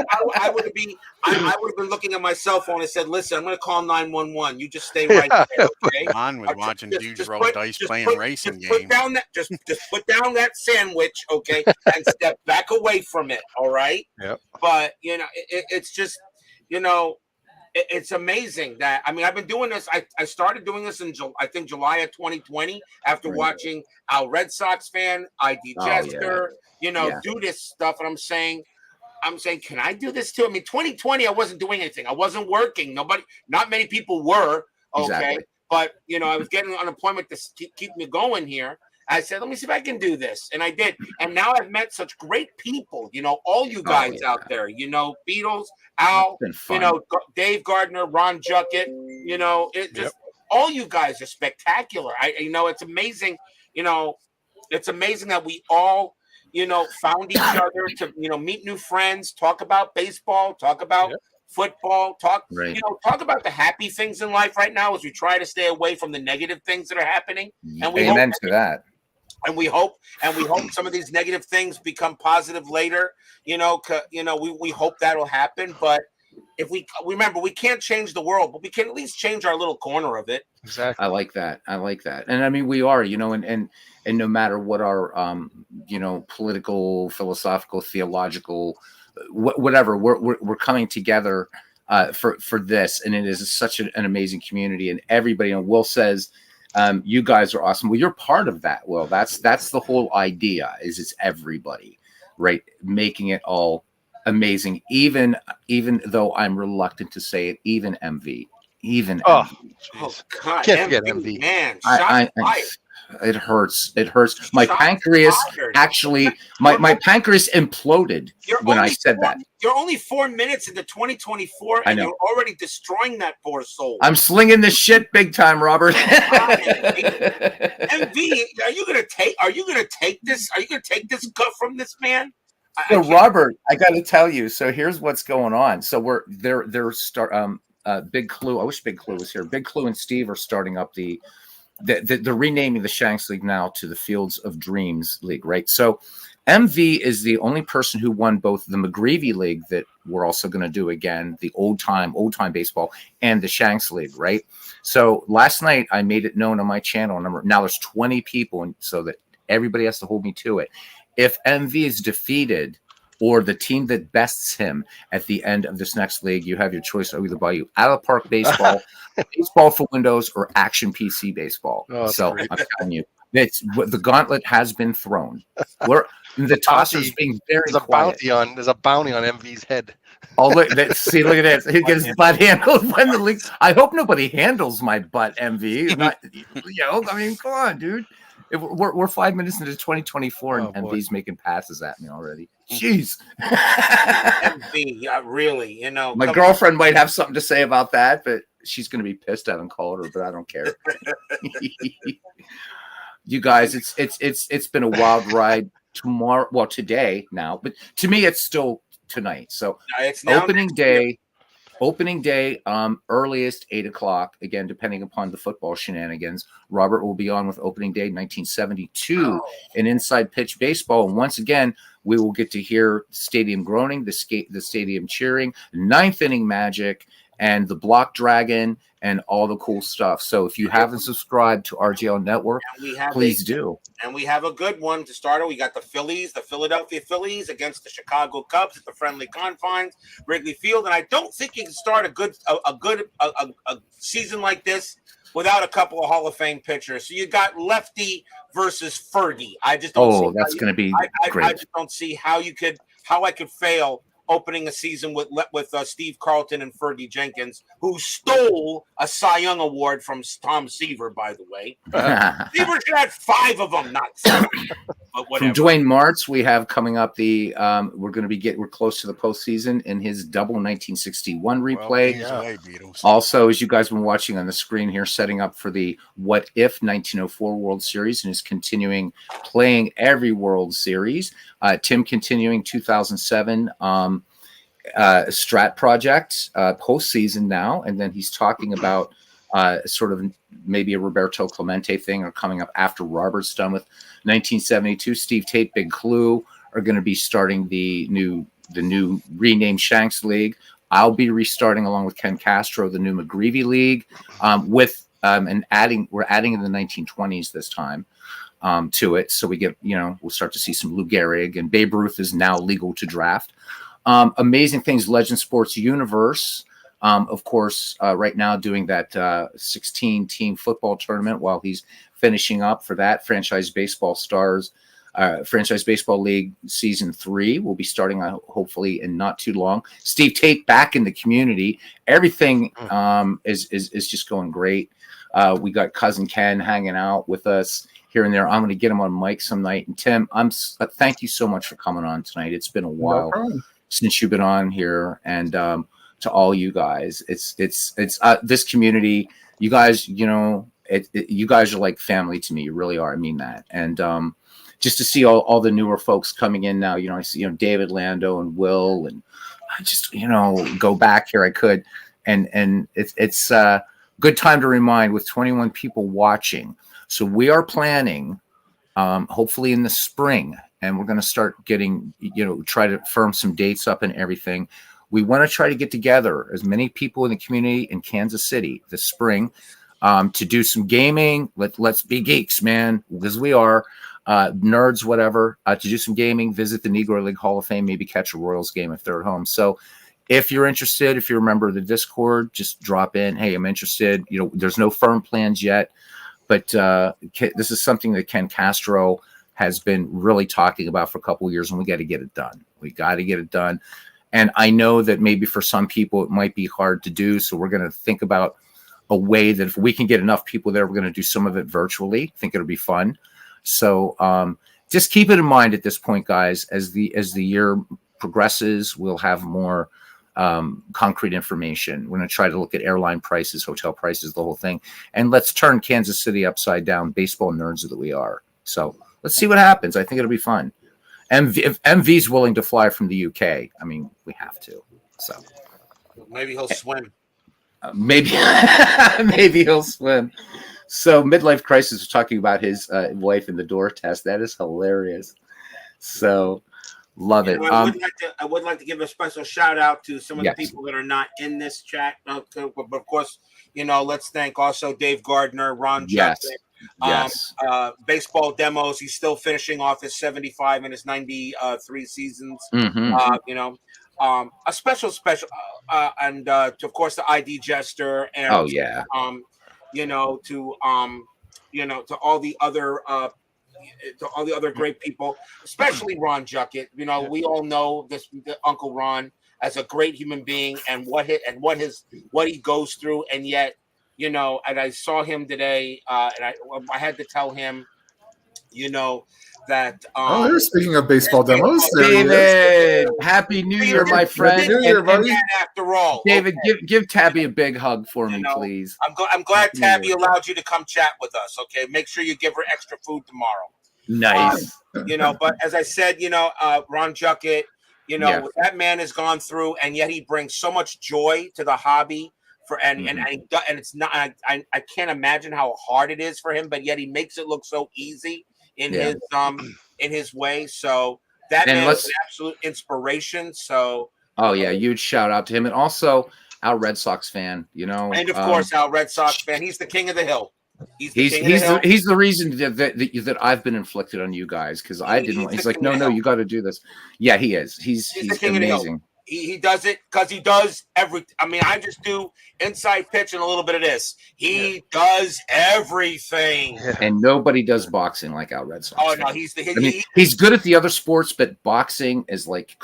I would have been looking at my cell phone and said, listen, I'm going to call 911. You just stay right there, okay? Mine was watching dudes roll dice playing racing just games. put down that sandwich, okay, and step back away from it, all right? Yep. But, you know, it's just, you know, it's amazing that, I mean, I've been doing this. I started doing this in July of 2020 after Right. watching our Red Sox fan, ID Oh, Jester, you know, Yeah. do this stuff. And I'm saying, can I do this too? I mean, 2020, I wasn't doing anything. I wasn't working. Not many people were. Okay. Exactly. But, you know, I was getting unemployment to keep me going here. I said, let me see if I can do this. And I did. And now I've met such great people, you know, all you guys yeah. out there, you know, Beatles, Al, It's been fun. you know, Dave Gardner, Ron Juckett, you know, all you guys are spectacular. You know, it's amazing, you know, it's amazing that we all, you know, found each other to, you know, meet new friends, talk about baseball, talk about football, Right. you know, talk about the happy things in life right now as we try to stay away from the negative things that are happening. And we Amen to that. And we hope some of these negative things become positive later. You know, we hope that'll happen. But if we remember, we can't change the world, but we can at least change our little corner of it. Exactly. I like that. And I mean, we are, you know, and no matter what our, you know, political, philosophical, theological, whatever, we're coming together for this, and it is such an amazing community, and everybody. And Will says, you guys are awesome. Well, you're part of that. Will, that's the whole idea. Is it's everybody, right? Making it all amazing. Even though I'm reluctant to say it, even MV. Oh God, Can't forget MV. Man, I It hurts. It hurts. My Shots pancreas fired. actually, my pancreas imploded when I said that. You're only 4 minutes into 2024, I and know. you're already destroying that poor soul. I'm slinging this shit big time, Robert. MV, are you gonna take this? Are you gonna take this gut from this man? So Robert, I got to tell you. So here's what's going on. So they're Big Clue. I wish Big Clue was here. Big Clue and Steve are starting up they're renaming the Shanks League now to the Fields of Dreams League, right? So MV is the only person who won both the McGreevy League that we're also going to do again, the old time baseball, and the Shanks League, right? So last night I made it known on my channel. Now there's 20 people, and so that everybody has to hold me to it. If MV is defeated, or the team that bests him at the end of this next league, you have your choice. I'll either buy you out of park baseball, baseball for windows, or action PC baseball. Oh, so great. I'm telling you, the gauntlet has been thrown. The tosser's being very quiet. There's a bounty on MV's head. Oh, look at this. He gets his butt handled when the league. I hope nobody handles my butt, MV. Not, I mean, come on, dude. We're 5 minutes into 2024, and MV's making passes at me already. Jeez. MV, really, my girlfriend might have something to say about that, but she's going to be pissed. I haven't called her, but I don't care. You guys, it's been a wild ride. Today now, but to me, it's still tonight. So it's opening day. Opening day, earliest 8 o'clock. Again, depending upon the football shenanigans. Robert will be on with opening day 1972 in Inside Pitch Baseball. And once again, we will get to hear stadium groaning, the stadium cheering, ninth inning magic, and the block dragon, and all the cool stuff. So if you haven't subscribed to RGL Network, please do. And we have a good one to start. We got the Philadelphia Phillies against the Chicago Cubs at the friendly confines, Wrigley Field. And I don't think you can start a good season like this without a couple of Hall of Fame pitchers. So you got lefty versus Fergie. I just don't. That's going to be great. I just don't see how I could fail opening a season with Steve Carlton and Fergie Jenkins, who stole a Cy Young Award from Tom Seaver, by the way. Seaver should have 5 of them, not 7. But whatever. From Dwayne Martz, we have coming up we're close to the postseason in his double 1961 replay. Also, as you guys have been watching on the screen here, setting up for the What If 1904 World Series and is continuing playing every World Series. Tim continuing 2007 Strat Project postseason now, and then he's talking about sort of maybe a Roberto Clemente thing or coming up after Robert's done with 1972. Steve Tate, Big Clue are going to be starting the new renamed Shanks League. I'll be restarting along with Ken Castro the new McGreevy League we're adding in the 1920s this time. To it, so we get we'll start to see some Lou Gehrig, and Babe Ruth is now legal to draft. Amazing things, Legend Sports Universe, of course, right now doing that 16-team football tournament while he's finishing up for that. Franchise Baseball Stars, Franchise Baseball League Season 3 will be starting hopefully in not too long. Steve Tate back in the community. Everything is just going great. We got Cousin Ken hanging out with us here and there. I'm going to get him on mic some night. And Tim, thank you so much for coming on tonight. It's been a while since you've been on here, and to all you guys, it's this community. You guys, you guys are like family to me. You really are. I mean that. And just to see all the newer folks coming in now. I see David Lando and Will, and I just go back here. I could, and it's good time to remind with 21 people watching. So we are planning, hopefully in the spring, and we're going to start getting, try to firm some dates up and everything. We want to try to get together as many people in the community in Kansas City this spring to do some gaming. Let's be geeks, man, because we are nerds, whatever, to do some gaming, visit the Negro League Hall of Fame, maybe catch a Royals game if they're at home. So if you're interested, if you're a member of the Discord, just drop in. Hey, I'm interested. There's no firm plans yet. But this is something that Ken Castro has been really talking about for a couple of years, and we got to get it done. We got to get it done. And I know that maybe for some people it might be hard to do, so we're going to think about a way that if we can get enough people there, we're going to do some of it virtually. I think it'll be fun. So just keep it in mind at this point, guys. As the year progresses, we'll have more concrete information. We're going to try to look at airline prices, hotel prices, the whole thing, and let's turn Kansas City upside down, baseball nerds that we are. So let's see what happens. I think it'll be fun. If MV's willing to fly from the UK, I mean, we have to. So maybe he'll swim. Maybe he'll swim. So midlife crisis was talking about his wife in the door test. That is hilarious. So love it. I would like to give a special shout out to some of the people that are not in this chat. But of course, let's thank also Dave Gardner, Ron Justice. Baseball demos. He's still finishing off his 75 and his 93 seasons. Mm-hmm. A special, and of course the ID Jester, and to all the other great people, especially Ron Juckett. We all know the Uncle Ron as a great human being, and what he goes through, and yet, and I saw him today, and I had to tell him, that speaking of baseball demos, David, happy New Year, my friend. Happy New Year, buddy. And after all, David, give Tabby a big hug for me, please. I'm glad Tabby allowed you to come chat with us. Okay, make sure you give her extra food tomorrow. Nice. But as I said, Ron Juckett, what that man has gone through, and yet he brings so much joy to the hobby. And it's not. I can't imagine how hard it is for him, but yet he makes it look so easy in his way. So that man is an absolute inspiration. So huge shout out to him, and also our Red Sox fan. And of course our Red Sox fan. He's the king of the hill. He's the reason that I've been inflicted on you guys, because I didn't. He's like, no, you got to do this. Yeah, he is. He's the king amazing. Of the hill. He does it because he does everything. I mean, I just do inside pitch and a little bit of this. He does everything. And nobody does boxing like our Red Sox. Oh, no, he's good at the other sports, but boxing is like,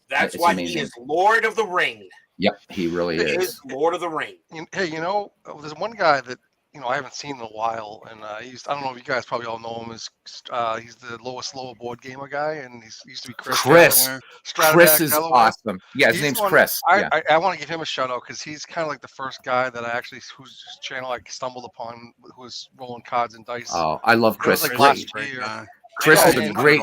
that's why amazing. He is Lord of the Ring. Yep, he really is. He is Lord of the Ring. Hey, there's one guy that I haven't seen in a while, and I don't know if you guys probably all know him. He's the lowest lower board gamer guy, and he used to be Chris. Chris is awesome. Yeah, his name's Chris. I want to give him a shout out because he's kind of like the first guy that whose channel I stumbled upon, who was rolling cards and dice. Oh, I love Chris. Chris is a great.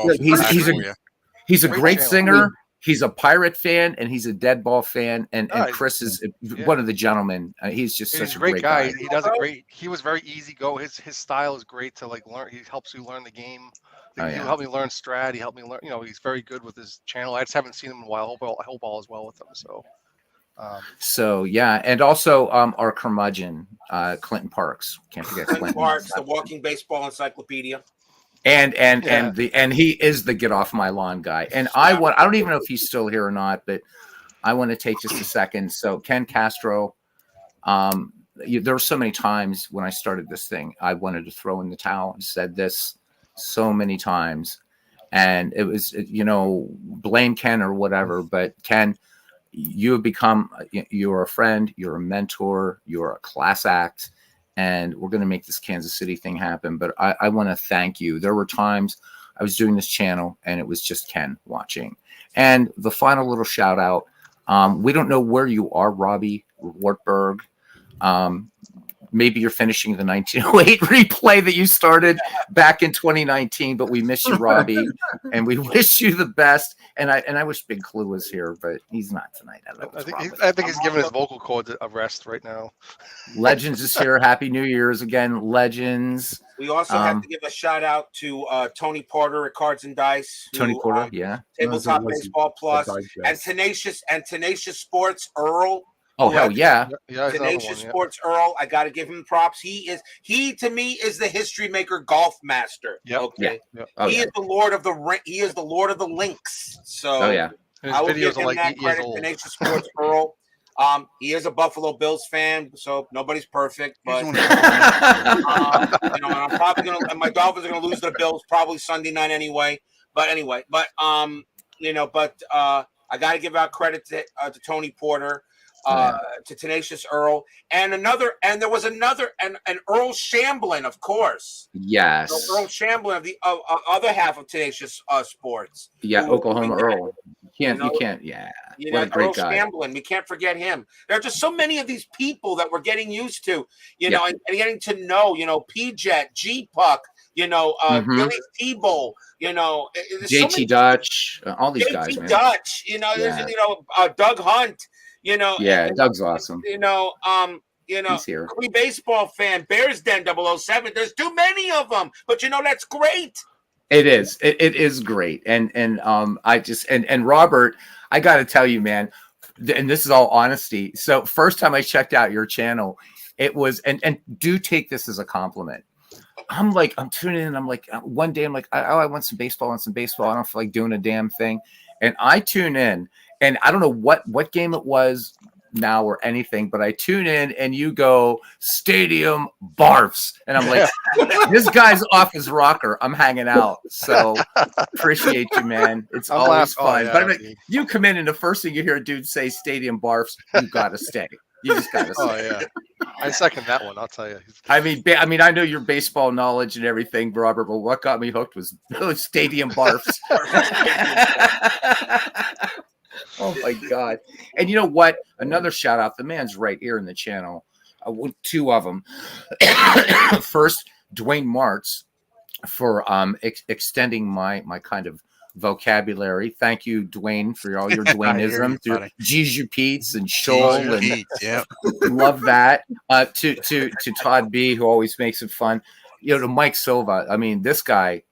He's a great singer. He's a Pirate fan, and he's a Dead Ball fan, and Chris is one of the gentlemen. He's just such a great guy. He does a great. He was very easy go. His style is great to learn. He helps you learn the game. He helped me learn strat. He helped me learn. He's very good with his channel. I just haven't seen him in a while. I hope all is well with him. So. And also our curmudgeon, Clinton Parks. Can't forget Clinton Parks, the walking baseball encyclopedia. And he is the get off my lawn guy. And I don't even know if he's still here or not, but I want to take just a second. So Ken Castro, there were so many times when I started this thing, I wanted to throw in the towel. I said this so many times, and it was, blame Ken or whatever, but Ken, you have become, you're a friend, you're a mentor, you're a class act. And we're going to make this Kansas City thing happen. But I want to thank you. There were times I was doing this channel and it was just Ken watching. And the final little shout out, we don't know where you are, Robbie Wartburg. Maybe you're finishing the 1908 replay that you started back in 2019, but we miss you, Robbie, and we wish you the best. And I wish Big Clue was here, but he's not tonight. I think he's giving his vocal cords a rest right now. Legends is here. Happy New Year's again, Legends. We also have to give a shout out to Tony Porter at Cards and Dice. Porter, Tabletop Baseball Plus, and Tenacious Sports Earl. Oh, hell yeah. Tenacious Sports Earl. I got to give him props. He to me is the history maker golf master. Yep. Okay. Yep. He is the Lord of the ring. He is the Lord of the links. So I will give him that credit. Tenacious Sports Earl. He is a Buffalo Bills fan, so nobody's perfect. But I'm probably gonna. My Dolphins are gonna lose to the Bills probably Sunday night anyway. But I got to give out credit to Tony Porter. to Tenacious Earl, and there was another, and Earl Shamblin, of course. Yes. Earl Shamblin of the other half of Tenacious Sports. Yeah, Oklahoma Earl. You can't. Yeah. What a great Earl guy. Shamblin, we can't forget him. There are just so many of these people that we're getting used to, and getting to know, P-Jet, G-Puck, Billy T-Bowl, JT Dutch, all these guys, man. Dutch, there's, Doug Hunt, Yeah, Doug's awesome. He's here. Every baseball fan, Bears Den 007. There's too many of them, but that's great. It is. It is great. And I just and Robert, I got to tell you, man, and this is all honesty. So first time I checked out your channel, it was and do take this as a compliment. I'm tuning in. I'm like, one day I'm like, I want some baseball. I don't feel like doing a damn thing. And I tune in, and I don't know what game it was now or anything, but I tune in and you go stadium barfs. And I'm like, this guy's off his rocker. I'm hanging out. So appreciate you, man. It's always fun. But I'm like, you come in and the first thing you hear a dude say stadium barfs, you got to stay. You just got to stay. Oh, yeah. I second that one. I'll tell you. I mean, I know your baseball knowledge and everything, Robert, but what got me hooked was those stadium barfs. Oh my God. And you know what? Another shout out. The man's right here in the channel. Two of them. First, Dwayne Martz for extending my kind of vocabulary. Thank you, Dwayne, for all your Dwayneism. Jiju Pete's and Shoal and love that. To Todd B, who always makes it fun. To Mike Silva. I mean, this guy,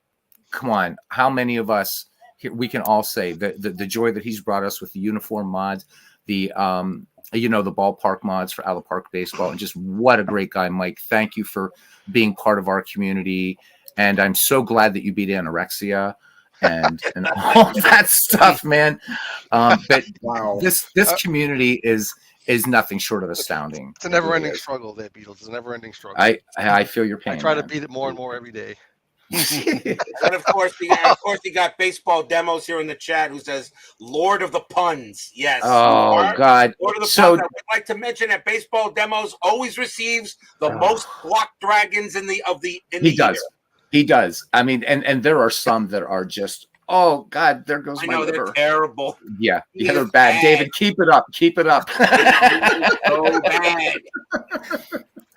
come on, how many of us we can all say the joy that he's brought us with the uniform mods, the ballpark mods for Alla Park baseball, and just what a great guy, Mike. Thank you for being part of our community, and I'm so glad that you beat anorexia and all that stuff, man. But wow, this community is nothing short of astounding. It's a never-ending struggle, there, Beatles. It's a never-ending struggle. I feel your pain. I try to beat it more and more every day. And of course, he got baseball demos here in the chat. Who says "Lord of the Puns"? Yes. Oh God. Lord of the Puns. I would like to mention that baseball demos always receives the most blocked dragons in the year. He does. I mean, and there are some that are just. Oh God, there goes my liver. They're terrible. Yeah, they're bad. David, keep it up. Keep it up. So bad.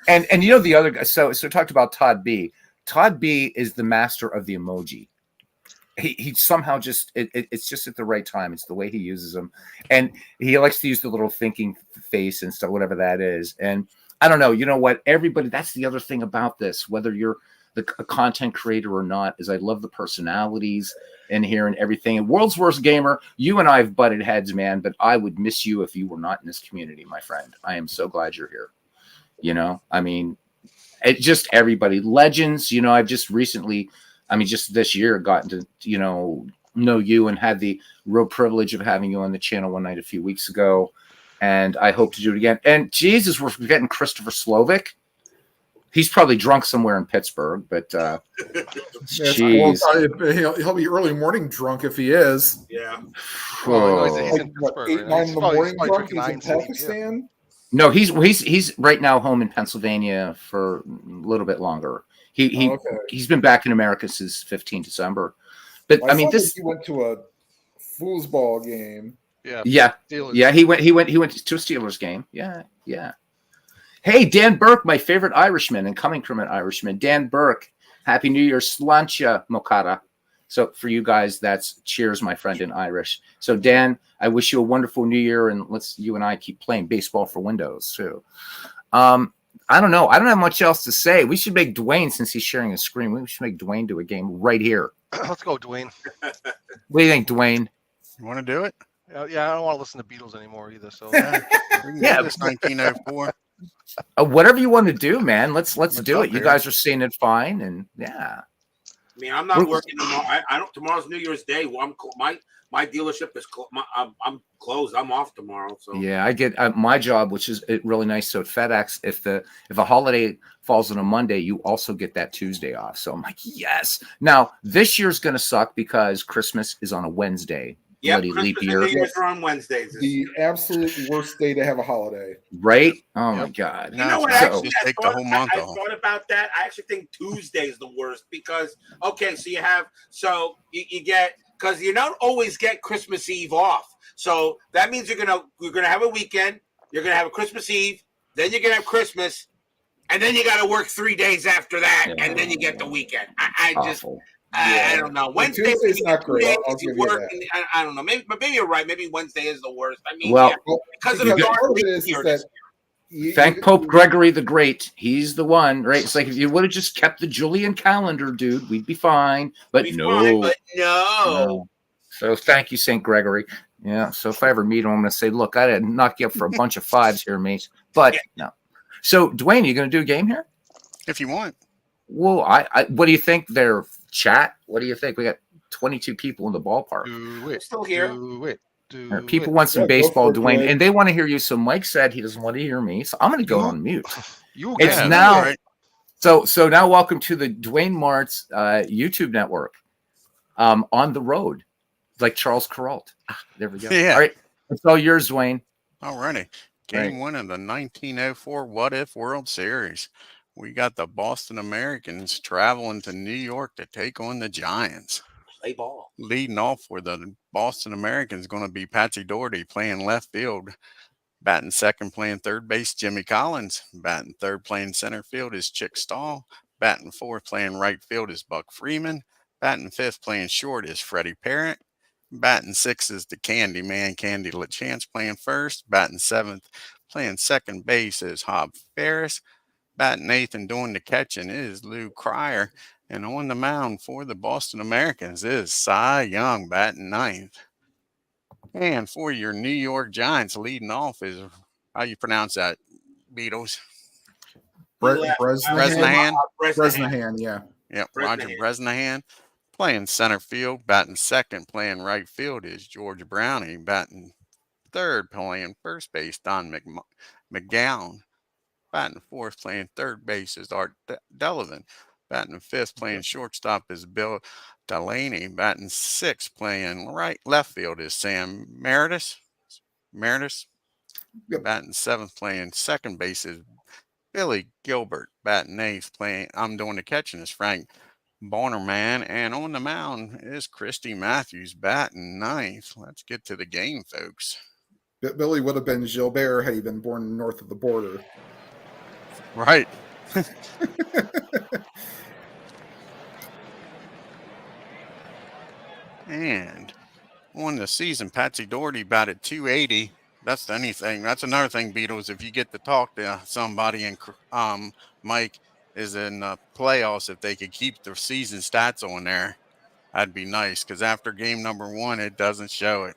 And the other guy. So talked about Todd B. Todd B is the master of the emoji. He somehow just it's just at the right time. It's the way he uses them, and he likes to use the little thinking face and stuff, whatever that is. And I don't know. You know what? Everybody. That's the other thing about this. Whether you're a content creator or not, is I love the personalities in here and everything. And World's Worst Gamer, you and I have butted heads, man. But I would miss you if you were not in this community, my friend. I am so glad you're here. I mean. It just everybody legends, I've just recently, just this year gotten to, know you and had the real privilege of having you on the channel one night a few weeks ago. And I hope to do it again. And Jesus, we're forgetting Christopher Slovic. He's probably drunk somewhere in Pittsburgh, but geez. He'll be early morning drunk if he is. Yeah. He's in 8, 9 in the morning drunk. He's in Pakistan. No, he's right now home in Pennsylvania for a little bit longer. He's been back in America since 15 December. But I mean, he went to a foosball game. Yeah. He went to a Steelers game. Yeah. Hey, Dan Burke, my favorite Irishman and coming from an Irishman. Dan Burke, Happy New Year, Slancha Mokara. So for you guys, that's cheers, my friend, in Irish. So Dan, I wish you a wonderful New Year, and you and I keep playing baseball for Windows too. I don't know. I don't have much else to say. We should make Dwayne, since he's sharing a screen. We should make Dwayne do a game right here. Let's go, Dwayne. What do you think, Dwayne? You want to do it? Yeah, I don't want to listen to Beatles anymore either. So yeah, it's 1904. Whatever you want to do, man. Let's do it. You guys are seeing it fine, and yeah. I mean, I'm not working tomorrow. I don't. Tomorrow's New Year's Day. Well, my dealership is I'm closed. I'm off tomorrow. So yeah, I get my job, which is really nice. So at FedEx, if a holiday falls on a Monday, you also get that Tuesday off. So I'm like, yes. Now this year's gonna suck because Christmas is on a Wednesday. Yep, bloody leap Christmas and year. New Year's are on Wednesdays. The absolute worst day to have a holiday. Right? Oh my Yep. God. You know what? So- Actually, just I take the thought, whole month I off. thought about that. I actually think Tuesday is the worst because so you get because you don't always get Christmas Eve off. So that means you're gonna have a weekend. You're gonna have a Christmas Eve. Then you're gonna have Christmas, and then you got to work 3 days after that, and then you get the weekend. I just. Awful. I don't know. Wednesday Tuesday's you not get 2 great. days, I'll you give you work, that. and I don't know. Maybe you're right. Maybe Wednesday is the worst. I mean, Well, yeah, Well, because of the because dark part of it leap is year that this Thank Pope Gregory the Great. He's the one, right? It's like if you would have just kept the Julian calendar, dude, we'd be fine. But year. no. Fine, but no. So thank you, St. Gregory. Yeah. So if I ever meet him, I'm going to say, look, I didn't knock you up for a bunch of fives here, mate. But Yeah. no. So, Dwayne, you going to do a game here? If you want. Well, I what do you think there, chat? What do you think? We got 22 people in the ballpark. Do it. Still here. Do it. Do People it. want some Yeah, go baseball, for it, Dwayne, Dwayne. and they want to hear you. So Mike said he doesn't want to hear me. So I'm going to go You- on mute. You It's can. now- all right. So now welcome to the Dwayne Martz YouTube network. On the road, like Charles Kuralt. There we go. Yeah. All right. It's all yours, Dwayne. Alrighty. Game 1 of the 1904 What If World Series. We got the Boston Americans traveling to New York to take on the Giants. Play ball. Leading off for the Boston Americans going to be Patsy Doherty playing left field. Batting second, playing third base, Jimmy Collins. Batting third, playing center field is Chick Stahl. Batting fourth, playing right field is Buck Freeman. Batting fifth, playing short is Freddie Parrott. Batting sixth is the Candy Man, Candy LaChance playing first. Batting seventh, playing second base is Hob Ferris. Batting eighth and doing the catching is Lou Cryer. And on the mound for the Boston Americans is Cy Young, batting ninth. And for your New York Giants, leading off is, how you pronounce that, Beatles? Bresnahan. Bresnahan. Bresnahan, yeah. Yep, Bresnahan. Roger Bresnahan. Playing center field, batting second, playing right field is George Browning. Batting third, playing first base, Don McGowan. Batting fourth, playing third base is Art Delavan. Batting fifth, playing shortstop is Bill Delaney. Batting sixth, playing left field is Sam Meredith. Yep. Batting seventh, playing second base is Billy Gilbert. Batting eighth, I'm doing the catching is Frank Bonnerman. And on the mound is Christy Matthews, batting ninth. Let's get to the game, folks. Billy would have been Gilbert had he been born north of the border. Right. And on the season, Patsy Doherty batted .280. That's anything. That's another thing, Beatles. If you get to talk to somebody and Mike is in the playoffs, if they could keep their season stats on there, that'd be nice. Because after game number 1, it doesn't show it.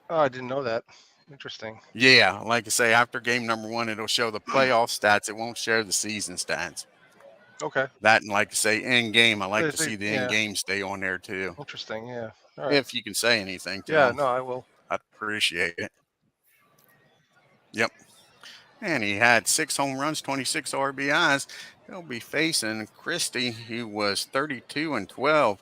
Oh, I didn't know that. Interesting. Yeah, like I say, after game number 1, it'll show the playoff stats. It won't show the season stats. Okay. That, and like I say, in game, I like to They- see the yeah. in game stay on there too. Interesting. Yeah. All right. If you can say anything to Yeah. them, No, I will. I'd appreciate it. Yep. And he had 6 home runs, 26 RBIs. He'll be facing Christie, who was 32-12.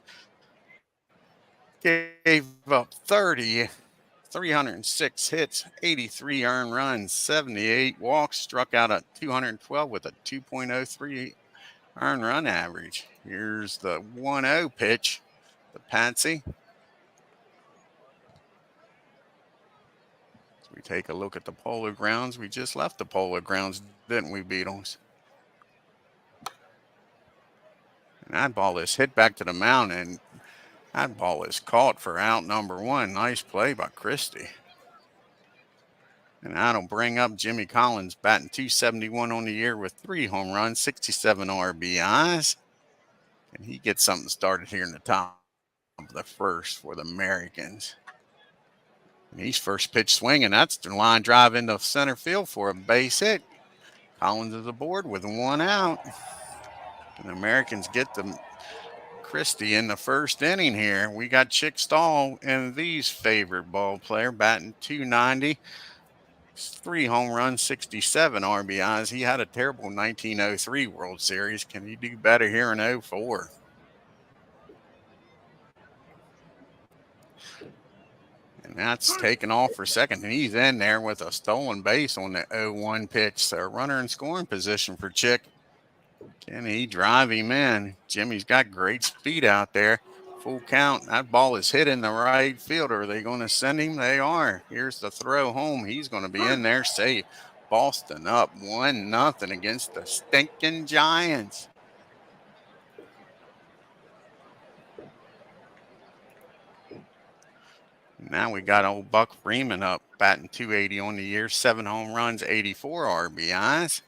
Gave up 306 hits, 83 earned runs, 78 walks, struck out at 212 with a 2.03 earned run average. Here's the 1-0 pitch, the Patsy. So we take a look at the Polo Grounds. We just left the Polo Grounds, didn't we, Beatles? And that ball is hit back to the mound, and that ball is caught for out number 1. Nice play by Christie. And that'll bring up Jimmy Collins, batting .271 on the year with 3 home runs, 67 RBIs. And he gets something started here in the top of the first for the Americans. And he's first pitch swinging. That's the line drive into center field for a base hit. Collins is aboard with 1 out. And the Americans get the Christie in the first inning here. We got Chick Stahl and these favorite ball player batting .290. 3 home runs, 67 RBIs. He had a terrible 1903 World Series. Can he do better here in 04? And that's taken off for second. And he's in there with a stolen base on the 0-1 pitch. So runner in scoring position for Chick. Can he drive him in? Jimmy's got great speed out there. Full count. That ball is hit in the right field. Are they going to send him? They are. Here's the throw home. He's going to be in there safe. Boston up 1-0 against the stinking Giants. Now we got old Buck Freeman up, batting .280 on the year, 7 home runs, 84 RBIs,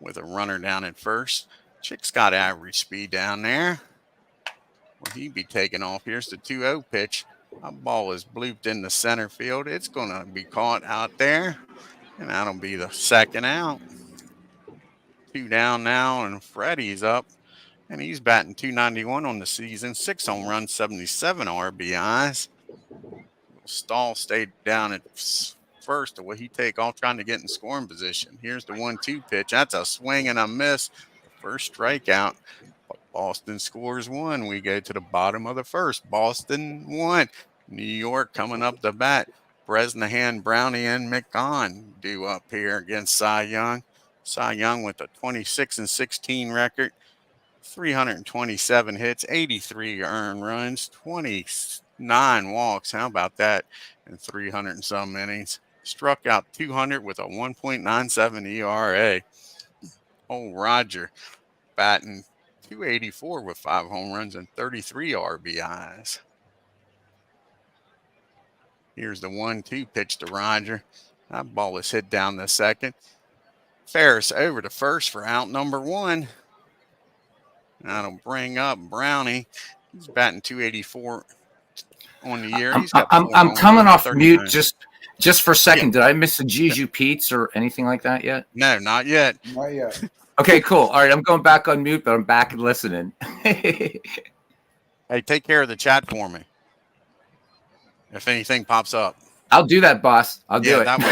with a runner down at first. Chick's got average speed down there. Will he be taking off? Here's the 2-0 pitch. That ball is blooped into center field. It's going to be caught out there, and that'll be the second out. 2 down now, and Freddie's up, and he's batting .291 on the season, 6 home runs, 77 RBIs. Stahl stayed down at first. Will he take off trying to get in scoring position? Here's the 1-2 pitch. That's a swing and a miss. First strikeout. Boston scores 1. We go to the bottom of the first. Boston 1. New York coming up the bat. Bresnahan, Brownie, and McGon due up here against Cy Young. Cy Young with a 26-16 record. 327 hits, 83 earned runs, 29 walks. How about that? And 300 and some innings. Struck out 200 with a 1.97 ERA. Old Roger batting .284 with 5 home runs and 33 RBIs. Here's the 1-2 pitch to Roger. That ball is hit down the second. Ferris over to first for out number 1. That'll bring up Brownie. He's batting .284 on the year. I'm coming off mute just for a second. Yeah. Did I miss a Juju Pete's or anything like that yet? No, not yet. Not yet. Okay, cool. All right, I'm going back on mute, but I'm back and listening. Hey, take care of the chat for me. If anything pops up. I'll do that, boss. I'll do it. I'm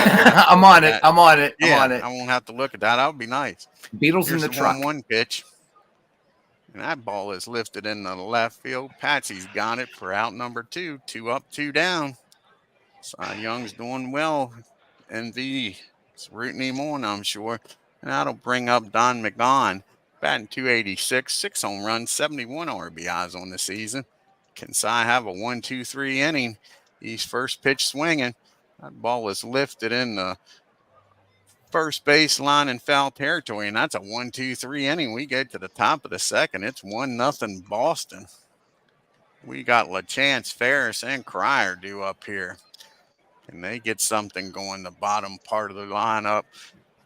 on it. I'm on it. Yeah, I'm on it. I won't have to look at that. That would be nice. Beatles Here's in the truck. 1-1 pitch. And that ball is lifted in the left field. Patsy's got it for out number 2. 2 up, 2 down. Cy Young's doing well. NV is rooting him on, I'm sure. And that'll bring up Don McGon. Batting .286, 6 home runs, 71 RBIs on the season. Can Cy have a 1-2-3 inning? He's first pitch swinging. That ball is lifted in the first base line in foul territory, and that's a 1-2-3 inning. We go to the top of the second. It's 1-0 Boston. We got LaChance, Ferris, and Cryer due up here. Can they get something going the bottom part of the lineup?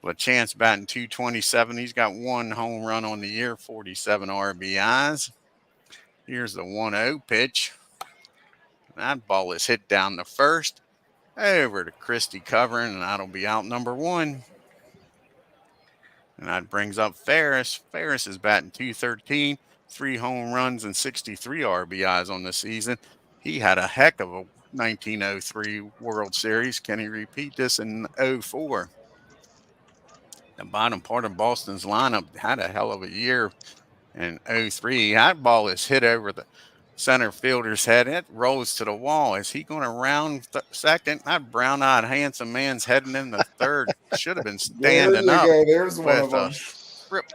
LaChance batting .227. He's got 1 home run on the year, 47 RBIs. Here's the 1-0 pitch. That ball is hit down the first. Over to Christie covering, and that'll be out number 1. And that brings up Ferris. Ferris is batting .213, 3 home runs and 63 RBIs on the season. He had a heck of a 1903 World Series. Can he repeat this in 04? The bottom part of Boston's lineup had a hell of a year in 03. That ball is hit over the center fielder's head. It rolls to the wall. Is he going to round second? That brown-eyed, handsome man's heading in the third. Should have been standing up. There's one of them.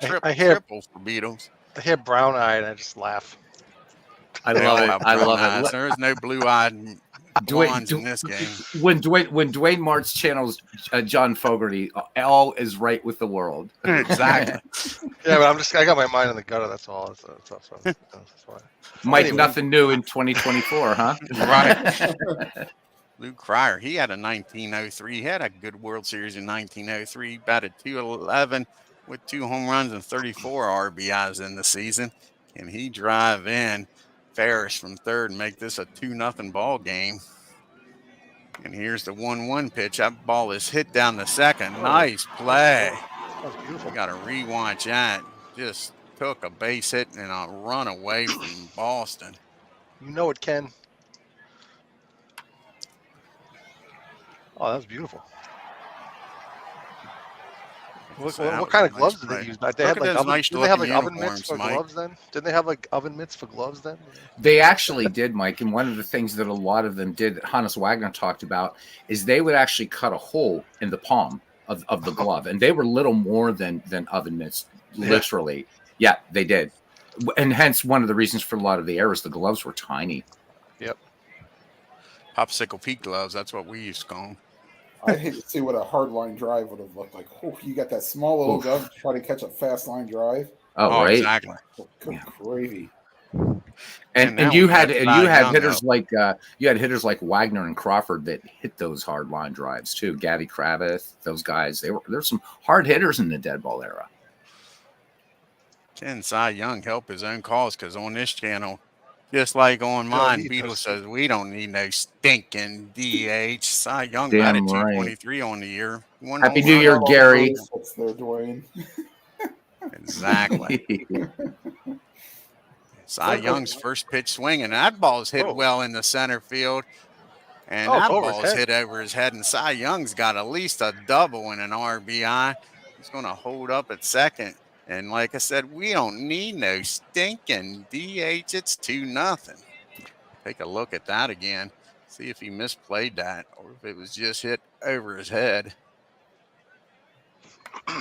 Triple for Beatles. I hear brown-eyed, and I just laugh. I love it. I love it. There is no blue-eyed blondes in this game. When Dwayne Martz channels John Fogerty, all is right with the world. Exactly. Yeah, but I got my mind in the gutter. That's all. That's why. Mike, Anyway. nothing new in 2024, huh? Right. Luke Cryer, he had a 1903. He had a good World Series in 1903. Batted .211 with 2 home runs and 34 RBIs in the season. Can he drive in Ferris from third and make this a 2-0 ball game? And here's the 1-1 pitch. That ball is hit down the second. Nice play. That was beautiful. We got to rewatch that. Just took a base hit and a run away from Boston. You know it, Ken. Oh, that was beautiful. What kind of gloves did they use? They Look had at like those oven. nice Did they have looking like oven mitts uniforms, for Mike. gloves then? Did they have like oven mitts for gloves then? They actually did, Mike. And one of the things that a lot of them did, that Hannes Wagner talked about, is they would actually cut a hole in the palm of the glove, and they were little more than oven mitts, literally. Yeah, they did, and hence one of the reasons for a lot of the errors. The gloves were tiny. Yep. Popsicle Pete gloves. That's what we used to call them. I'd hate to see what a hard line drive would have looked like. Oh, you got that small little Oof. glove to try to catch a fast line drive. Oh, right. Exactly. Oh, good gravy. And now you we got had Cy Young hitters up. like like Wagner and Crawford that hit those hard line drives too. Gabby Kravitz, those guys. There's some hard hitters in the dead ball era. Can Cy Young help his own cause? Because on this channel, just like on mine, he Beetle does. says we don't need no stinking DH. Cy Young Damn batted right. 223 on the year. One Happy home New run. Year, Gary. What's there, Dwayne? Exactly. Cy Young's first pitch swinging. That ball's hit well in the center field. And Oh, it's that over his ball's head. hit over his head. And Cy Young's got at least a double and an RBI. He's going to hold up at second. And like I said, we don't need no stinking DH. It's 2-0. Take a look at that again. See if he misplayed that or if it was just hit over his head.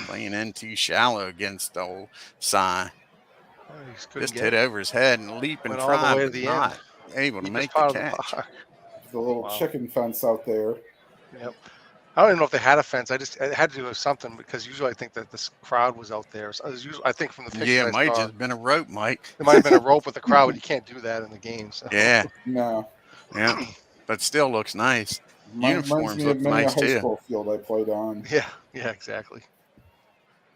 Playing in too shallow against old Cy. Just hit over his head and leap and Went all the try, way to but the not end. able to Deepest make part the of the catch. park. The little Wow. chicken fence out there. Yep. I don't even know if they had a fence. I had to do something because usually I think that this crowd was out there. So I think from the picture Yeah, I it might saw, just been a rope, Mike. it might have been a rope with the crowd, but you can't do that in the game. So. Yeah, No. yeah, but still looks nice. Reminds Uniforms me look of many a nice high too. school field I played on. Yeah, exactly.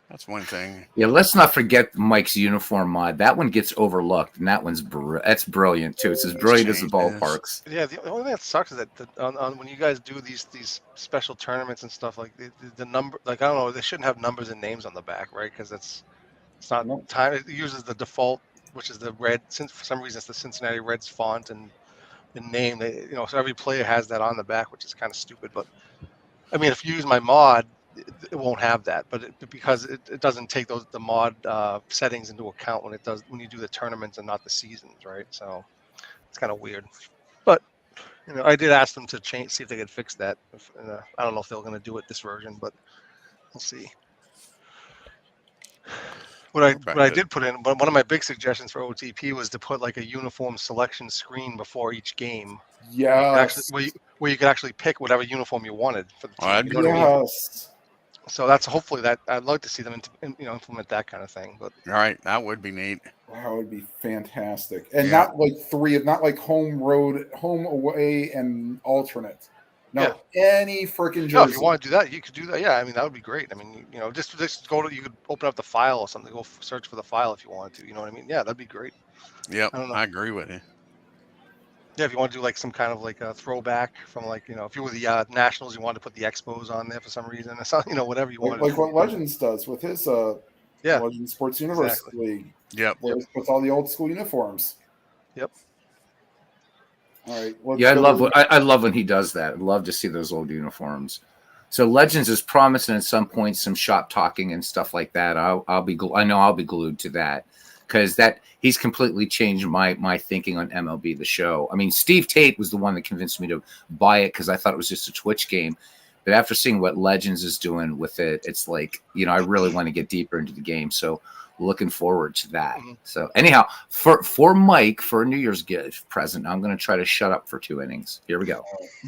That's one thing. Yeah, let's not forget Mike's uniform mod. That one gets overlooked, and that one's that's brilliant too. It's as brilliant as the ballparks. Yeah, the only thing that sucks is that on when you guys do these special tournaments and stuff, like the number, like I don't know, they shouldn't have numbers and names on the back, right? Because it's not Nope. time. It uses the default, which is the red. Since for some reason it's the Cincinnati Reds font and name. So every player has that on the back, which is kind of stupid. But I mean, if you use my mod, it won't have that, but because it doesn't take the mod settings into account when you do the tournaments and not the seasons, right? So it's kind of weird. But I did ask them to see if they could fix that. I don't know if they're going to do it this version, but we'll see. What I did put in, but one of my big suggestions for OTP was to put like a uniform selection screen before each game. Yes. Where you could actually pick whatever uniform you wanted for the team. that'd You know what I mean? Yes. So that's hopefully that I'd like to see them implement that kind of thing. But All right, that would be neat. That would be fantastic. And Yeah. not like not like home, road, home, away, and alternate. No, Yeah. any freaking jersey. no, if you want to do that, you could do that. Yeah, I mean that would be great. I mean, just go to, you could open up the file or something, go search for the file if you wanted to. You know what I mean? Yeah, that'd be great. Yep, I don't know. I agree with you. Yeah, if you want to do like some kind of like a throwback from like if you were the Nationals, you wanted to put the Expos on there for some reason, or something, whatever you want. like what Legends does with his Legends Sports Universe League. Yep. Where he puts all the old school uniforms. Yep. All right. Yeah, I love when he does that. I'd love to see those old uniforms. So Legends is promising at some point some shop talking and stuff like that. I know I'll be glued to that because he's completely changed my thinking on MLB The Show. I mean, Steve Tate was the one that convinced me to buy it because I thought it was just a Twitch game. But after seeing what Legends is doing with it, it's like, I really want to get deeper into the game. So looking forward to that. Mm-hmm. So anyhow, for Mike, for a New Year's gift present, I'm going to try to shut up for 2 innings. Here we go.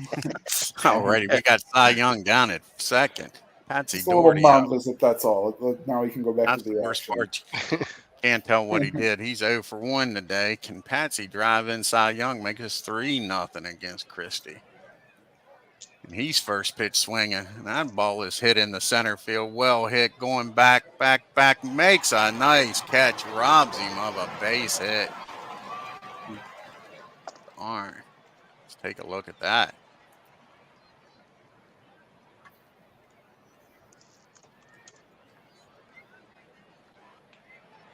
Alrighty, we got Cy Young down at second. Patsy It's a little Doherty. mom visit, that's all. Now we can go back That's to the the worst action. part. Can't tell what he did. He's 0 for 1 today. Can Patsy drive in Cy Young, make us 3-0 against Christie? And he's first pitch swinging. And that ball is hit in the center field. Well hit, going back, makes a nice catch, robs him of a base hit. All right, let's take a look at that.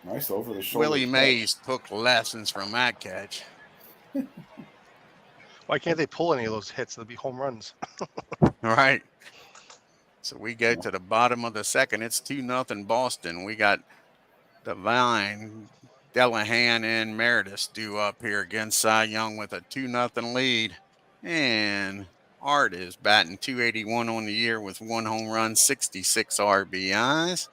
Nice over the shoulder. Willie Mays took lessons from that catch. Why can't they pull any of those hits? They'll be home runs. All right. So we go to the bottom of the second. It's 2-0 Boston. We got Devine, Delahan, and Meredith due up here against Cy Young with a 2-0 lead. And Art is batting .281 on the year with 1 home run, 66 RBIs.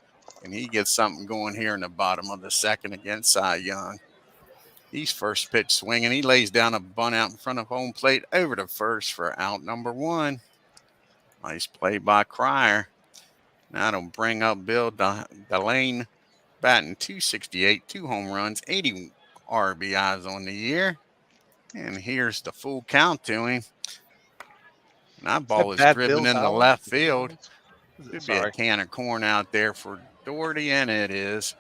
And he gets something going here in the bottom of the second against Cy Young. He's first pitch swinging. He lays down a bunt out in front of home plate over to first for out number 1. Nice play by Cryer. That'll bring up Bill Delane, batting .268, 2 home runs, 80 RBIs on the year. And here's the full count to him. And that ball is driven into left field. Could be a can of corn out there for Doherty, and it is.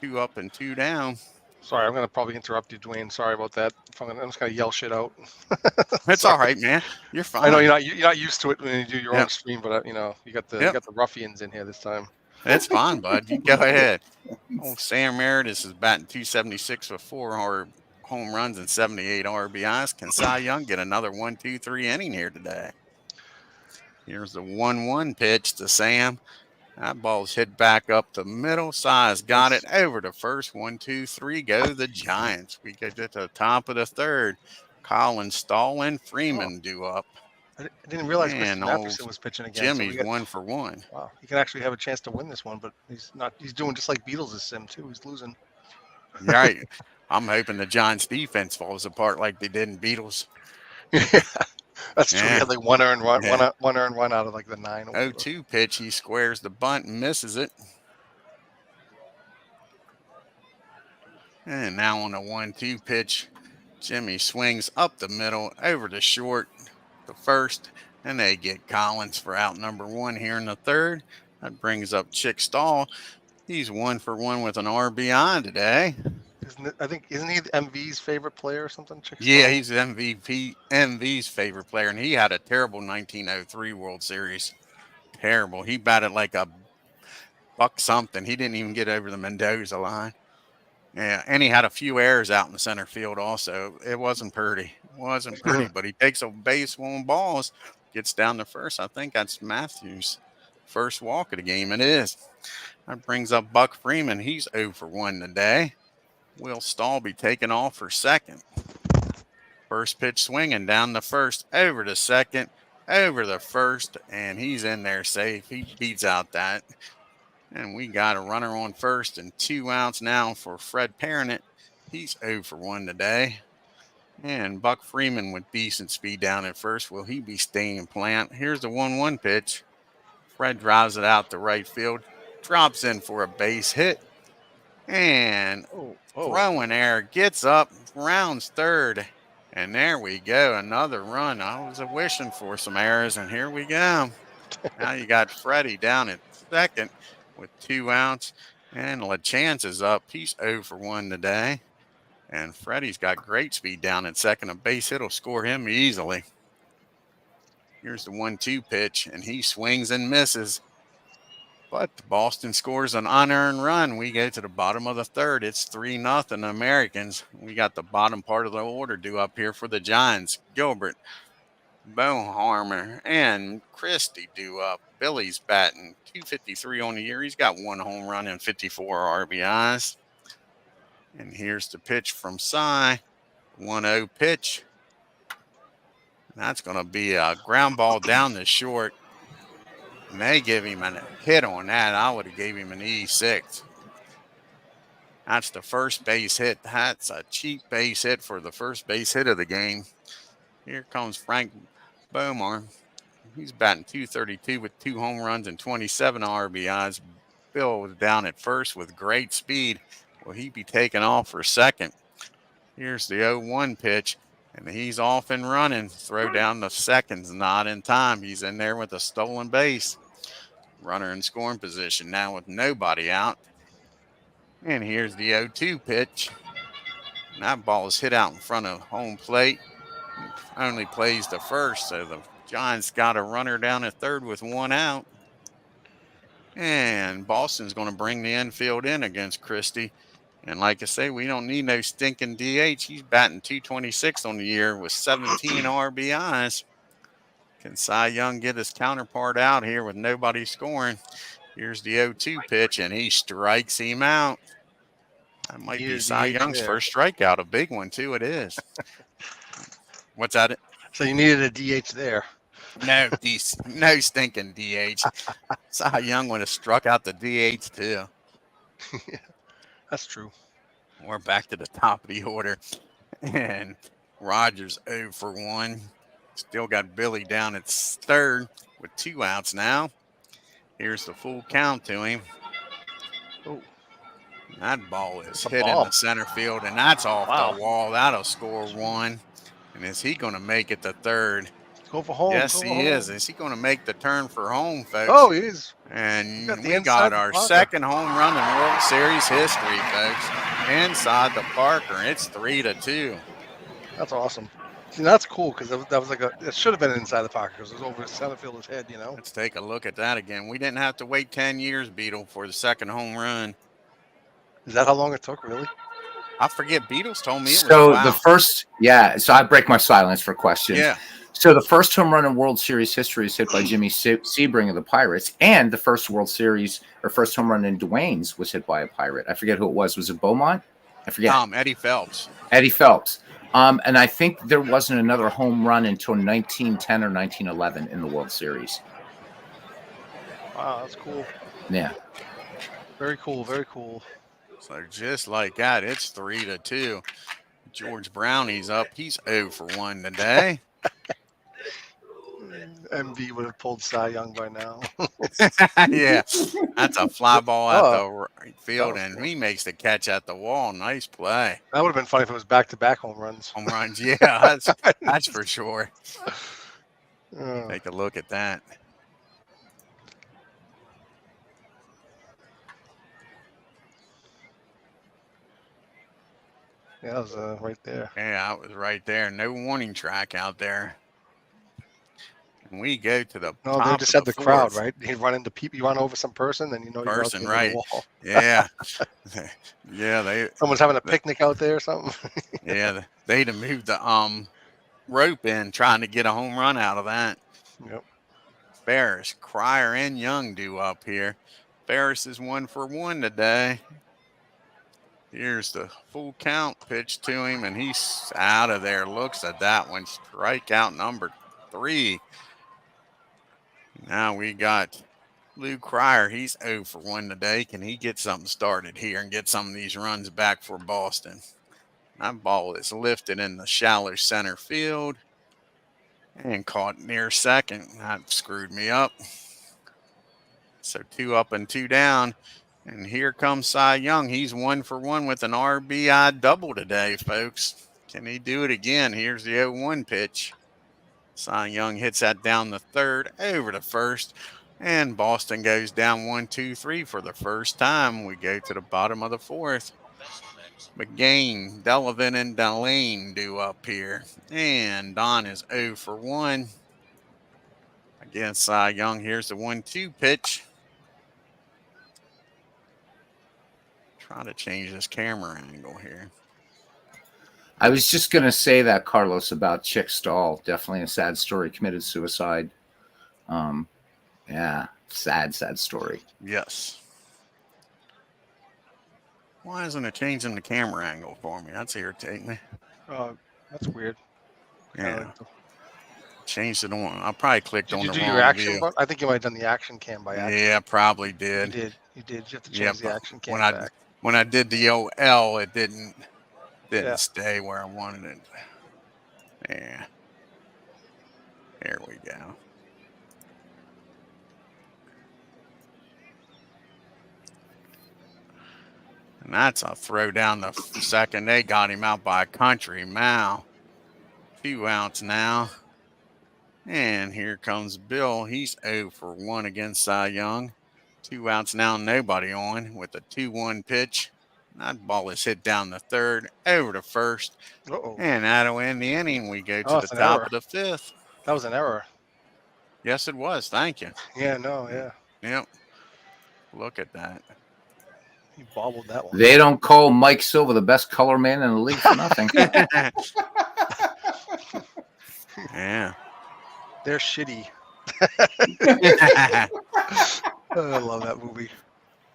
2 up and 2 down. Sorry, I'm going to probably interrupt you, Dwayne. Sorry about that. I'm just going to yell shit out. It's all right, man. You're fine. I know you're not used to it when you do your own stream, but you got the ruffians in here this time. That's fine, bud. You go ahead. Old Sam Meredith is batting .276 with 4 home runs and 78 RBIs. Can Cy Young get another 1-2-3 inning here today? Here's the 1-1 pitch to Sam. That ball's hit back up the middle. Cy's got it over to first. 1-2-3 go the Giants. We get to the top of the third. Collins, Stahl, and Freeman due up. I didn't realize Mathewson was pitching again. Jimmy's 1 for 1. Wow, he can actually have a chance to win this one, but he's not. He's doing just like Beatles' sim too. He's losing. Right. I'm hoping the Giants' defense falls apart like they did in Beatles. That's true. He had like one earned run out of like the 9. 0-2 pitch. He squares the bunt and misses it. And now on the 1-2 pitch, Jimmy swings up the middle over to short, the first, and they get Collins for out number 1 here in the third. That brings up Chick Stahl. He's 1 for 1 with an RBI today. Isn't he the MV's favorite player or something? Yeah, he's MV's favorite player, and he had a terrible 1903 World Series. Terrible. He batted like a buck something. He didn't even get over the Mendoza line. Yeah, and he had a few errors out in the center field also. It wasn't pretty. But he takes a base on balls, gets down to first. I think that's Matthews' first walk of the game. It is. That brings up Buck Freeman. He's 0 for 1 today. Will Stahl be taking off for second. First pitch swinging down the first, over to second, over the first, and he's in there safe. He beats out that. And we got a runner on first and 2 outs now for Fred Parent. He's 0 for 1 today. And Buck Freeman with decent speed down at first. Will he be staying in plant? Here's the 1-1 pitch. Fred drives it out to right field, drops in for a base hit. And throwing there, gets up, rounds third. And there we go, another run. I was wishing for some errors, and here we go. Now you got Freddie down at second with 2 outs. And LaChance is up. He's 0 for 1 today. And Freddie's got great speed down at second. A base hit will score him easily. Here's the 1-2 pitch, and he swings and misses. But Boston scores an unearned run. We go to the bottom of the third. It's 3-0 Americans. We got the bottom part of the order due up here for the Giants. Gilbert, Boharmer, and Christie due up. Billy's batting .253 on the year. He's got 1 home run and 54 RBIs. And here's the pitch from Cy. 1-0 pitch. That's going to be a ground ball down the short. And they give him a hit on that. I would have gave him an E6. That's the first base hit. That's a cheap base hit for the first base hit of the game. Here comes Frank Bomar. He's batting .232 with 2 home runs and 27 RBIs. Bill was down at first with great speed. Will he be taking off for second? Here's the 0-1 pitch. And he's off and running. Throw down the second's not in time. He's in there with a stolen base. Runner in scoring position now with nobody out. And here's the 0-2 pitch. And that ball is hit out in front of home plate. Only plays to first, so the Giants got a runner down at third with 1 out. And Boston's going to bring the infield in against Christie. And like I say, we don't need no stinking DH. He's batting .226 on the year with 17 RBIs. Can Cy Young get his counterpart out here with nobody scoring? Here's the 0-2 pitch, and he strikes him out. That might be Here's Cy the Young's there. first strikeout. A big one, too. It is. What's that? So you needed a DH there. No, no stinking DH. Cy Young would have struck out the DH, too. That's true. We're back to the top of the order. And Rogers 0 for 1. Still got Billy down at third with 2 outs now. Here's the full count to him. Oh. That ball is It's a hit ball. in the center field, and that's off Wow. the wall. That'll score 1. And is he going to make it to third? Go for home. Yes, Go for he home. is. Is he going to make the turn for home, folks? Oh, he is. And Got the we inside got the our Parker. second home run in World Series history, folks. Inside the Parker. It's 3-2. That's awesome. See, that's cool because that was like it should have been inside the pocket because it was over the center fielder's head, you know. Let's take a look at that again. We didn't have to wait 10 years, Beetle, for the second home run. Is that how long it took, really? I forget. Beatles told me it was So wow. the first, so I break my silence for questions. Yeah. So the first home run in World Series history is hit by Jimmy Sebring of the Pirates, and the first World Series or first home run in Dwayne's was hit by a Pirate. I forget who it was. Was it Beaumont? I forget. Eddie Phelps. Eddie Phelps. And I think there wasn't another home run until 1910 or 1911 in the World Series. Wow, that's cool. Yeah. Very cool. Very cool. So just like that, it's 3-2. George Brownie's up. He's 0 for 1 today. MV would have pulled Cy Young by now. Yeah, that's a fly ball at the right field, was and cool. he makes the catch at the wall. Nice play. That would have been funny if it was back-to-back home runs. Home runs, yeah, that's for sure. Oh. Take a look at that. Yeah, that was right there. Yeah, it was right there. No warning track out there. And we go to the No, top they just of said the crowd, fourth. right? You run into people, you run over some person, then you know you're Person, out to right. the wall. Yeah, yeah, Someone's having a picnic out there or something. they'd have moved the rope in trying to get a home run out of that. Yep. Ferris, Cryer, and Young do up here. Ferris is 1 for 1 today. Here's the full count pitch to him, and he's out of there. Looks at that one. Strikeout number 3. Now we got Lou Cryer. He's 0 for 1 today. Can he get something started here and get some of these runs back for Boston? That ball is lifted in the shallow center field and caught near second. That screwed me up. So 2 up and 2 down. And here comes Cy Young. He's 1 for 1 with an RBI double today, folks. Can he do it again? Here's the 0-1 pitch. Cy Young hits that down the third, over to first. And Boston goes down 1-2-3 for the first time. We go to the bottom of the fourth. McGain, Delavan, and Delane do up here. And Don is 0 for 1. Again, Cy Young. Here's the 1-2 pitch. Trying to change this camera angle here. I was just going to say that, Carlos, about Chick Stahl. Definitely a sad story. Committed suicide. Yeah, sad story. Yes. Why isn't it changing the camera angle for me? That's irritating me. That's weird. Yeah. Changed it on. I probably clicked Did on you the do wrong your action view. button? I think you might have done the action cam by accident. Yeah, probably did. You did. You have to change Yep. the action cam When back. when I did the OL, it didn't Yeah. stay where I wanted it. Yeah. There we go. And that's a throw down the second. They got him out by a country mile. 2 outs now. And here comes Bill. He's 0 for 1 against Cy Young. 2 outs now, nobody on with a 2-1 pitch. That ball is hit down the third, over to first. Uh-oh. And that'll end the inning. We go to Oh, the it's an top error. of the fifth. That was an error. Yes, it was. Thank you. Yeah, no, yeah. Yep. Look at that. He bobbled that one. They don't call Mike Silva the best color man in the league for nothing. Yeah. They're shitty. I love that movie.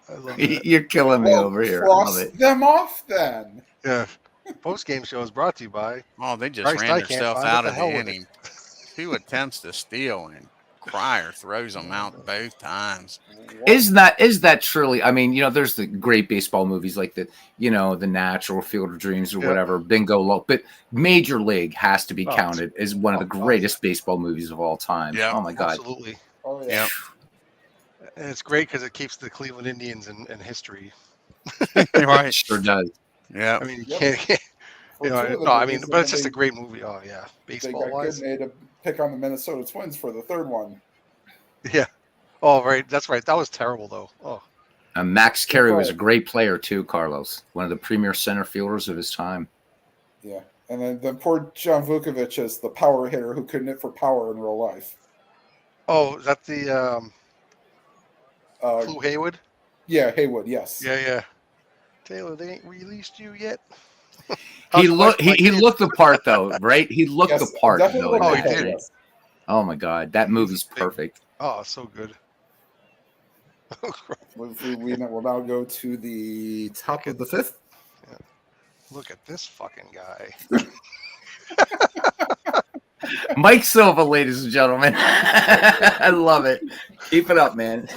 I love that. You're killing me over here. I love Cross it. them off then. Yeah. Post game show is brought to you by Oh, they just Christ, ran I can't themselves find it. out The of the hell with inning. 2 attempts to steal, and Cryer throws them out both times. Is that truly? I mean, there's the great baseball movies like the Natural, Field of Dreams, or Yeah. whatever, Bingo Low. But Major League has to be Oh. counted as one of the greatest baseball movies of all time. Yeah. Oh my God. Absolutely. Oh yeah. Yep. And it's great because it keeps the Cleveland Indians in history. Right. It sure does. Yeah. I mean, you Yep. can't. For two of the No, I mean, movies, but it's and just a they- great movie. Oh yeah, They baseball got good wise. and they had to pick on the Minnesota Twins for the third one. Yeah. Oh right, that's right. That was terrible though. Oh. Max Carey was a Right. great player too, Carlos. One of the premier center fielders of his time. Yeah. And then poor John Vukovic is the power hitter who couldn't hit for power in real life. Oh, is that the Flu Haywood? Yeah, Haywood, yes. Yeah. Taylor, they ain't released you yet. He How's the wife looked. and my He kids? looked the part though, right? He looked Yes, the part. definitely Though, looked in the that part, movie. yes. Oh my God, that movie's big- perfect. Oh, so good. We will now go to the top of the fifth. Look at this fucking guy. Mike Silva, ladies and gentlemen. I love it. Keep it up, man.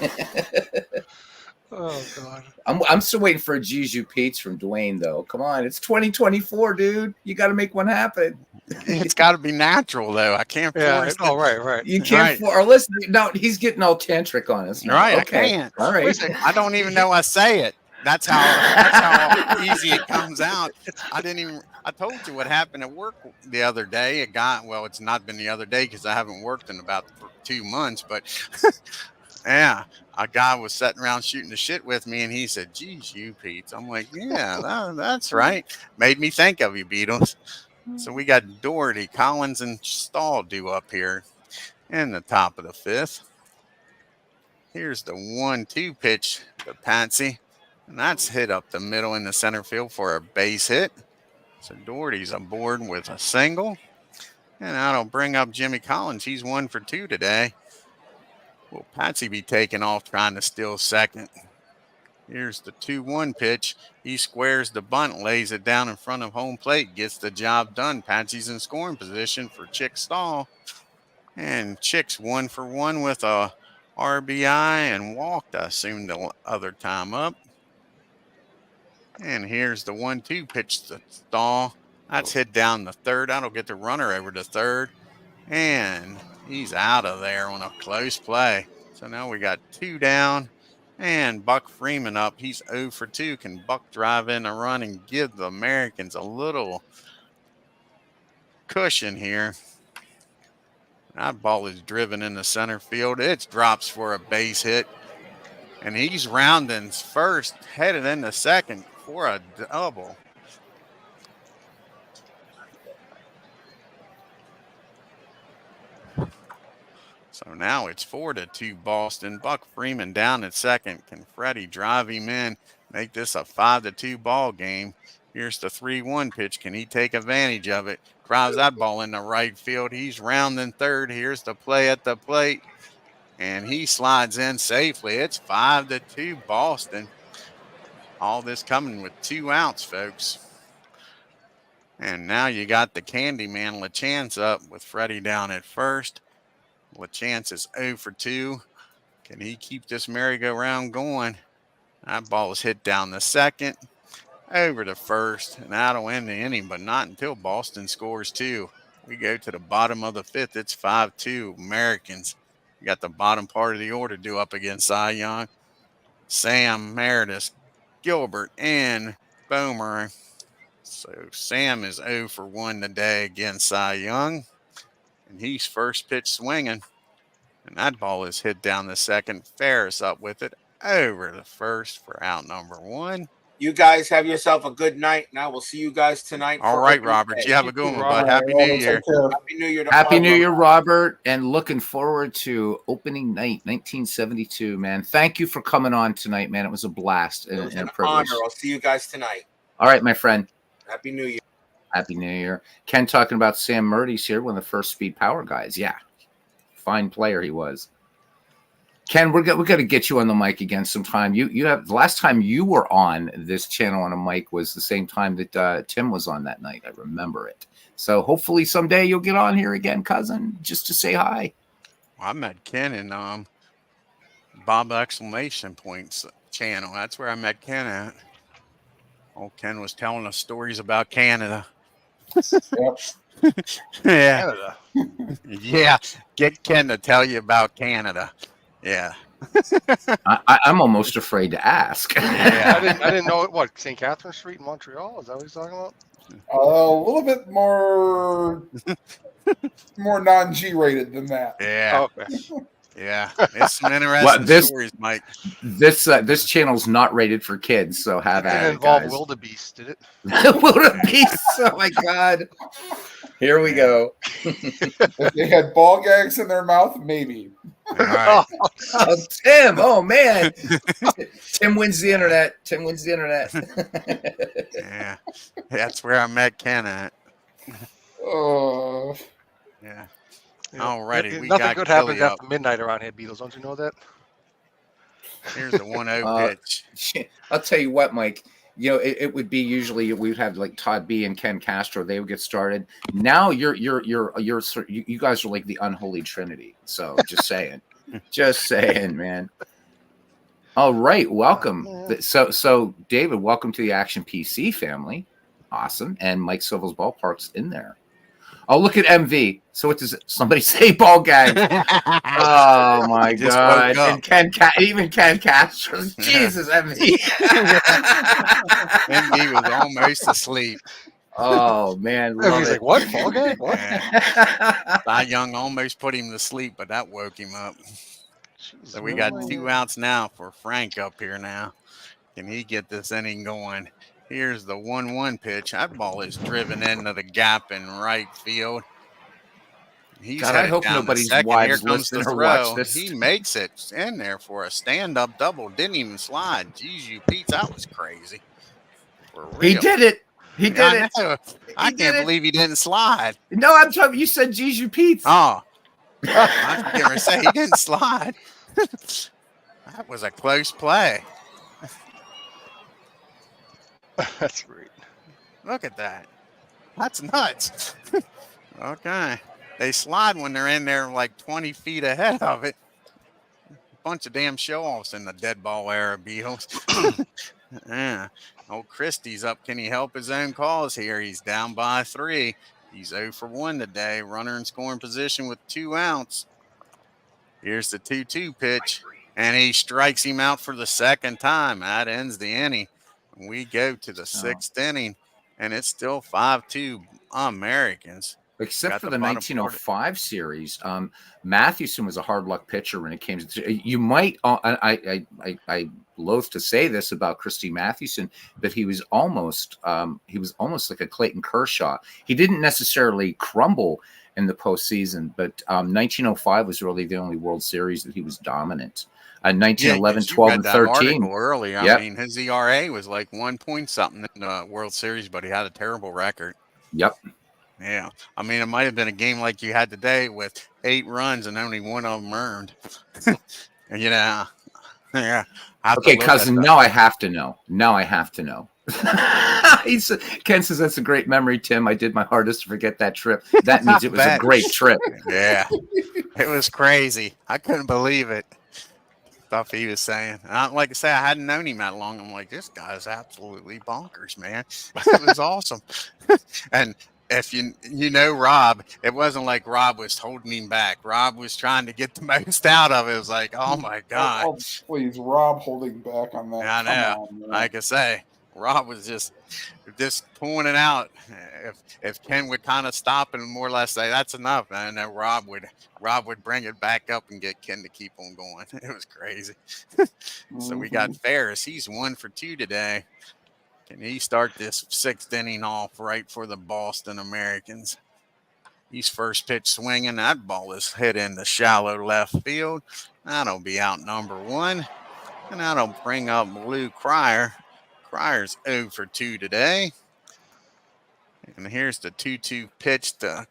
Oh God. I'm still waiting for a Jiju Pete's from Dwayne, though. Come on, it's 2024, dude. You got to make one happen. It's got to be natural, though. I can't Yeah. force Oh, it. right. You can't. Right. Or listen, no, he's getting all tantric on us. Now. Right, Okay. I can't. All right. Listen, I don't even know I say it. That's how easy it comes out. I told you what happened at work the other day. It's not been the other day because I haven't worked in about 2 months, but yeah, a guy was sitting around shooting the shit with me and he said, "Geez, you Pete." I'm like, yeah, that's right. Made me think of you, Beatles. So we got Doherty, Collins, and Stahl due up here in the top of the fifth. Here's the 1-2 pitch to Patsy. And that's hit up the middle in the center field for a base hit. So Doherty's aboard with a single. And that'll bring up Jimmy Collins. He's 1 for 2 today. Will Patsy be taking off trying to steal second? Here's the 2-1 pitch. He squares the bunt, lays it down in front of home plate, gets the job done. Patsy's in scoring position for Chick Stahl. And Chick's 1 for 1 with a RBI and walked, I assume, the other time up. And here's the 1-2 pitch to Stahl. That's hit down the third. That'll get the runner over to third. And he's out of there on a close play. So now we got 2 down. And Buck Freeman up. He's 0 for 2. Can Buck drive in a run and give the Americans a little cushion here? That ball is driven in the center field. It drops for a base hit. And he's rounding first, headed into second for a double. So now it's 4-2 Boston. Buck Freeman down at second. Can Freddie drive him in, make this a 5-2 ball game? Here's the 3-1 pitch. Can he take advantage of it? Drives that ball into right field. He's rounding third. Here's the play at the plate. And he slides in safely. It's 5-2 Boston. All this coming with 2 outs, folks. And now you got the Candyman LaChance up with Freddie down at first. LaChance is 0 for 2. Can he keep this merry-go-round going? That ball is hit down the second, over to first, and that'll end the inning, but not until Boston scores 2. We go to the bottom of the fifth. It's 5-2 Americans. You got the bottom part of the order due up against Cy Young. Sam, Meredith, Gilbert, and Bomer. So Sam is 0 for 1 today against Cy Young. And he's first pitch swinging. And that ball is hit down the second. Ferris up with it over the first for out number 1. You guys have yourself a good night. Now we'll see you guys tonight. All for right, opening Robert. day. You have a good one, Robert. bud. Happy New Year. Take care. Happy New Year. To Happy all New of Year, them. Robert, and looking forward to opening night, 1972, man. Thank you for coming on tonight, man. It was a blast It and, was and an a privilege. honor. I'll see you guys tonight. All right, my friend. Happy New Year. Happy New Year. Ken talking about Sam Murdy's here, one of the first Speed Power guys. Yeah. fine player he was. Ken, we're going to get you on the mic again sometime. You have the last time you were on this channel on a mic was the same time that Tim was on that night. I remember it. So hopefully someday you'll get on here again, cousin, just to say hi. Well, I met Ken in Bob Exclamation Points channel. That's where I met Ken at. Old Ken was telling us stories about Canada. Yep. Yeah. Canada. Yeah. Get Ken to tell you about Canada. Yeah. I'm almost afraid to ask. I didn't know it. What, St. Catherine Street in Montreal? Is that what he's talking about? A little bit more non-G rated than that. Yeah. Oh, okay. Yeah. It's some interesting stories, Mike. This channel's not rated for kids, so have It at it, involved guys. wildebeest, did it? Wildebeest. Oh my God. Here we go. If they had ball gags in their mouth, maybe. All right. Oh, Tim. Oh man. Tim wins the internet. Tim wins the internet. Yeah. That's where I met Ken at. Yeah. Alrighty. We Nothing got good happens Gilly up. after midnight around here, Beatles. Don't you know that? Here's the 1-0 pitch. I'll tell you what, Mike. You know, it would be usually we'd have like Todd B and Ken Castro. They would get started. Now you guys are like the unholy trinity. So just saying, just saying, man. All right, welcome. So David, welcome to the Action PC family. Awesome, and Mike Silva's Ballpark's in there. Oh, look at MV. So what does somebody say? Ball gag. Oh my Just God! woke up. And even Ken Castro. Jesus, MV. MB was almost asleep. Oh man, love He's it. like, what? Ball game? What? Yeah. Cy Young almost put him to sleep, but that woke him up. So we got 2 outs now for Frank up here now. Can he get this inning going? Here's the 1-1 pitch. That ball is driven into the gap in right field. He's God, I headed hope down to nobody's second. wives Here comes the listen or watch throw. this. He makes it in there for a stand-up double. Didn't even slide. Jeez, you Pete, that was crazy. For real. He did it. He did I it. know. I did can't it. believe he didn't slide. No, I'm talking. You said Jesu Pete's. Oh, I was going to say he didn't slide. That was a close play. That's great. Look at that. That's nuts. Okay. They slide when they're in there like 20 feet ahead of it. Bunch of damn show-offs in the dead ball era, Beatles. Yeah. Old Christie's up. Can he help his own cause here? He's down by 3. He's 0 for 1 today. Runner in scoring position with 2 outs. Here's the 2-2 pitch. And he strikes him out for the second time. That ends the inning. We go to the 6th inning, and it's still 5-2 Americans. Except for the 1905 series, Mathewson was a hard luck pitcher when it came to. You might, I loathe to say this about Christy Mathewson, but he was almost like a Clayton Kershaw. He didn't necessarily crumble in the postseason, but 1905 was really the only World Series that he was dominant. 1911, 12, and 13. Early, I mean, his ERA was like 1 point something in the World Series, but he had a terrible record. Yep. Yeah, I mean, it might have been a game like you had today with 8 runs and only 1 of them earned. You know, yeah. Okay, cousin. Now I have to know. Ken says that's a great memory, Tim. I did my hardest to forget that trip. That means it was a great trip. Yeah, it was crazy. I couldn't believe it. Stuff he was saying. Like I say, I hadn't known him that long. I'm like, this guy's absolutely bonkers, man. It was awesome. And if you know Rob, it wasn't like Rob was holding him back. Rob was trying to get the most out of it. It was like, oh my God. Oh, please, Rob holding back on that. I know. Like I say, Rob was just pulling it out. If Ken would kind of stop and more or less say that's enough, and then Rob would bring it back up and get Ken to keep on going. It was crazy. So we got Ferris. He's 1 for 2 today. Can he start this 6th inning off right for the Boston Americans? He's first pitch swinging. That ball is hit into shallow left field. That'll be out number 1. And that'll bring up Lou Cryer. Cryer's 0 for 2 today. And here's the 2-2 pitch to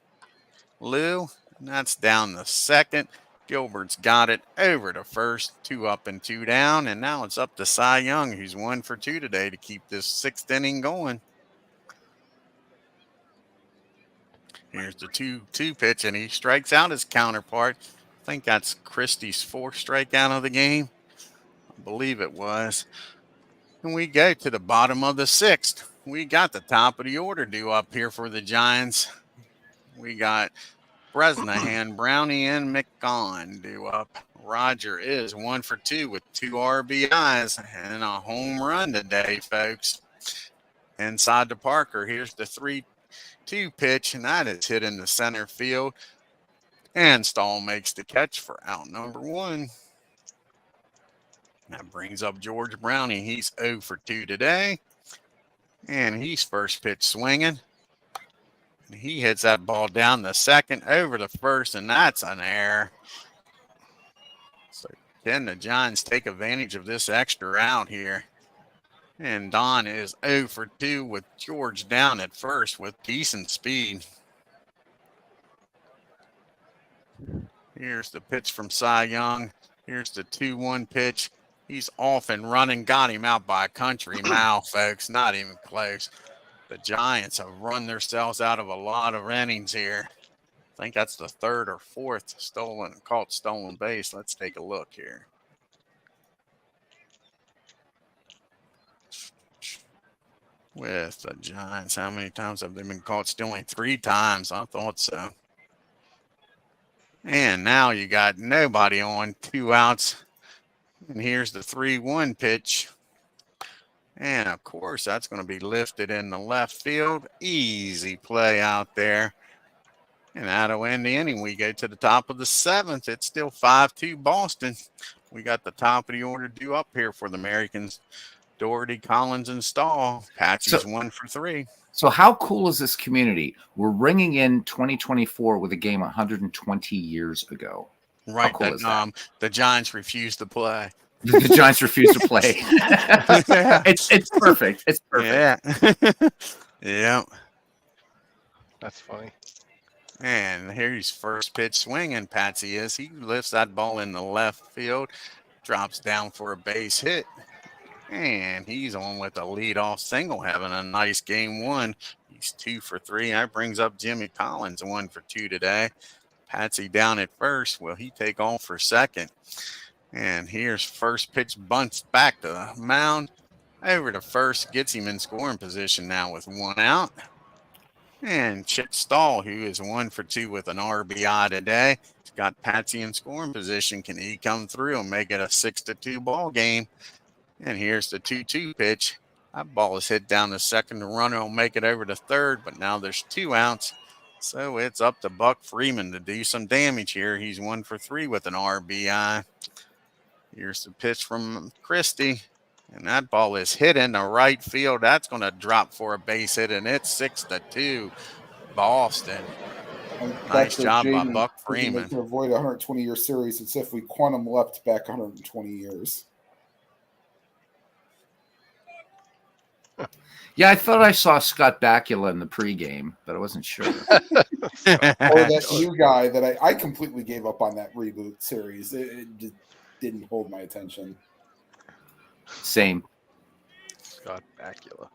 Lou. And that's down the second. Gilbert's got it over to first, 2 up and 2 down, and now it's up to Cy Young, who's 1 for 2 today to keep this 6th inning going. Here's the 2-2 pitch, and he strikes out his counterpart. I think that's Christie's 4th strikeout of the game. I believe it was. And we go to the bottom of the 6th. We got the top of the order due up here for the Giants. We got Bresnahan, Brownie, and McGon due up. Roger is 1 for 2 with 2 RBIs and a home run today, folks. Inside to Parker. Here's the 3-2 pitch, and that is hit in the center field. And Stahl makes the catch for out number 1. That brings up George Brownie. He's 0 for 2 today. And he's first pitch swinging. And he hits that ball down the second over to first, and that's an error. So can the Giants take advantage of this extra out here? And Don is 0 for 2 with George down at first with decent speed. Here's the pitch from Cy Young. Here's the 2-1 pitch. He's off and running. Got him out by a country mile, folks. Not even close. The Giants have run themselves out of a lot of innings here. I think that's the 3rd or 4th stolen base. Let's take a look here. With the Giants, how many times have they been caught stealing? 3 times. I thought so. And now you got nobody on, 2 outs. And here's the 3-1 pitch. And, of course, that's going to be lifted in the left field. Easy play out there. And that'll end the inning. We go to the top of the 7th. It's still 5-2 Boston. We got the top of the order due up here for the Americans. Doherty, Collins, and Stahl. Patsy's 1 for 3. So how cool is this community? We're ringing in 2024 with a game 120 years ago. Right. Cool the Giants refused to play. The Giants refuse to play. It's perfect. It's perfect. Yeah. Yeah. That's funny. And here's first pitch swinging. Patsy is. He lifts that ball in the left field, drops down for a base hit. And he's on with a leadoff single, having a nice game 1. He's 2 for 3. That brings up Jimmy Collins, 1 for 2 today. Patsy down at first. Will he take off for second? And here's first pitch, bunts back to the mound. Over to first, gets him in scoring position now with 1 out. And Chip Stahl, who is 1 for 2 with an RBI today. He's got Patsy in scoring position. Can he come through and make it a 6-2 ball game? And here's the 2-2 pitch. That ball is hit down the second. The runner will make it over to third, but now there's 2 outs. So it's up to Buck Freeman to do some damage here. He's 1 for 3 with an RBI. Here's the pitch from Christie. And that ball is hit in the right field. That's going to drop for a base hit, and it's 6-2 Boston. Nice job by Buck Freeman. To avoid a 120-year series, it's if we quantum leapt back 120 years. Yeah, I thought I saw Scott Bakula in the pregame, but I wasn't sure. Or that new guy that I completely gave up on that reboot series. It just didn't hold my attention. Same. Scott Bakula.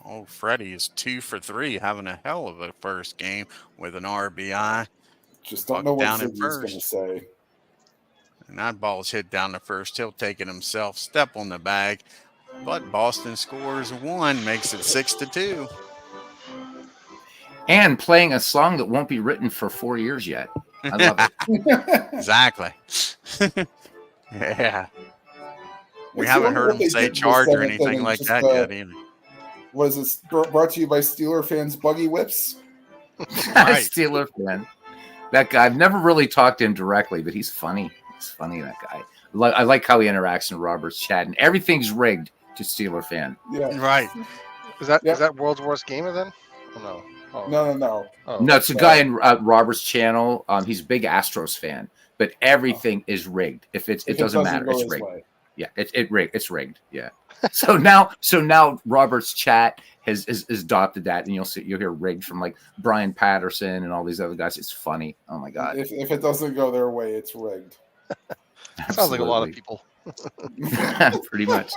Oh, Freddie is 2 for 3, having a hell of a first game with an RBI. Just don't Buck know what down at Ziggy's going to first. say. And that ball is hit down the first. He'll take it himself. Step on the bag. But Boston scores 1, makes it 6-2. And playing a song that won't be written for 4 years yet. I love it. Exactly. Yeah. We It's haven't wonder heard what him they say did in the charge or seventh anything inning, like just, that yet either. What is this brought to you by Steeler fans Buggy Whips? Right. Steeler fan. That guy, I've never really talked to him directly, but he's funny. He's funny, that guy. I like how he interacts in Robert's chat, and everything's rigged to Steeler fan. Yeah. Right. Is that Yep. is that World's Worst Gamer then? Oh, no. Oh, No. Oh. No, it's a guy in Robert's channel. He's a big Astros fan, but everything is rigged. If it doesn't matter, go it's his rigged. way. Yeah, it's rigged. Yeah. So now Robert's chat has adopted that, and you'll hear rigged from like Brian Patterson and all these other guys. It's funny. Oh my god. If it doesn't go their way, it's rigged. Sounds like a lot of people. Pretty much.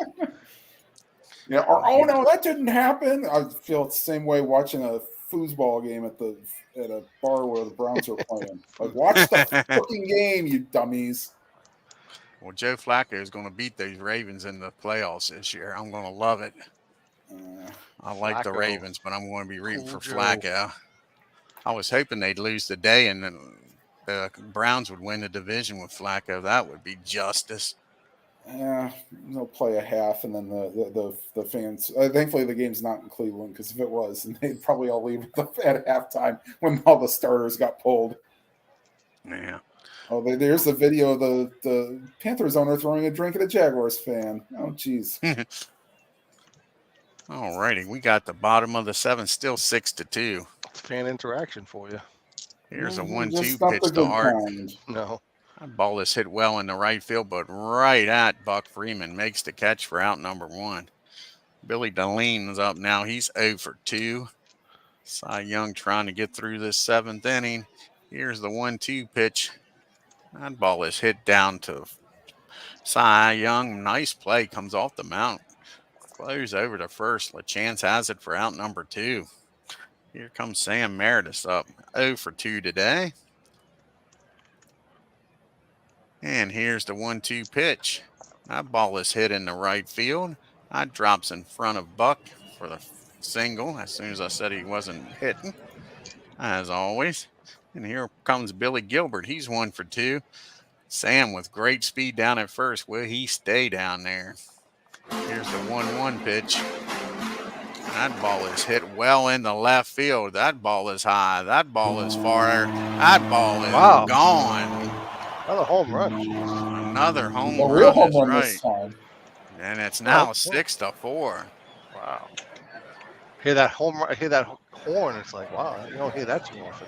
Yeah. Or, oh no, that didn't happen. I feel the same way watching a foosball game at a bar where the Browns are playing. Like, watch the fucking game, you dummies. Well, Joe Flacco is going to beat those Ravens in the playoffs this year. I'm going to love it. I like the Flacco. Ravens, but I'm going to be rooting Cool for Joe. Flacco. I was hoping they'd lose today and the Browns would win the division with Flacco. That would be justice. Yeah, they'll play a half, and then the fans. Thankfully, the game's not in Cleveland, because if it was, then they'd probably all leave at halftime when all the starters got pulled. Yeah. Oh, there's the video of the Panthers owner throwing a drink at a Jaguars fan. Oh, jeez. All righty, we got the bottom of the 7th, still 6-2. It's fan interaction for you. Here's a Just 1-2 not pitch the to good Art. kind. No. That ball is hit well in the right field, but right at Buck Freeman. Makes the catch for out number 1. Billy Deline is up now. He's 0 for 2. Cy Young trying to get through this 7th inning. Here's the 1-2 pitch. That ball is hit down to Cy Young. Nice play. Comes off the mount. Close over to first. LaChance has it for out number 2. Here comes Sam Meredith up. 0 for 2 today. And here's the 1-2 pitch. That ball is hit in the right field. That drops in front of Buck for the single as soon as I said he wasn't hitting, as always. And here comes Billy Gilbert. He's 1 for 2. Sam with great speed down at first. Will he stay down there? Here's the 1-1 pitch. That ball is hit well in the left field. That ball is high. That ball is far. That ball is gone. Another home run. Another home A run. real home is run right. this time. And it's now Oh, 6-4. Wow. Hear that hear that horn. It's like, wow, you don't hear that too often.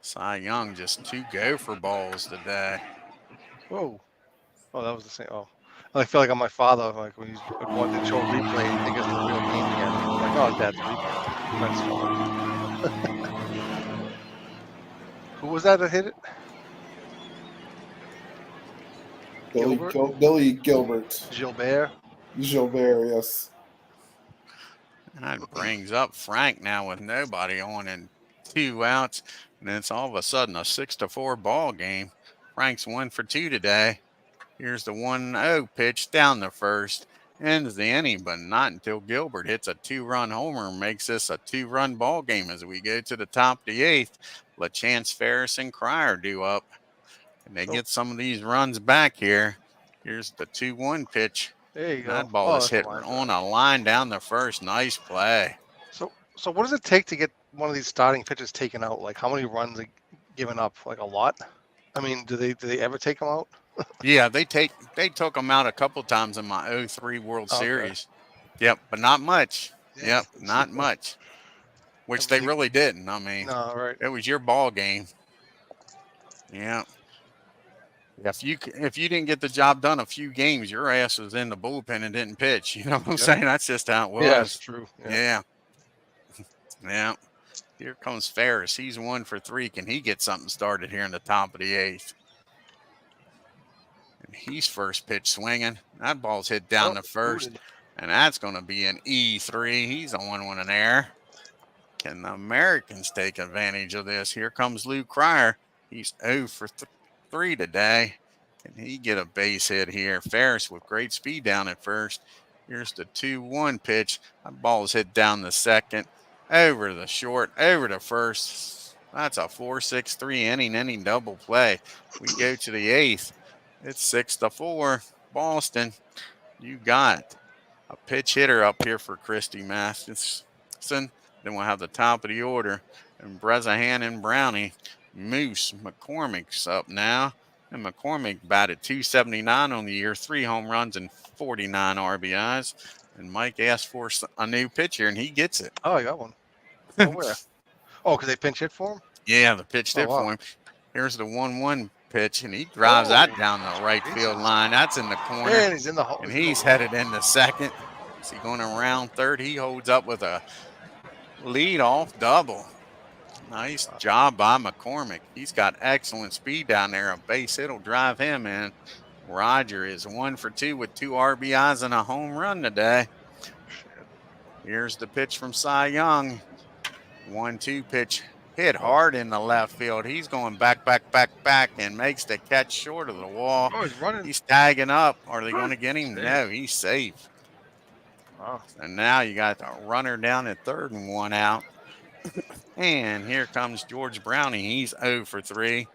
Cy Young just 2 gopher balls today. Whoa. Oh, that was the same. Oh, I feel like I'm my father. Like when he's wanting to show a replay and think it's the real game again. I'm like, oh, Dad's replay. That's fine. Who was that hit it? Billy Gilbert. Gilbert. Gilbert, yes. That brings up Frank now with nobody on and 2 outs. And it's all of a sudden a 6-4 ball game. Frank's 1 for 2 today. Here's the 1-0 pitch down the first. Ends the inning, but not until Gilbert hits a 2-run homer and makes this a 2-run ball game as we go to the top of the 8th. LaChance, Ferris, and Cryer due up. And they get some of these runs back here. Here's the 2-1 pitch. There you go. That ball is hit on a line down the first. Nice play. So what does it take to get one of these starting pitchers taken out? Like how many runs are given up? Like a lot? I mean, do they ever take them out? Yeah, they took them out a couple times in my 03 World Series. Yep, but not much. Yep, not much. Which they really didn't. I mean, no, right. It was your ball game. Yeah. If you didn't get the job done a few games, your ass was in the bullpen and didn't pitch. You know what I'm saying? That's just how it was. Yeah, it's true. Yeah. Yeah. Here comes Ferris. He's 1 for 3. Can he get something started here in the top of the 8th? And he's first pitch swinging. That ball's hit down the first. And that's going to be an E3. He's on one in there. Can the Americans take advantage of this? Here comes Lou Cryer. He's 0 for 3 today. Can he get a base hit here? Ferris with great speed down at first. Here's the 2-1 pitch. That ball is hit down the second. Over the short, over to first. That's a 4-6-3 inning double play. We go to the 8th. It's 6-4. Boston, you got a pitch hitter up here for Christy Mathewson. Then we'll have the top of the order. And Brezahan and Brownie. Moose McCormick's up now. And McCormick batted .279 on the year, 3 home runs and 49 RBIs. And Mike asked for a new pitcher, and he gets it. Oh, I got one. Oh, where? Oh, because they pinch hit for him? Yeah, the pitch hit wow. for him. Here's the 1-1 pitch, and he drives that down the right field line. That's in the corner. And he's in the hole. And he's headed into second. Is he going around third? He holds up with a lead-off double. Nice job by McCormick. He's got excellent speed down there. A base hit will drive him in. Roger is 1 for 2 with 2 RBIs and a home run today. Here's the pitch from Cy Young. 1-2 pitch hit hard in the left field. He's going back, and makes the catch short of the wall. Oh, he's running. He's tagging up. Are they going to get him? No, he's safe. Wow. And now you got the runner down at third and 1 out. And here comes George Browning. He's 0 for 3.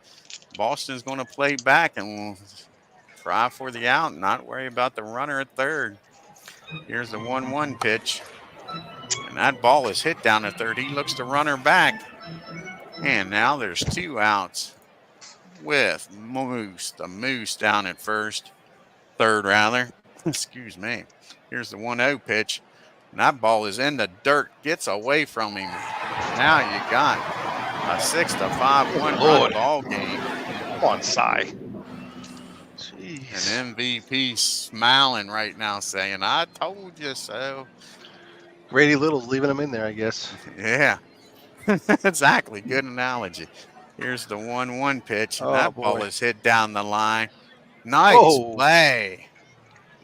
Boston's going to play back and will try for the out, not worry about the runner at third. Here's the 1-1 pitch. And that ball is hit down at third. He looks to runner back. And now there's 2 outs with the Moose down at third rather. Excuse me. Here's the 1-0 pitch. And that ball is in the dirt, gets away from him. Now you got a 6-5 one-run ball game. Come on, Cy. Jeez. An MVP smiling right now, saying, "I told you so." Grady Little leaving him in there, I guess. Yeah, exactly. Good analogy. Here's the 1-1 pitch. And that ball is hit down the line. Nice play.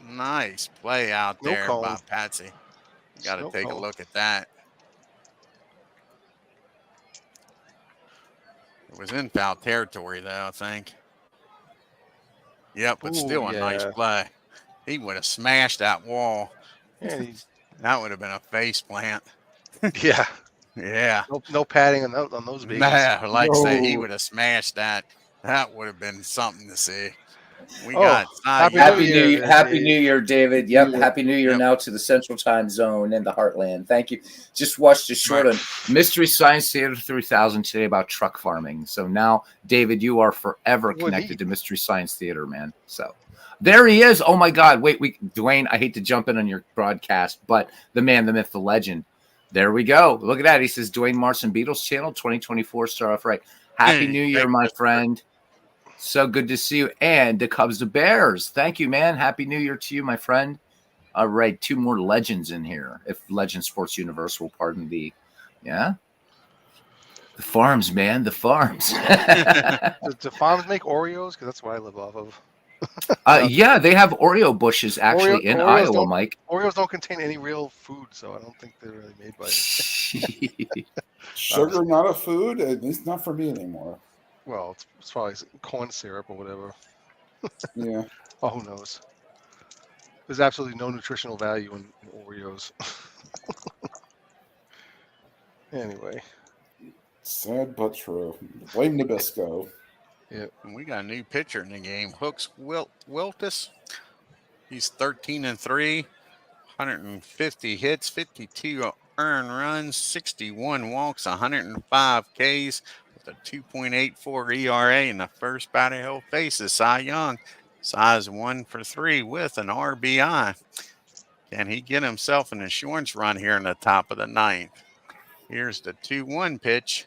Nice play out there by Patsy. Got to take a look at that. It was in foul territory, though, I think. Yep, but still a nice play. He would have smashed that wall. Yeah, that would have been a face plant. Yeah. Yeah. No padding on those babies. Nah, like I say, he would have smashed that. That would have been something to see. We got Happy New Year, David. Yep. Happy New Year now to the Central Time Zone and the Heartland. Thank you. Just watched a short on Mystery Science Theater 3000 today about truck farming. So now, David, you are forever connected to Mystery Science Theater, man. So there he is. Oh my God. Wait, Dwayne, I hate to jump in on your broadcast, but the man, the myth, the legend. There we go. Look at that. He says Dwayne Martz and Beatles channel 2024. Start off right. Happy New Year, my friend. So good to see you. And the Cubs, the Bears. Thank you, man. Happy New Year to you, my friend. All right. 2 more legends in here. If Legend Sports Universe will pardon the, yeah. The farms, man. The farms. Do farms make Oreos? Because that's what I live off of. Yeah, they have Oreo bushes actually in Iowa, Mike. Oreos don't contain any real food, so I don't think they're really made by it. Sugar, not a food? At least not for me anymore. Well, it's probably corn syrup or whatever. Yeah. Oh, who knows? There's absolutely no nutritional value in Oreos. Anyway. Sad but true. Blame Nabisco. Yeah. And we got a new pitcher in the game. Hooks Wiltus. He's 13-3, 150 hits, 52 earned runs, 61 walks, 105 Ks. A 2.84 ERA, and the first batter he'll face is Cy Young. Cy's 1 for 3 with an RBI. Can he get himself an insurance run here in the top of the 9th? Here's the 2-1 pitch,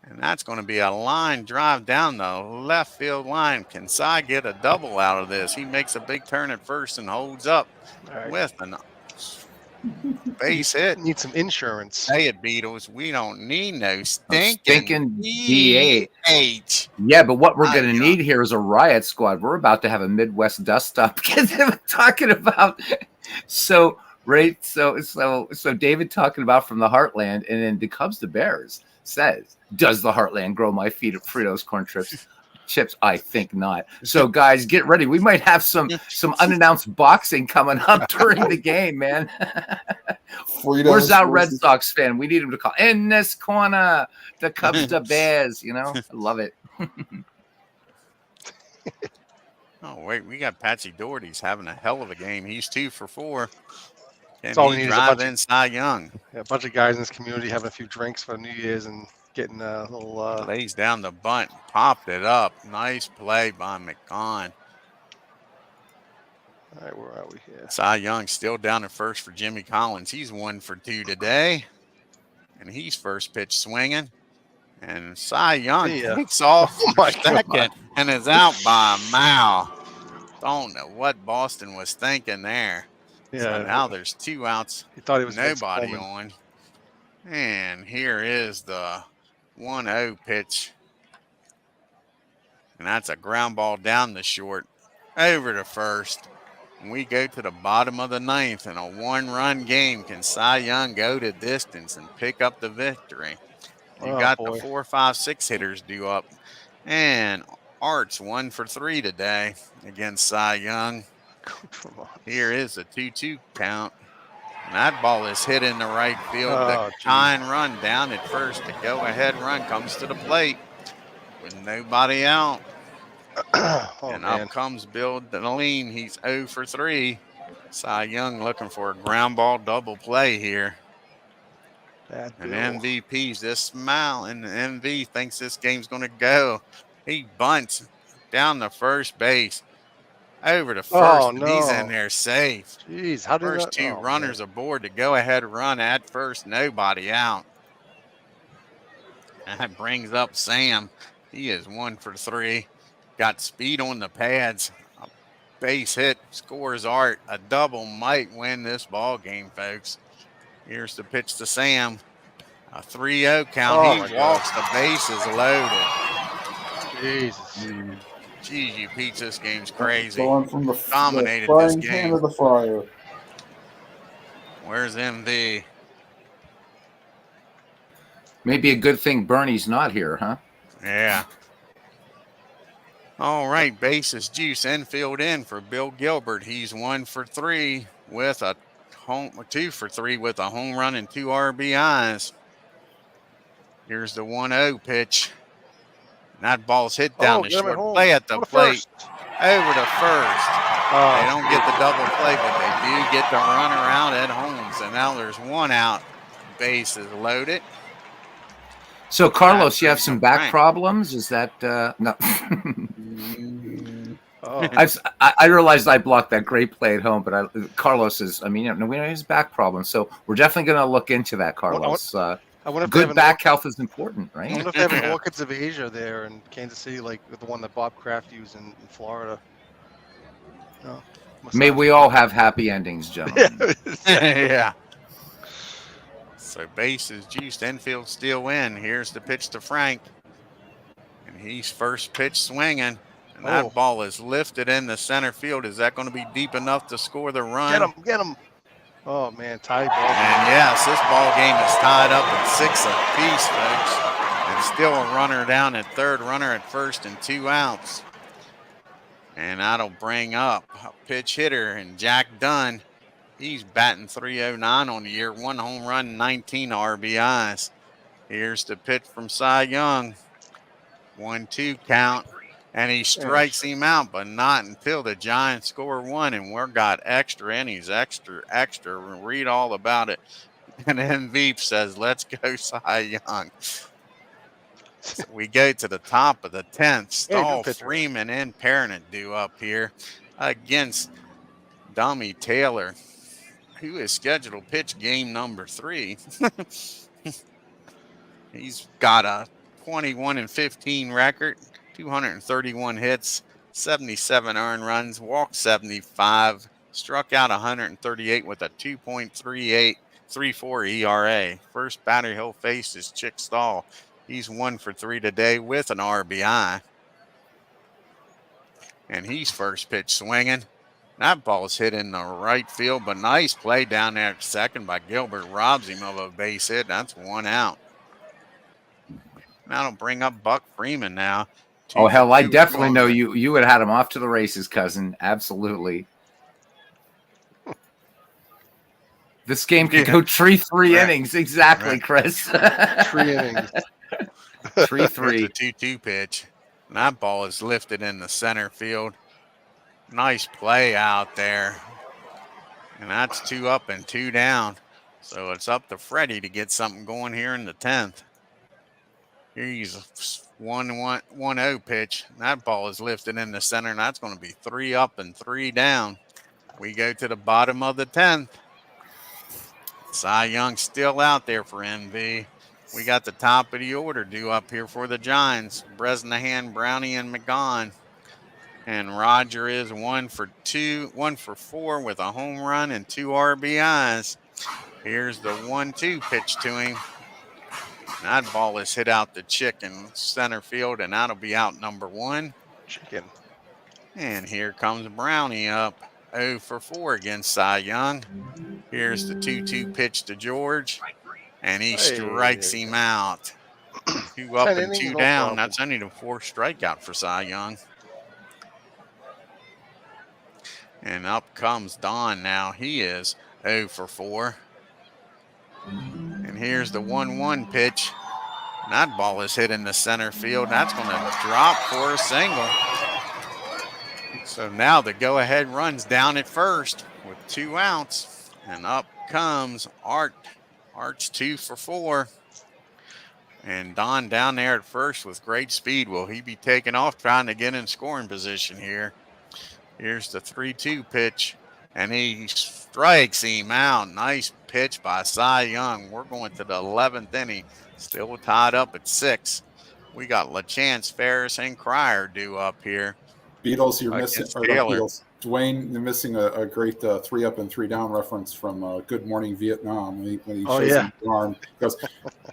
and that's going to be a line drive down the left field line. Can Cy get a double out of this? He makes a big turn at first and holds up with an base hit. Need some insurance. Say it, Beatles. We don't need no stinking DH. Yeah, but what we're going to need here is a riot squad. We're about to have a Midwest dust up because we're talking about. So David talking about from the Heartland, and then the Cubs, the Bears says, "Does the Heartland grow my feet of Fritos corn chips? I think not." So guys, get ready. We might have some unannounced boxing coming up during the game, man. Where's our Red Sox fan? We need him to call in this corner. The Cubs, the Bears. You know, I love it. Oh wait, we got Patsy Doherty's having a hell of a game. He's 2 for 4. That's all we need is a bunch of Cy Young. Yeah, a bunch of guys in this community having a few drinks for New Year's and getting a little lays down the bunt, popped it up. Nice play by McCon. All right, where are we here? Cy Young still down at first for Jimmy Collins. He's 1 for 2 today, and he's first pitch swinging. And Cy Young See ya. takes off Oh for my God. second and is out by a mile. Don't know what Boston was thinking there. So Yeah, now there's 2 outs, he thought he was Vince nobody Coleman. on. And here is the 1-0 pitch. And that's a ground ball down the short, over to first. And we go to the bottom of the ninth in a 1-run game. Can Cy Young go the distance and pick up the victory? You Oh, got boy. the 4, 5, 6 hitters due up. And Art's 1 for 3 today against Cy Young. Come on. Here is a 2-2 count. And that ball is hit in the right field. Oh, The geez. tying run down at first. The go-ahead run comes to the plate with nobody out. Oh, And man. up comes Bill Deline. He's 0 for 3. Cy Young looking for a ground ball double play here. Bad And Bill. MVP's this smile, and the MV thinks this game's going to go. He bunts down the first base, over to first, Oh, and he's in no. there safe. Jeez, how did First that? 2 Oh, runners man. aboard to go ahead run at first, nobody out. That brings up Sam. He is 1 for 3. Got speed on the pads. A base hit scores Art. A double might win this ball game, folks. Here's the pitch to Sam. A 3-0 count. Oh, my He walks. The bases loaded. Jesus. Geez, you Pete's, this game's crazy. Going from the Dominated frying this pan game. to the fryer. Where's MV? Maybe a good thing Bernie's not here, huh? Yeah. All right, bases juice. Infield in for Bill Gilbert. He's 1 for 3 with a 2 for 3 with a home run and 2 RBIs. Here's the 1-0 pitch. And that ball's hit down the get him at short. home. Play at the Go to plate. first. Over to first. Oh, They don't get the double play, but they do get the runner out at home. So now there's 1 out. Bases loaded. So, Carlos, That you have brings some up back Frank. problems? Is that no? oh. I realized I blocked that great play at home, but Carlos is. I mean, we know his back problems, so we're definitely going to look into that, Carlos. I wonder if they have Good an back health is important, I right? wonder if they have an Orchids of Asia there in Kansas City, like the one that Bob Kraft used in Florida. No. May we all have happy endings, gentlemen. Yeah. So bases juiced, infield still in. Here's the pitch to Frank. And he's first pitch swinging. And that ball is lifted in the center field. Is that going to be deep enough to score the run? Get him. Oh, man, tie ball. And yes, this ball game is tied up at 6 apiece, folks. And still a runner down at third, runner at first, and 2 outs. And that'll bring up a pitch hitter and Jack Dunn. He's batting .309 on the year, 1 home run, 19 RBIs. Here's the pitch from Cy Young. 1-2 count. And he strikes him out, but not until the Giants score 1. And we're got extra innings, extra. Read all about it. And MV says, let's go Cy Young. So we go to the top of the 10th. Stahl, Freeman, and Perrin due up here against Dummy Taylor, who is scheduled to pitch game number 3. He's got a 21-15 record, 231 hits, 77 earned runs, walked 75, struck out 138 with a 2.34 ERA. First batter he'll face is Chick Stahl. He's 1 for 3 today with an RBI. And he's first pitch swinging. That ball's hit in the right field, but nice play down there at second by Gilbert. Robs him of a base hit. That's 1 out. That'll bring up Buck Freeman now. Oh, hell, I definitely know you would have had him off to the races, cousin. Absolutely. This game could go 3 innings. Exactly, Chris. 3 innings. 3-3. The 2-2 pitch. And that ball is lifted in the center field. Nice play out there. And that's 2 up and 2 down. So it's up to Freddie to get something going here in the 10th. Here's a 1-0 pitch. That ball is lifted in the center, and that's going to be 3 up and 3 down. We go to the bottom of the 10th. Cy Young still out there for MV. We got the top of the order due up here for the Giants. Bresnahan, Brownie, and McGaughan. And Roger is 1 for 4 with a home run and 2 RBIs. Here's the 1-2 pitch to him. That ball is hit out the chicken center field, and that'll be out number 1. Chicken. And here comes Brownie up 0 for 4 against Cy Young. Here's the 2-2 pitch to George, and he strikes him out. 2 up and 2 down. That's only the 4th strikeout for Cy Young. And up comes Don now. He is 0 for 4. And here's the 1-1 pitch. And that ball is hit in the center field. That's going to drop for a single. So now the go-ahead run's down at first with 2 outs. And up comes Art. Art's 2 for 4. And Don down there at first with great speed. Will he be taking off trying to get in scoring position here? Here's the 3-2 pitch, and he strikes him out. Nice pitch by Cy Young. We're going to the 11th inning, still tied up at 6. We got LaChance, Ferris, and Cryer due up here. Beatles, you're missing. Or Taylor. Beatles. Dwayne, you're missing a great 3 up and 3 down reference from Good Morning Vietnam when he shows him the arm. Because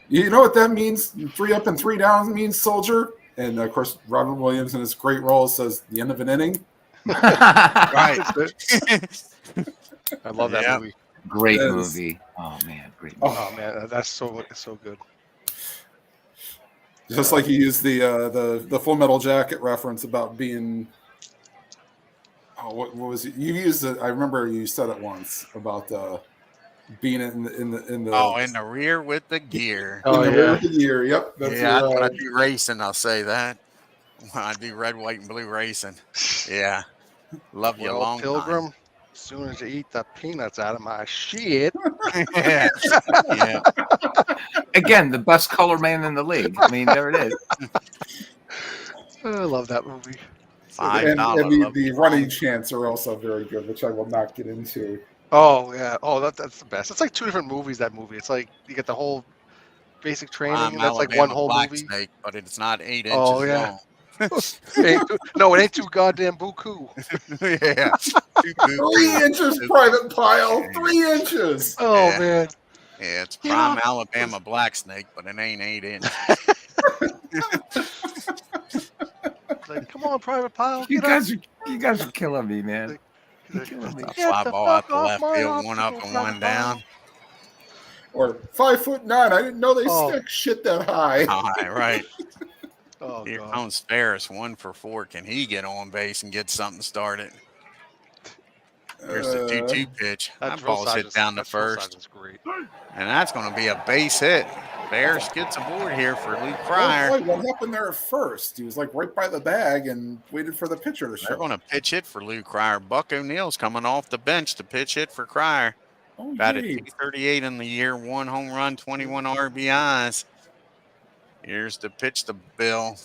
you know what that means? 3 up and 3 down means soldier. And of course, Robin Williams in his great role says the end of an inning. Right. I love that movie. Great movie. Oh man, great movie. Oh man, that's so good. Just like you used the Full Metal Jacket reference about being. Oh, what was it? You used it. I remember you said it once about being in the. In the rear with the gear. Rear with the gear. Yep. That's when I do racing, I'll say that. When I do red, white, and blue racing. Yeah. Love you long Pilgrim. time. As soon as you eat the peanuts out of my shit. Yeah. Again, the best color man in the league. I mean, there it is. I love that movie. And the running chants are also very good, which I will not get into. Oh yeah. Oh, that's the best. It's like 2 different movies. That movie. It's like you get the whole basic training. And that's like one whole movie. Snake, but it's not 8 inches long. No, it ain't too goddamn buku. Yeah. 3 inches, Private Pile. 3 inches. Oh man. Yeah, it's prime Alabama black snake, but it ain't 8 inches. Like, come on, Private Pile. You guys are killing me, man. You're killing me. Fly ball out the left field, 1 up and 1 down. Or 5'9". I didn't know they stick shit that high. All right. Oh, Here God. comes Ferris, 1 for 4. Can he get on base and get something started? Here's the 2-2 pitch. That ball's hit down to first. Great. And that's going to be a base hit. Ferris gets aboard here for Luke Cryer. What happened there at first? He was like right by the bag and waited for the pitcher to show. They're going to pitch hit for Luke Cryer. Buck O'Neill's coming off the bench to pitch hit for Cryer. Batted .238 in the year, 1 home run, 21 RBIs. Here's the pitch to Bill.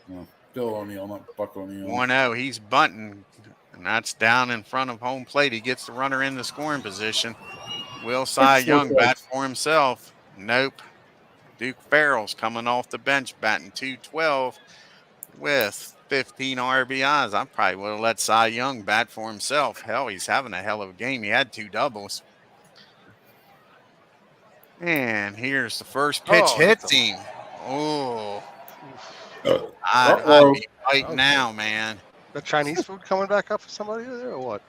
No, Bill O'Neill, not Buck O'Neill. 1-0. He's bunting, and that's down in front of home plate. He gets the runner in the scoring position. Will Cy Young bat for himself? Nope. Duke Farrell's coming off the bench, batting .212 with 15 RBIs. I probably would have let Cy Young bat for himself. Hell, he's having a hell of a game. He had 2 doubles. And here's the first pitch. Hits him. Oh. I'd be fighting now, man. The Chinese food coming back up for somebody there or what?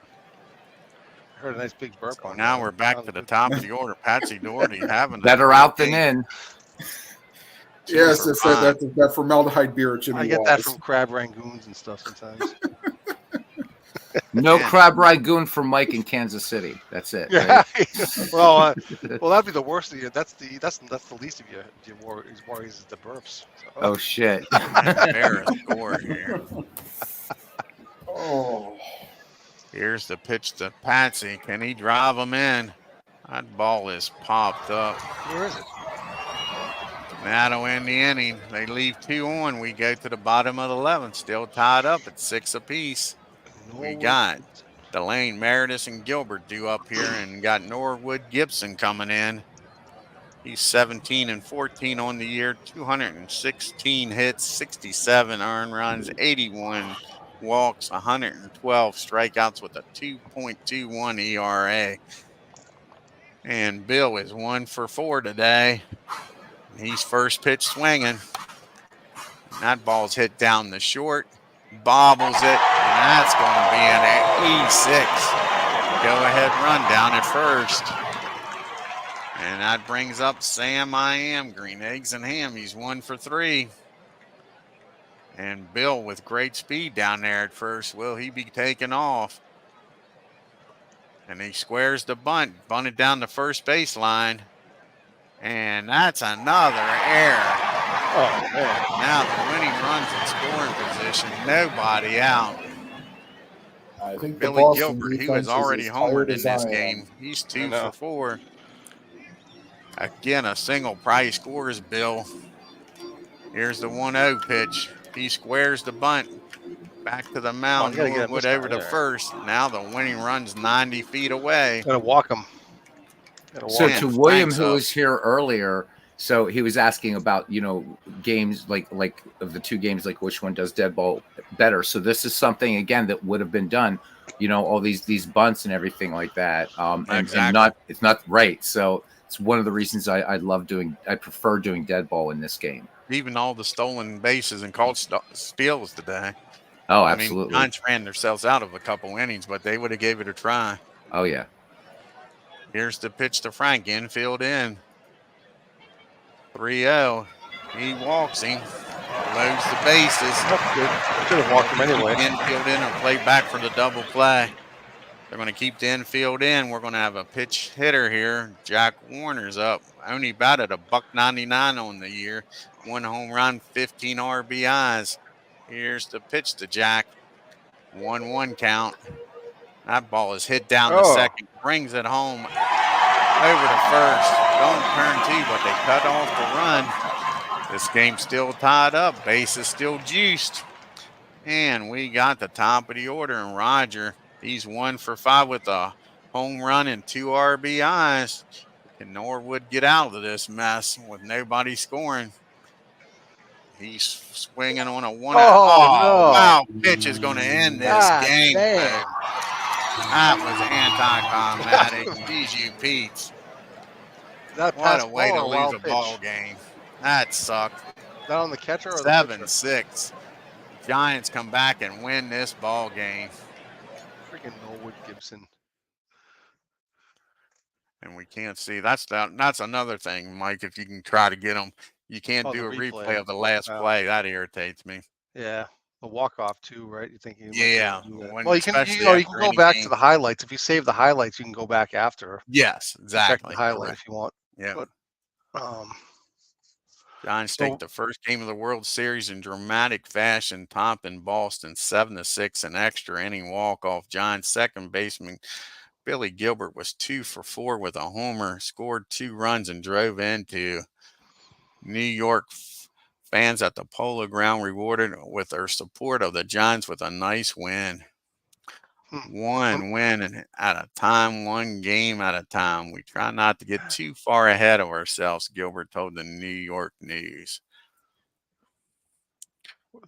I heard a nice big burp So on now that. we're back to the top of the order. Patsy Doherty having Better out than in. Yes, it's that formaldehyde beer at Jimmy I get Wall's. that from crab rangoons and stuff sometimes. No crab rangoon for Mike in Kansas City. That's it. Yeah. Right? well, that'd be the worst of you. That's the least of your worries is the burps. So, Oh shit. Ferris score here. Oh. Here's the pitch to Patsy. Can he drive him in? That ball is popped up. where is it? That'll end the inning. They leave 2 on. We go to the bottom of the 11th. Still tied up at 6 apiece. We got Delane, Meredith, and Gilbert due up here, and got Norwood Gibson coming in. He's 17 and 14 on the year, 216 hits, 67 earned runs, 81 walks, 112 strikeouts with a 2.21 ERA. And Bill is 1 for 4 today. He's first pitch swinging. And that ball's hit down the short, bobbles it, and that's going to be an E6 go-ahead run down at first. And that brings up Sam I Am, Green Eggs and Ham. He's 1 for 3. And Bill with great speed down there at first. Will he be taken off? And he squares the bunt, bunted down the first baseline. And that's another error. Oh, man. Now the winning runs in scoring position. Nobody out. I think the Billy Boston Gilbert, who defense has is already as tired homered in as I this am. game. He's 2 know. for 4. Again, a single price scores Bill. Here's the 1-0 pitch. He squares the bunt. Back to the mound. you gotta get him Norwood this over time to there. first. Now the winning run's 90 feet away. Gotta walk him. So Man, to William, Frank's who up. was here earlier, so he was asking about, games like of the two games, like which one does dead ball better. So this is something again that would have been done, all these bunts and everything like that. And Exactly. it's not right. So it's one of the reasons I prefer doing dead ball in this game. Even all the stolen bases and called steals today. Oh, I mean, absolutely. Giants ran themselves out of a couple innings, but they would have gave it a try. Oh yeah. Here's the pitch to Frank, infield in. 3-0. He walks him, loads the bases. That's good. Should have walked him anyway. Infield in or play back for the double play. They're going to keep the infield in. We're going to have a pitch hitter here. Jack Warner's up. Only batted $1.99 on the year. 1 home run, 15 RBIs. Here's the pitch to Jack. 1-1 count. That ball is hit down the second. Brings it home over to first. Don't turn 2, but they cut off the run. This game's still tied up. Base is still juiced. And we got the top of the order. And Roger, he's 1 for 5 with a home run and 2 RBIs. Can Norwood get out of this mess with nobody scoring? He's swinging on a 1-0. no. Wow. Pitch is going to end this God game. damn. That was anticlimactic. Jeez, you Pete's. Is that a What pass a way ball to or lose wild a pitch? ball game. That sucked. Is that on the catcher or the pitcher? 7-6. Giants come back and win this ball game. Freaking Norwood Gibson. And we can't see. That's another thing, Mike. If you can try to get them, you can't Oh, do a the replay replay. of the last Wow. play. That irritates me. Yeah. The walk-off too, right? You think? Yeah. Well, you can go back to the highlights. If you save the highlights, you can go back after. Yes, Check exactly. the highlight if you want. Yeah. But, Giants So- take the first game of the World Series in dramatic fashion, topping Boston 7-6, an extra inning walk-off. Giants second baseman Billy Gilbert was 2 for 4 with a homer, scored 2 runs, and drove into New York. Fans at the Polo Ground rewarded with their support of the Giants with a nice win. One win at a time, one game at a time. We try not to get too far ahead of ourselves, Gilbert told the New York News. So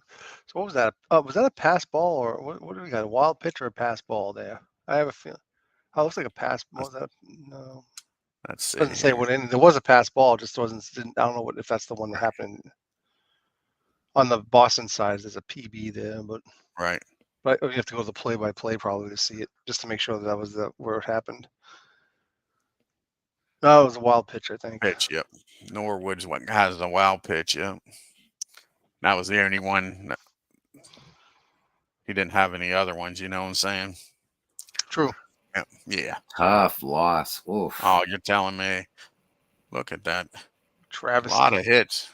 what was that? Was that a pass ball or what do we got? A wild pitch or a pass ball there? I have a feeling. Oh, it looks like a pass. What was that? No. Let's see. Doesn't say what in. There was a pass ball, just didn't. I don't know if that's the one that happened. On the Boston side, there's a PB there, but Right. you have to go to the play-by-play probably to see it, just to make sure that was where it happened. No, it was a wild pitch, I think. Pitch, yep. Norwood's what has the wild pitch, yep. That was the only one. He didn't have any other ones, you know what I'm saying? True. Yep. Yeah. Tough loss. Oof. Oh, you're telling me. Look at that. Travis. A lot of hits.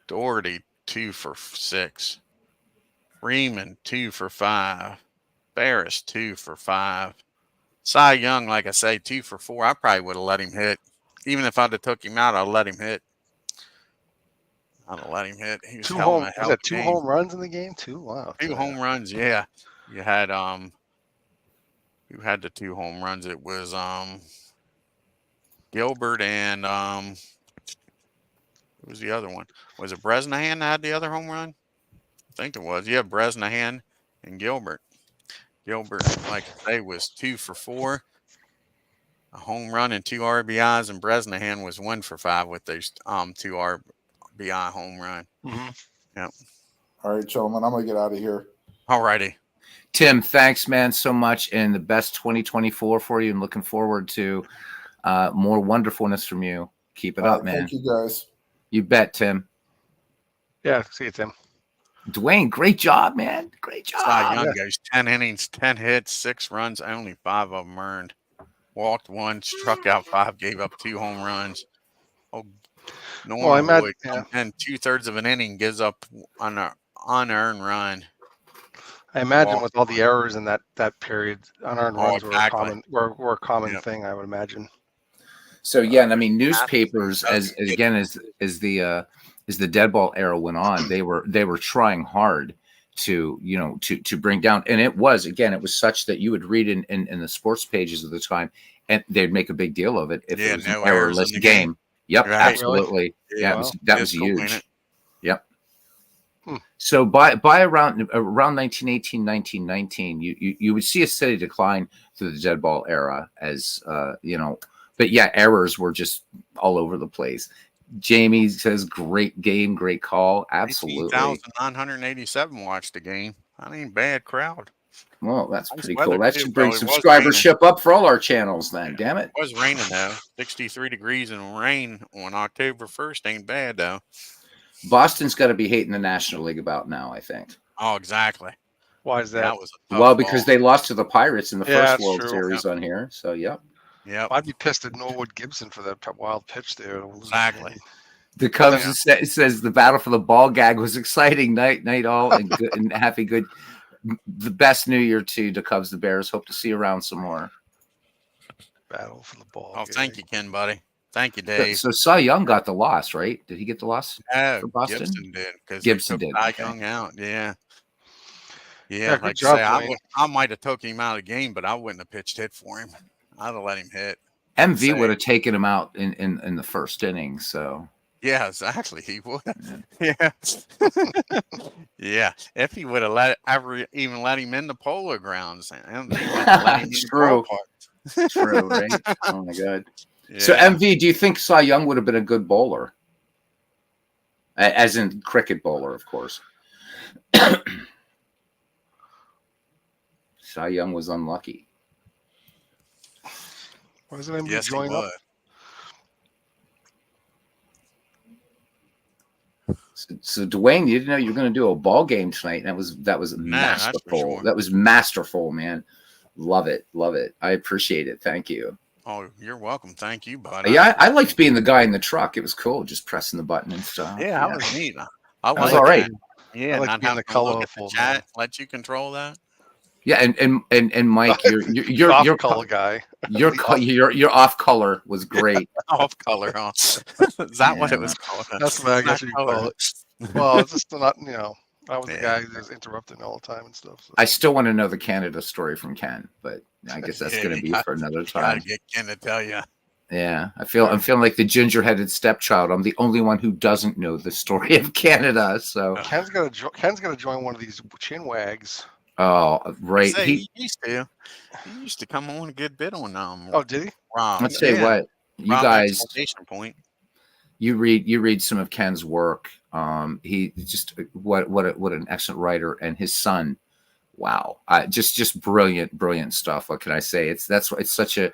Doherty, 2 for 6. Freeman, 2 for 5. Barris, 2 for 5. Cy Young, like I say, 2 for 4. I probably would have let him hit. Even if I'd have took him out, I'd let him hit. I'd have let him hit. He was Was that 2 home runs in the game? 2? Wow. 2 home runs, yeah. You had who had the 2 home runs? It was Gilbert and Who was the other one? Was it Bresnahan that had the other home run? I think it was. Yeah, Bresnahan and Gilbert. Gilbert, like I say, was 2 for 4, a home run and 2 RBIs, and Bresnahan was 1 for 5 with those 2 RBI home run. Mm-hmm. Yep. All right, gentlemen, I'm gonna get out of here. All righty. Tim, thanks, man, so much, and the best 2024 for you, and looking forward to more wonderfulness from you. Keep it up, man. Thank you, guys. You bet, Tim. Yeah, see you, Tim. Dwayne, great job, man. Great job. Cy Young goes 10 innings, 10 hits, 6 runs, only 5 of them earned. Walked 1, struck out 5, gave up 2 home runs. Oh, Norman Boyd comes in 2/3 of an inning, gives up an unearned run. I imagine with all the errors in that period, unearned runs exactly. were a common thing. I would imagine. So yeah, and I mean, newspapers as the dead ball era went on, they were trying hard to to bring down, and it was such that you would read in the sports pages of the time, and they'd make a big deal of it if it was an errorless game. Yep, right. Absolutely. Really? Yeah, Wow. that was huge. Yep. Hmm. So by around 1918, 1919, you would see a steady decline through the dead ball era as but yeah, errors were just all over the place. Jamie says, great game, great call. Absolutely. 18,987 watched the game. That ain't bad crowd. Well, that's Nice pretty weather, cool. That too, should bring bro. It was subscribership up for all our channels then. Damn it. It was raining, though. 63 degrees and rain on October 1st ain't bad, though. Boston's got to be hating the National League about now, I think. Oh, exactly. Why is that? That was a tough Well, because ball. they lost to the Pirates in the Yeah, first that's World true. Series on here. So, yep. Yep. I'd be pissed at Norwood Gibson for that wild pitch there. Exactly. The Cubs says the battle for the ball gag was exciting. Night all and good and happy good. The best New Year to the Cubs, the Bears. Hope to see you around some more. Battle for the ball. Oh, thank you, Ken, buddy. Thank you, Dave. So Cy Young got the loss, right? Did he get the loss for Boston? Gibson did. Gibson did. Cy Okay. Young out. Yeah. Yeah, Like good job, I say, Dwayne. I might have took him out of the game, but I wouldn't have pitched hit for him. I'd have let him hit. MV would have taken him out in the first inning. So yeah, exactly. He would. Yeah. Yeah. If he would have even let him in the Polo Grounds, and he wouldn't have let him in the True. ballpark. True, right? Oh my God. Yeah. So MV, do you think Cy Young would have been a good bowler? As in cricket bowler, of course. Cy Young was unlucky. Why doesn't MV Yes, he join up? would. So Dwayne, you didn't know you were going to do a ball game tonight. And that was masterful. Sure. That was masterful, man. Love it. I appreciate it. Thank you. Oh, you're welcome. Thank you, buddy. Yeah, I liked being the guy in the truck. It was cool, just pressing the button and stuff. Yeah, that was neat. I was like all right. that. Yeah, I like not being having the to look at colorful the chat. Let you control that. Yeah, and Mike, your off color guy. Your off color was great. Off color, huh? Is that what it was called? That's what I guess you call it. Well, it's just not, I was the guy who was interrupting all the time and stuff. So. I still want to know the Canada story from Ken, but I guess that's going to be for another time. Gotta get Ken to tell you. Yeah, I'm feeling like the ginger-headed stepchild. I'm the only one who doesn't know the story of Canada. So Ken's gonna join one of these chin wags. oh, right. He used to. He used to come on a good bit on Oh, did he? Rob. Let's say what you Rob guys. Point. You read some of Ken's work. He just what an excellent writer, and his son. Wow, just brilliant stuff. What can I say? It's such a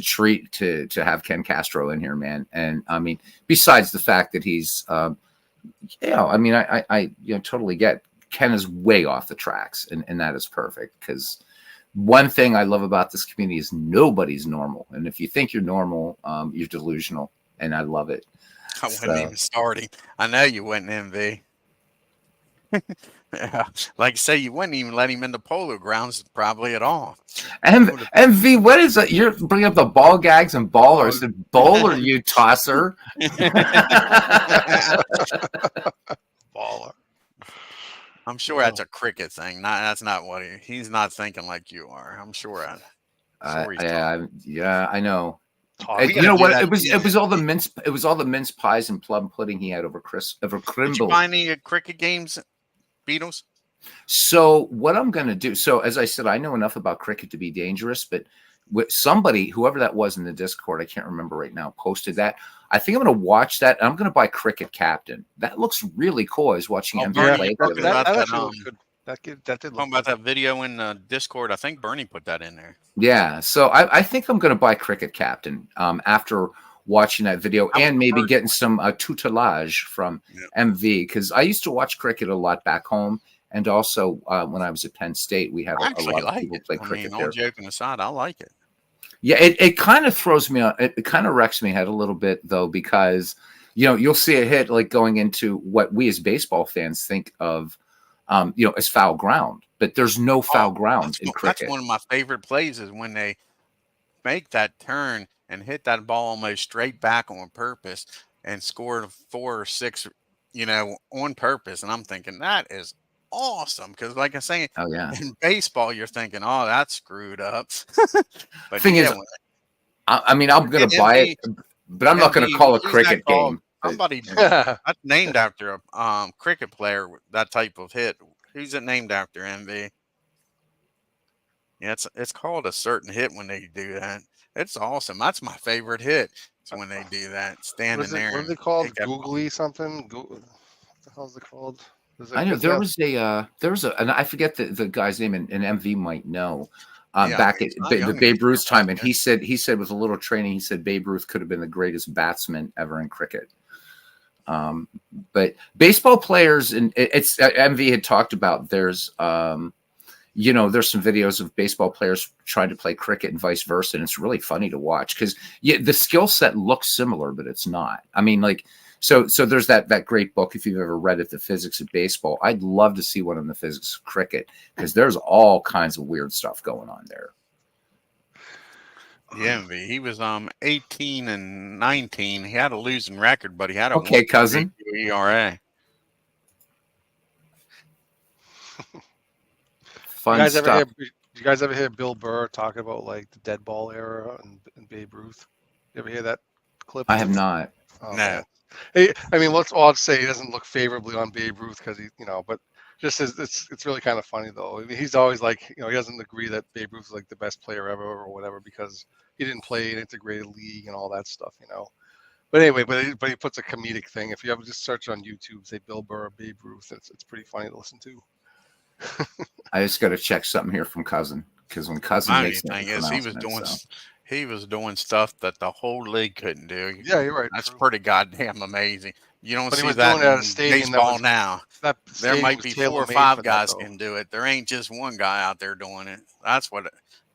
treat to have Ken Castro in here, man. And I mean, besides the fact that he's, I totally get Ken is way off the tracks, and that is perfect because one thing I love about this community is nobody's normal, and if you think you're normal, you're delusional, and I love it. I wasn't even starting. I know you wouldn't, MV. Yeah. Like I say, you wouldn't even let him in the Polo Grounds probably at all. MV, what is it? You're bringing up the ball gags and ballers. And bowler, you tosser. Baller. I'm sure that's a cricket thing. That's not what he's not thinking like you are. I'm sure. I know. Talk. You know do what? that. It was all the mince pies and plum pudding he had over Did you Crimble. buy any cricket games, Beatles? So what I'm going to do? So as I said, I know enough about cricket to be dangerous, but with somebody, whoever that was in the Discord, I can't remember right now, posted that. I think I'm going to watch that. I'm going to buy Cricket Captain. That looks really cool. I was watching MV Bernie, play. talking about that that, actually looked good. That did talking look about good. that video in Discord. I think Bernie put that in there. Yeah, so I think I'm going to buy Cricket Captain after watching that video I was and the maybe first getting some tutelage from MV, because I used to watch cricket a lot back home, and also when I was at Penn State, we had I a actually lot of like people it. play I cricket mean, all there. joking aside, I like it. Yeah, it kind of throws me on. It kind of wrecks me head a little bit though, because you'll see a hit like going into what we as baseball fans think of, as foul ground, but there's no foul ground in cricket. That's one of my favorite plays is when they make that turn and hit that ball almost straight back on purpose and score 4 or 6, on purpose. And I'm thinking that is awesome because, like I say, Oh yeah. in baseball, you're thinking, oh, that's screwed up. But Thing is, I mean, I'm going to buy it, but I'm not going to call a cricket game. Somebody that's named after a cricket player. That type of hit. Who's it named after? MV. Yeah, it's called a certain hit when they do that. It's awesome. That's my favorite hit. It's when they do that, standing there. What are they called? Googly something? What the hell is it called? I know there was and I forget the guy's name, and MV might know. Back at the Babe Ruth time, and he said with a little training, he said Babe Ruth could have been the greatest batsman ever in cricket. But baseball players, and it's MV had talked about. There's there's some videos of baseball players trying to play cricket and vice versa, and it's really funny to watch because the skill set looks similar, but it's not. I mean, like. So there's that great book, if you've ever read it, The Physics of Baseball. I'd love to see one on the physics of cricket because there's all kinds of weird stuff going on there. Yeah, he was 18 and 19. He had a losing record, but he had a cousin ERA. Fun stuff. Did you guys ever hear Bill Burr talking about like the dead ball era and Babe Ruth? You ever hear that clip? I have not. Oh, No. Man. Hey, I mean, let's all say he doesn't look favorably on Babe Ruth because but just it's really kind of funny though. I mean, he's always like, he doesn't agree that Babe Ruth is like the best player ever or whatever because he didn't play an integrated league and all that stuff, But anyway, but he puts a comedic thing. If you ever just search on YouTube, say Bill Burr, Babe Ruth, it's pretty funny to listen to. I just got to check something here from Cousin because when Cousin makes he was doing stuff that the whole league couldn't do. Yeah, you're right. That's pretty goddamn amazing. You don't see doing that it at a in stadium baseball now. There might be 4 or 5 guys that, can do it. There ain't just one guy out there doing it. That's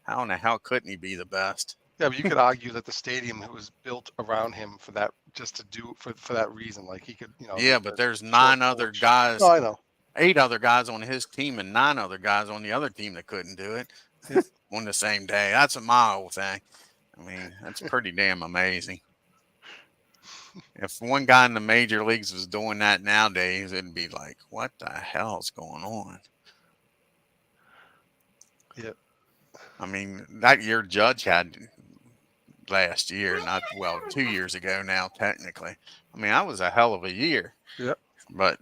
how in the hell couldn't he be the best? Yeah, but you could argue that the stadium was built around him for that, just to do for that reason. Like he could, Yeah, but there's 9 other guys. No, I know. 8 other guys on his team and 9 other guys on the other team that couldn't do it on the same day. That's a my whole thing. I mean, that's pretty damn amazing. If one guy in the major leagues was doing that nowadays, it'd be like, what the hell's going on? Yep. I mean, that year Judge had last year, 2 years ago now, technically. I mean, that was a hell of a year. Yep. But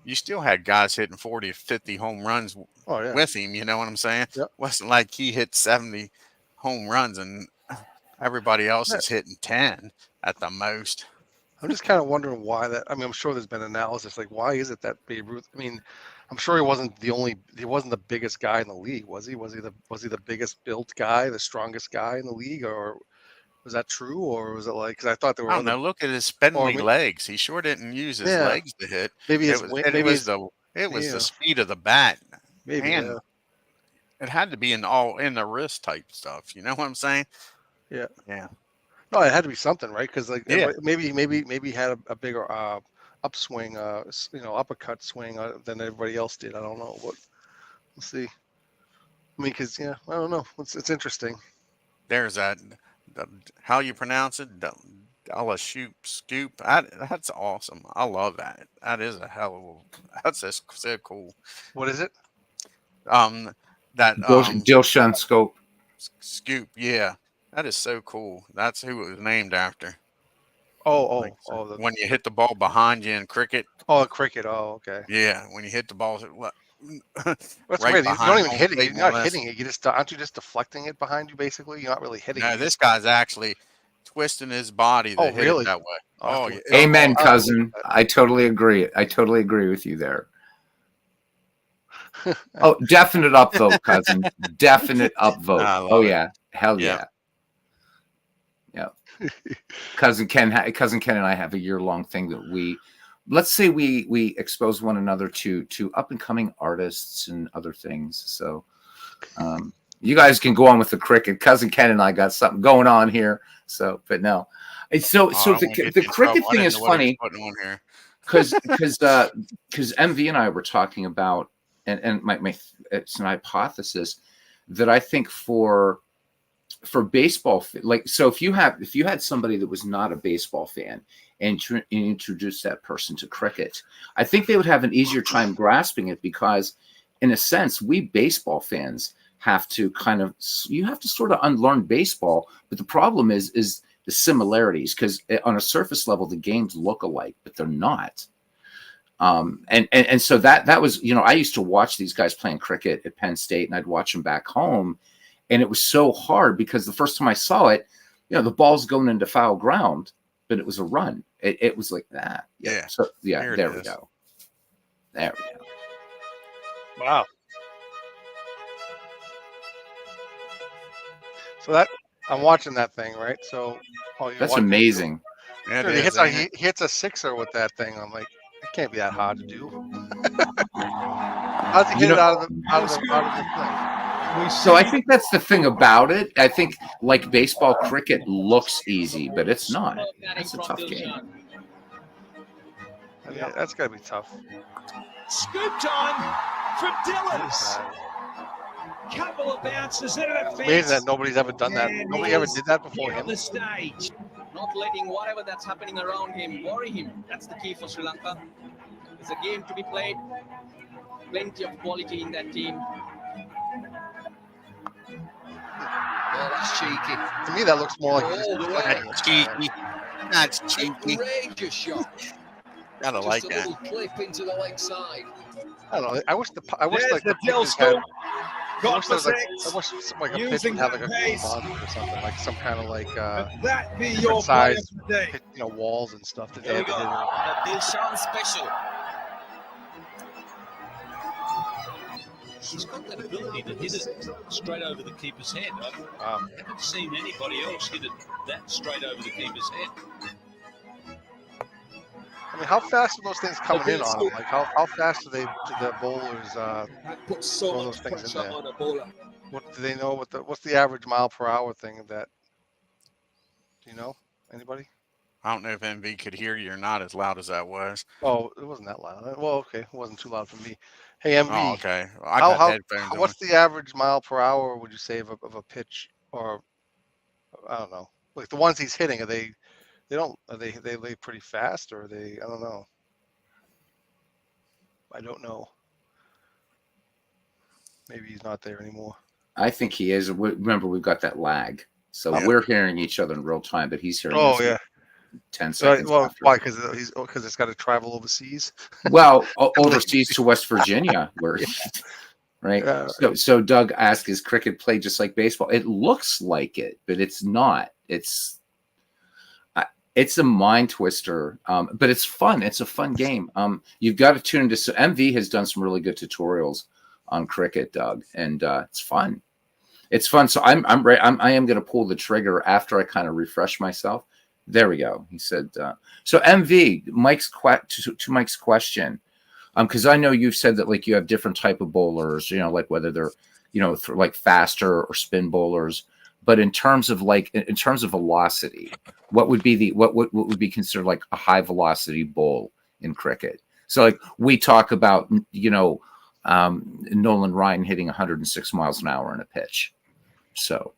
you still had guys hitting 40 or 50 home runs with him, you know what I'm saying? Yep. Wasn't like he hit 70 home runs and everybody else is hitting 10 at the most. I'm just kind of wondering why that. I mean, I'm sure there's been analysis like why is it that Babe Ruth? I mean, I'm sure he wasn't the biggest guy in the league, was he? Was he the biggest built guy, the strongest guy in the league, or was that true, or was it like? Because I thought there were. I don't know. Look at his spindly legs. He sure didn't use his legs to hit. Maybe it was the speed of the bat. Maybe and it had to be in the wrist type stuff. You know what I'm saying? Yeah. Yeah. No, it had to be something, right? Because maybe he had a bigger upswing, uppercut swing than everybody else did. I don't know, but we'll see. I mean, because I don't know. It's interesting. There's that. How you pronounce it? Scoop. That's awesome. I love that. That is a hell of a. That's just so cool. What is it? That Dilshan Scope. Scoop. Yeah. That is so cool. That's who it was named after. Oh, When you hit the ball behind you in cricket. Oh, cricket. Oh, okay. Yeah, when you hit the ball That's right weird. You behind don't even hit it. home You're plate, more not or less. hitting it. You just aren't you just deflecting it behind you? Basically, you're not really hitting No, it. this guy's actually twisting his body to Oh, hit really? it that way. I'll Oh, have yeah. to- Amen, I'll- cousin. I totally agree. I totally agree with you there. Oh, definite upvote, cousin. Definite upvote. I love Oh it. yeah, hell Yeah. yeah. Cousin Ken and I have a year-long thing that let's say we expose one another to up and coming artists and other things. So you guys can go on with the cricket. Cousin Ken and I got something going on here. So, but no, so I so won't get you the in cricket trouble. I thing didn't is know what he was funny putting on here. because MV and I were talking about and it's an hypothesis that I think for baseball, like, so if you had somebody that was not a baseball fan and introduce that person to cricket, I think they would have an easier time grasping it, because in a sense, we baseball fans have to you have to sort of unlearn baseball. But the problem is the similarities, because on a surface level, the games look alike, but they're not. And so that was, I used to watch these guys playing cricket at Penn State, and I'd watch them back home. And it was so hard because the first time I saw it, the ball's going into foul ground, but it was a run. It was like that. Yeah. So yeah, Here it there we is. go. There we go. Wow. So that I'm watching that thing, right? So That's amazing. Yeah, it Dude, is, ain't it? he hits a sixer with that thing. I'm like, it can't be that hard to do. How's he hit it out of the thing? So I think that's the thing about it. I think like baseball, cricket looks easy, but it's not. It's a tough game. I mean, that's got to be tough. Scooped on from Dillis. Couple of bounces into the fence. Amazing that nobody's ever done that. And Nobody ever he's did that before on him. the stage. Not letting whatever that's happening around him worry him. That's the key for Sri Lanka. It's a game to be played. Plenty of quality in that team. Oh, that's cheeky. To me, that looks more like All the way. That's cheeky. That's cheeky. Outrageous shot. Gotta Just like a that. little clip into the leg side. I don't know. I wish There's like the the Dill pitchers had. scoop. I Got wish for there was like, six. I wish like a pitch Using would have like that a pace. composite or something, like some kind of like Could that be your size player today? walls and stuff that they Here we have to go. hit. The Dilshan special. He's got that ability to hit it straight over the keeper's head. I Wow. haven't seen anybody else hit it that straight over the keeper's head. I mean, how fast are those things coming in on them? Like, how fast do the bowlers That puts so throw much those things in pressure there? on a bowler. What do they know? What's the average mile per hour thing of that? Do you know? Anybody? I don't know if MV could hear you or not as loud as that was. Oh, it wasn't that loud. Well, okay, it wasn't too loud for me. Hey, MV. Oh, okay. Well, I got headphones on. What's the average mile per hour, would you say, of a pitch? Or I don't know. Like the ones he's hitting, are they lay pretty fast, or are they? I don't know. I don't know. Maybe he's not there anymore. I think he is. Remember, we've got that lag, so Yeah. we're hearing each other in real time, but he's hearing. Oh us yeah. 10 seconds. Well, after. why? Because it's got to travel overseas. Well, overseas to West Virginia, where right. Yeah. So Doug asked, "Is cricket played just like baseball?" It looks like it, but it's not. It's a mind twister, but it's fun. It's a fun game. You've got to tune into. So MV has done some really good tutorials on cricket, Doug, and it's fun. It's fun. So I am going to pull the trigger after I kind of refresh myself. There we go. He said. So MV, to Mike's question, because I know you've said that like you have different type of bowlers, like whether they're, like faster or spin bowlers. But in terms of velocity, what would be what would be considered like a high velocity bowl in cricket? So like we talk about, Nolan Ryan hitting 106 miles an hour in a pitch. So,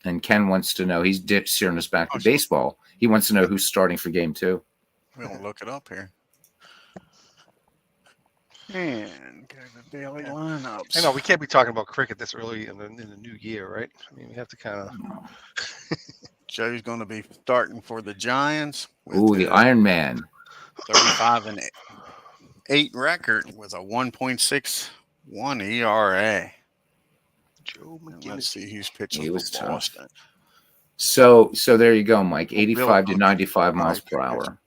and Ken wants to know, he's steering us back to baseball. He wants to know who's starting for game 2. We'll look it up here. And go to daily lineups. I know we can't be talking about cricket this early in the new year, right? I mean, we have to kind of. Joe's going to be starting for the Giants. Ooh, the Iron Man. 35-8 record with a 1.61 ERA. Joe And McGinnis. let's see who's pitching He for was tough. Boston. So there you go, Mike. 85 to 95 miles per Probably hour.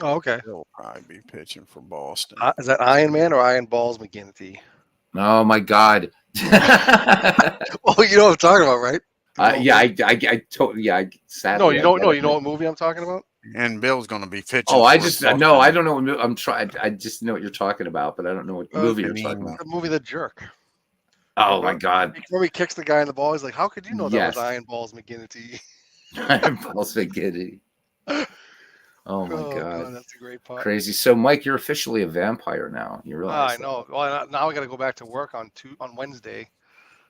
Oh, okay. He'll probably be pitching for Boston. Is that Iron Man or Iron Balls McGinty? Oh my God. Well, you know what I'm talking about, right? I totally. Yeah, sadly. No, you don't I know. get You it. know what movie I'm talking about? And Bill's going to be pitching. Oh, I for just Boston. no. I don't know. What I'm trying. I just know what you're talking about, but I don't know what movie you're I talking mean, about. The movie The Jerk. Oh my God. Where he kicks the guy in the ball. He's like, "How could you know that Yes. was Iron Balls McGinty?" Iron Balls McGinty. Oh my God. That's a great part. Crazy. So, Mike, you're officially a vampire now. You realize? I know. Well, now I got to go back to work on Wednesday.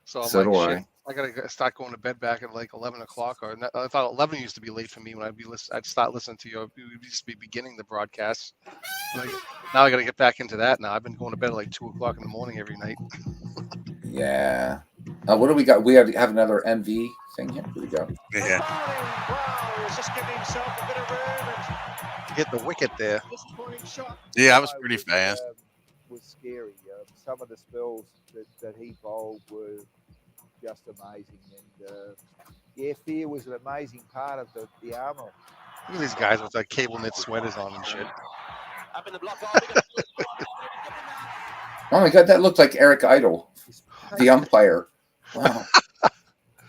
So I'm So like, do shit. I gotta start going to bed back at like 11 o'clock. Or I thought 11 used to be late for me when I'd start listening to you. We'd just be beginning the broadcast. Like, now I gotta get back into that. Now I've been going to bed at like 2 o'clock in the morning every night. Yeah. What do we got? We have another MV thing here. Here we go. Yeah. Wow, he's just giving himself a bit of room. Hit the wicket there. Disappointing shot. Yeah, I was pretty fast. Was scary. Some of the spells that he bowled were just amazing. And fear was an amazing part of the armour. Look at these guys with like cable knit sweaters on and shit. Up in the block. Oh my God, that looked like Eric Idle, the umpire. Wow.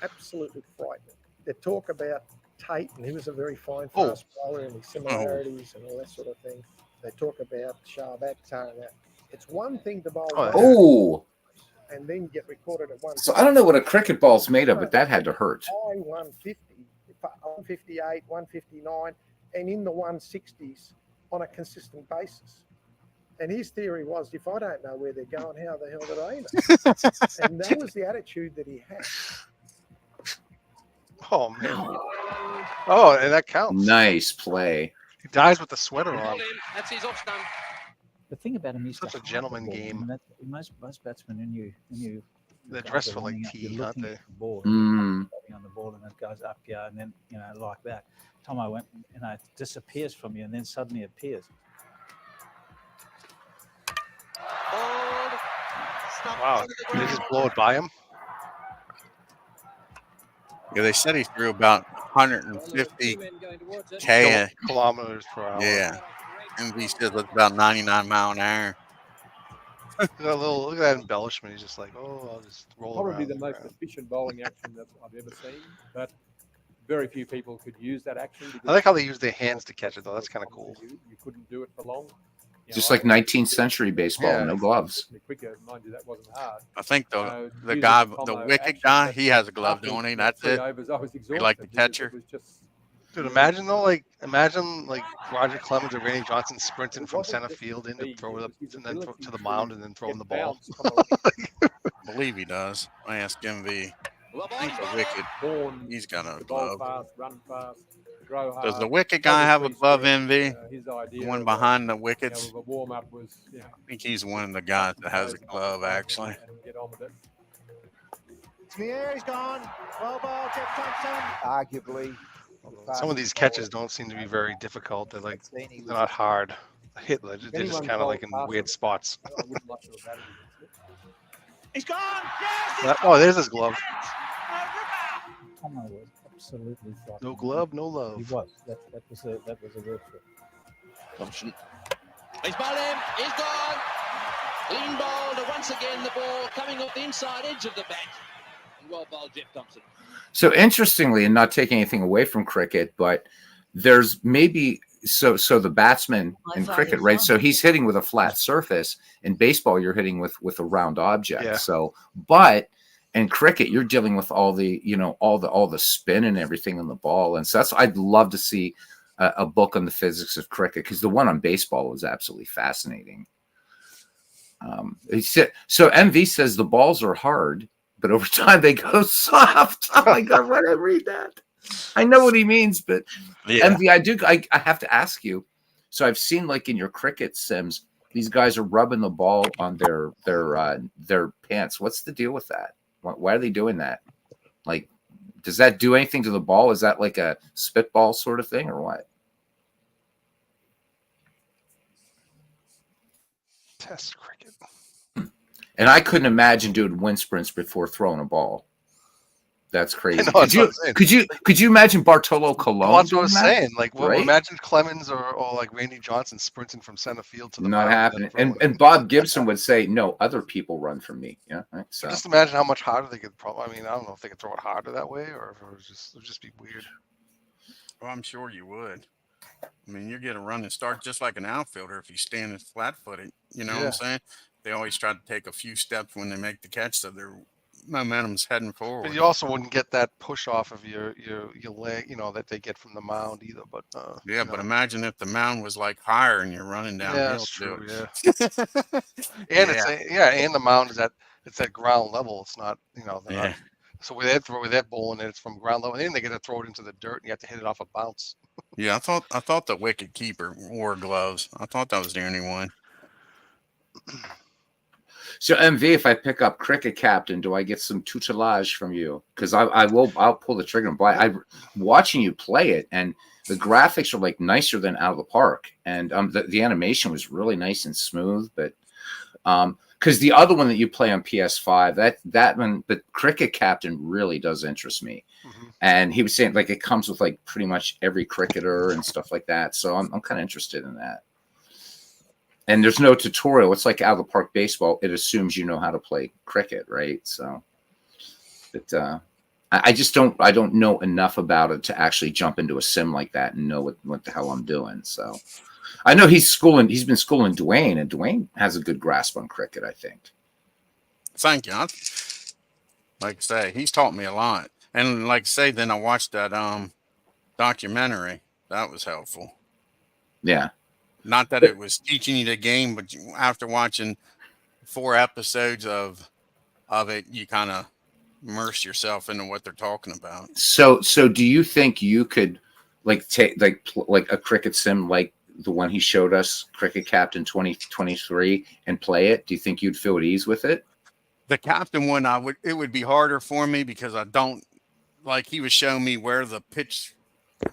Absolutely frightening. They talk about Tate, and he was a very fine Oh. fast bowler and his similarities and all that sort of thing. They talk about Shah Akhtar and that. It's one thing to bowl Oh. and then get recorded at one. So I don't know what a cricket ball's made of, but that had to hurt. High 150, 158, 159, and in the 160s on a consistent basis. And his theory was, if I don't know where they're going, how the hell did I know? And that was the attitude that he had. Oh man. Oh, and that counts. Nice play. He dies with the sweater on. That's his off stump. The thing about him is Such the a gentleman ball. game. I mean, most batsmen, when you They're look dressed up, for like lining up, tea, you're aren't looking they? at the ball, Mm. on the ball, and it goes up, and then like that. Tomo went, it disappears from you, and then suddenly appears. Wow. Did they just blow it by him? Yeah, they said he threw about 150 kilometers per hour. Yeah. MV says it's about 99 mile an hour. Look at that embellishment. He's just like, I'll just roll Probably around the most efficient bowling action that I've ever seen, but very few people could use that action. I like how they use their hands to catch it, though. That's kind of cool. You couldn't do it for long. Just like 19th century baseball, no gloves. Quicker, mind you, that wasn't hard. I think the using guy, the the combo wicket action, guy, but he has a glove, after don't he? That's 3 it. overs, I was He exhausted like the because catcher. it was just- Dude, imagine Roger Clemens or Randy Johnson sprinting from center field in to throw it up and then throw to the mound and then throwing the ball. I believe he does. I asked MV. I think the wicket, he's got a bowl glove. fast, run fast, throw hard. Does the wicket guy have a glove, MV? His idea The one of behind the wickets? the warm up was, I think he's one of the guys that has a glove, actually. and get on with it. He's gone. Well ball, Jeff Thompson. Arguably, Some of these catches don't seem to be very difficult. They're not hard. They're just kind of like in weird spots. He's gone. Oh, there's his glove. Tomo was absolutely frightening. No glove, no love. He was. That was a real trick. He's bowled him. He's gone. Clean bowled. Once again, the ball coming off the inside edge of the bat. Well bowled, Jeff Thompson. So interestingly, and not taking anything away from cricket, but there's maybe so the batsman in cricket, right? So he's hitting with a flat surface. In baseball, you're hitting with a round object. Yeah. So, but in cricket, you're dealing with all the all the spin and everything in the ball. And so I'd love to see a book on the physics of cricket, because the one on baseball was absolutely fascinating. So MV says the balls are hard, but over time they go soft. Oh my God, why did I read that? I know what he means, but Yeah. MV, I have to ask you. So I've seen, like, in your cricket sims, these guys are rubbing the ball on their pants. What's the deal with that? Why are they doing that? Like, does that do anything to the ball? Is that like a spitball sort of thing or what? Test cricket. And I couldn't imagine doing wind sprints before throwing a ball. That's crazy. Know, could you imagine Bartolo Colon? Well, that's what I was saying. Like, well, right? imagine Clemens or like Randy Johnson sprinting from center field to the not mound happening. and And Bob Gibson would say, "No, other people run from me." Yeah, right? So just imagine how much harder they could. I mean, I don't know if they could throw it harder that way or if it would just be weird. Well, I'm sure you would. I mean, you're going to run and start just like an outfielder if you stand flat-footed. You know what I'm saying? They always try to take a few steps when they make the catch, so their momentum's heading forward. But you also wouldn't get that push off of your leg, that they get from the mound either. But yeah, but imagine if the mound was like higher and you're running downhill. Yeah, that's true. Yeah, and and the mound is it's at ground level. It's not, not, so with that bowling, it's from ground level, and then they get to throw it into the dirt, and you have to hit it off a bounce. Yeah, I thought the wicket keeper wore gloves. I thought that was the only one. So MV, if I pick up Cricket Captain, do I get some tutelage from you? Because I'll pull the trigger and buy. I'm watching you play it, and the graphics are like nicer than Out of the Park, and the animation was really nice and smooth. But because the other one that you play on PS5, that one, but Cricket Captain really does interest me. And he was saying like it comes with like pretty much every cricketer and stuff like that. So I'm kind of interested in that. And there's no tutorial. It's like Out of the Park baseball. It assumes you know how to play cricket, right? So, but I just don't know enough about it to actually jump into a sim like that and know what the hell I'm doing. So, I know he's been schooling Dwayne, and Dwayne has a good grasp on cricket, I think. Thank you. Like I say, he's taught me a lot. And like I say, then I watched that documentary. That was helpful. Yeah. Not that it was teaching you the game, but after watching 4 episodes of it, you kind of immerse yourself into what they're talking about. So do you think you could like take like a cricket sim like the one he showed us, Cricket Captain 2023, and play it? Do you think you'd feel at ease with it? The captain one, it would be harder for me because I don't like he was showing me where the pitch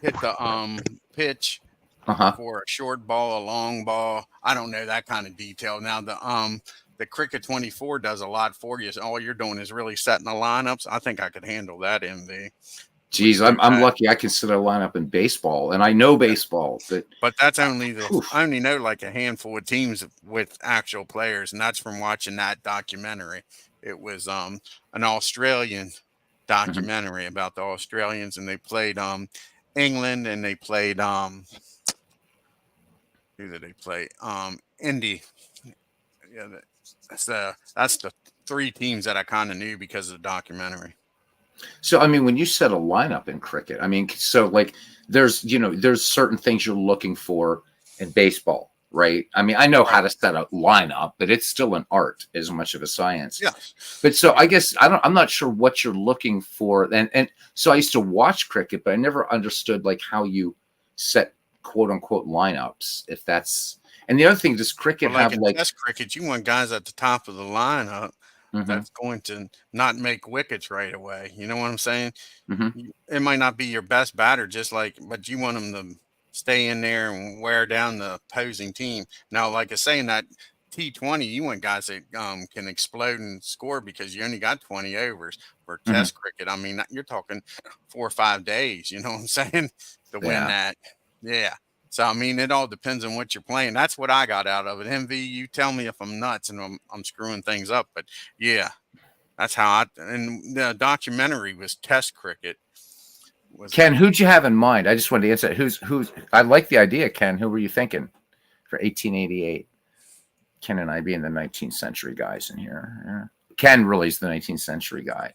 hit the pitch. For a short ball, a long ball. I don't know that kind of detail. Now the Cricket 24 does a lot for you. So all you're doing is really setting the lineups. I think I could handle that, MV. Geez, I'm lucky I can set a lineup in baseball, and I know baseball. But that's only I only know like a handful of teams with actual players, and that's from watching that documentary. It was an Australian documentary about the Australians, and they played England, and they played who did they play? Indy. Yeah, that's the 3 teams that I kind of knew because of the documentary. So I mean, when you set a lineup in cricket, I mean, so like there's certain things you're looking for in baseball, right? I mean, I know how to set a lineup, but it's still an art as much of a science. Yeah. But so I guess I'm not sure what you're looking for. And so I used to watch cricket, but I never understood like how you set quote unquote lineups, if that's. And the other thing, does cricket have like test cricket, you want guys at the top of the lineup that's going to not make wickets right away. You know what I'm saying? It might not be your best batter, but you want them to stay in there and wear down the opposing team. Now, like I say, in that T20, you want guys that can explode and score because you only got 20 overs. For test cricket, I mean, you're talking 4 or 5 days, you know what I'm saying, to win that. Yeah. So, I mean, it all depends on what you're playing. That's what I got out of it. MV, you tell me if I'm nuts and I'm screwing things up. But, yeah, that's how and the documentary was test cricket. Ken, who'd you have in mind? I just wanted to answer. Who's? I like the idea, Ken. Who were you thinking for 1888? Ken and I being the 19th century guys in here. Yeah. Ken really is the 19th century guy.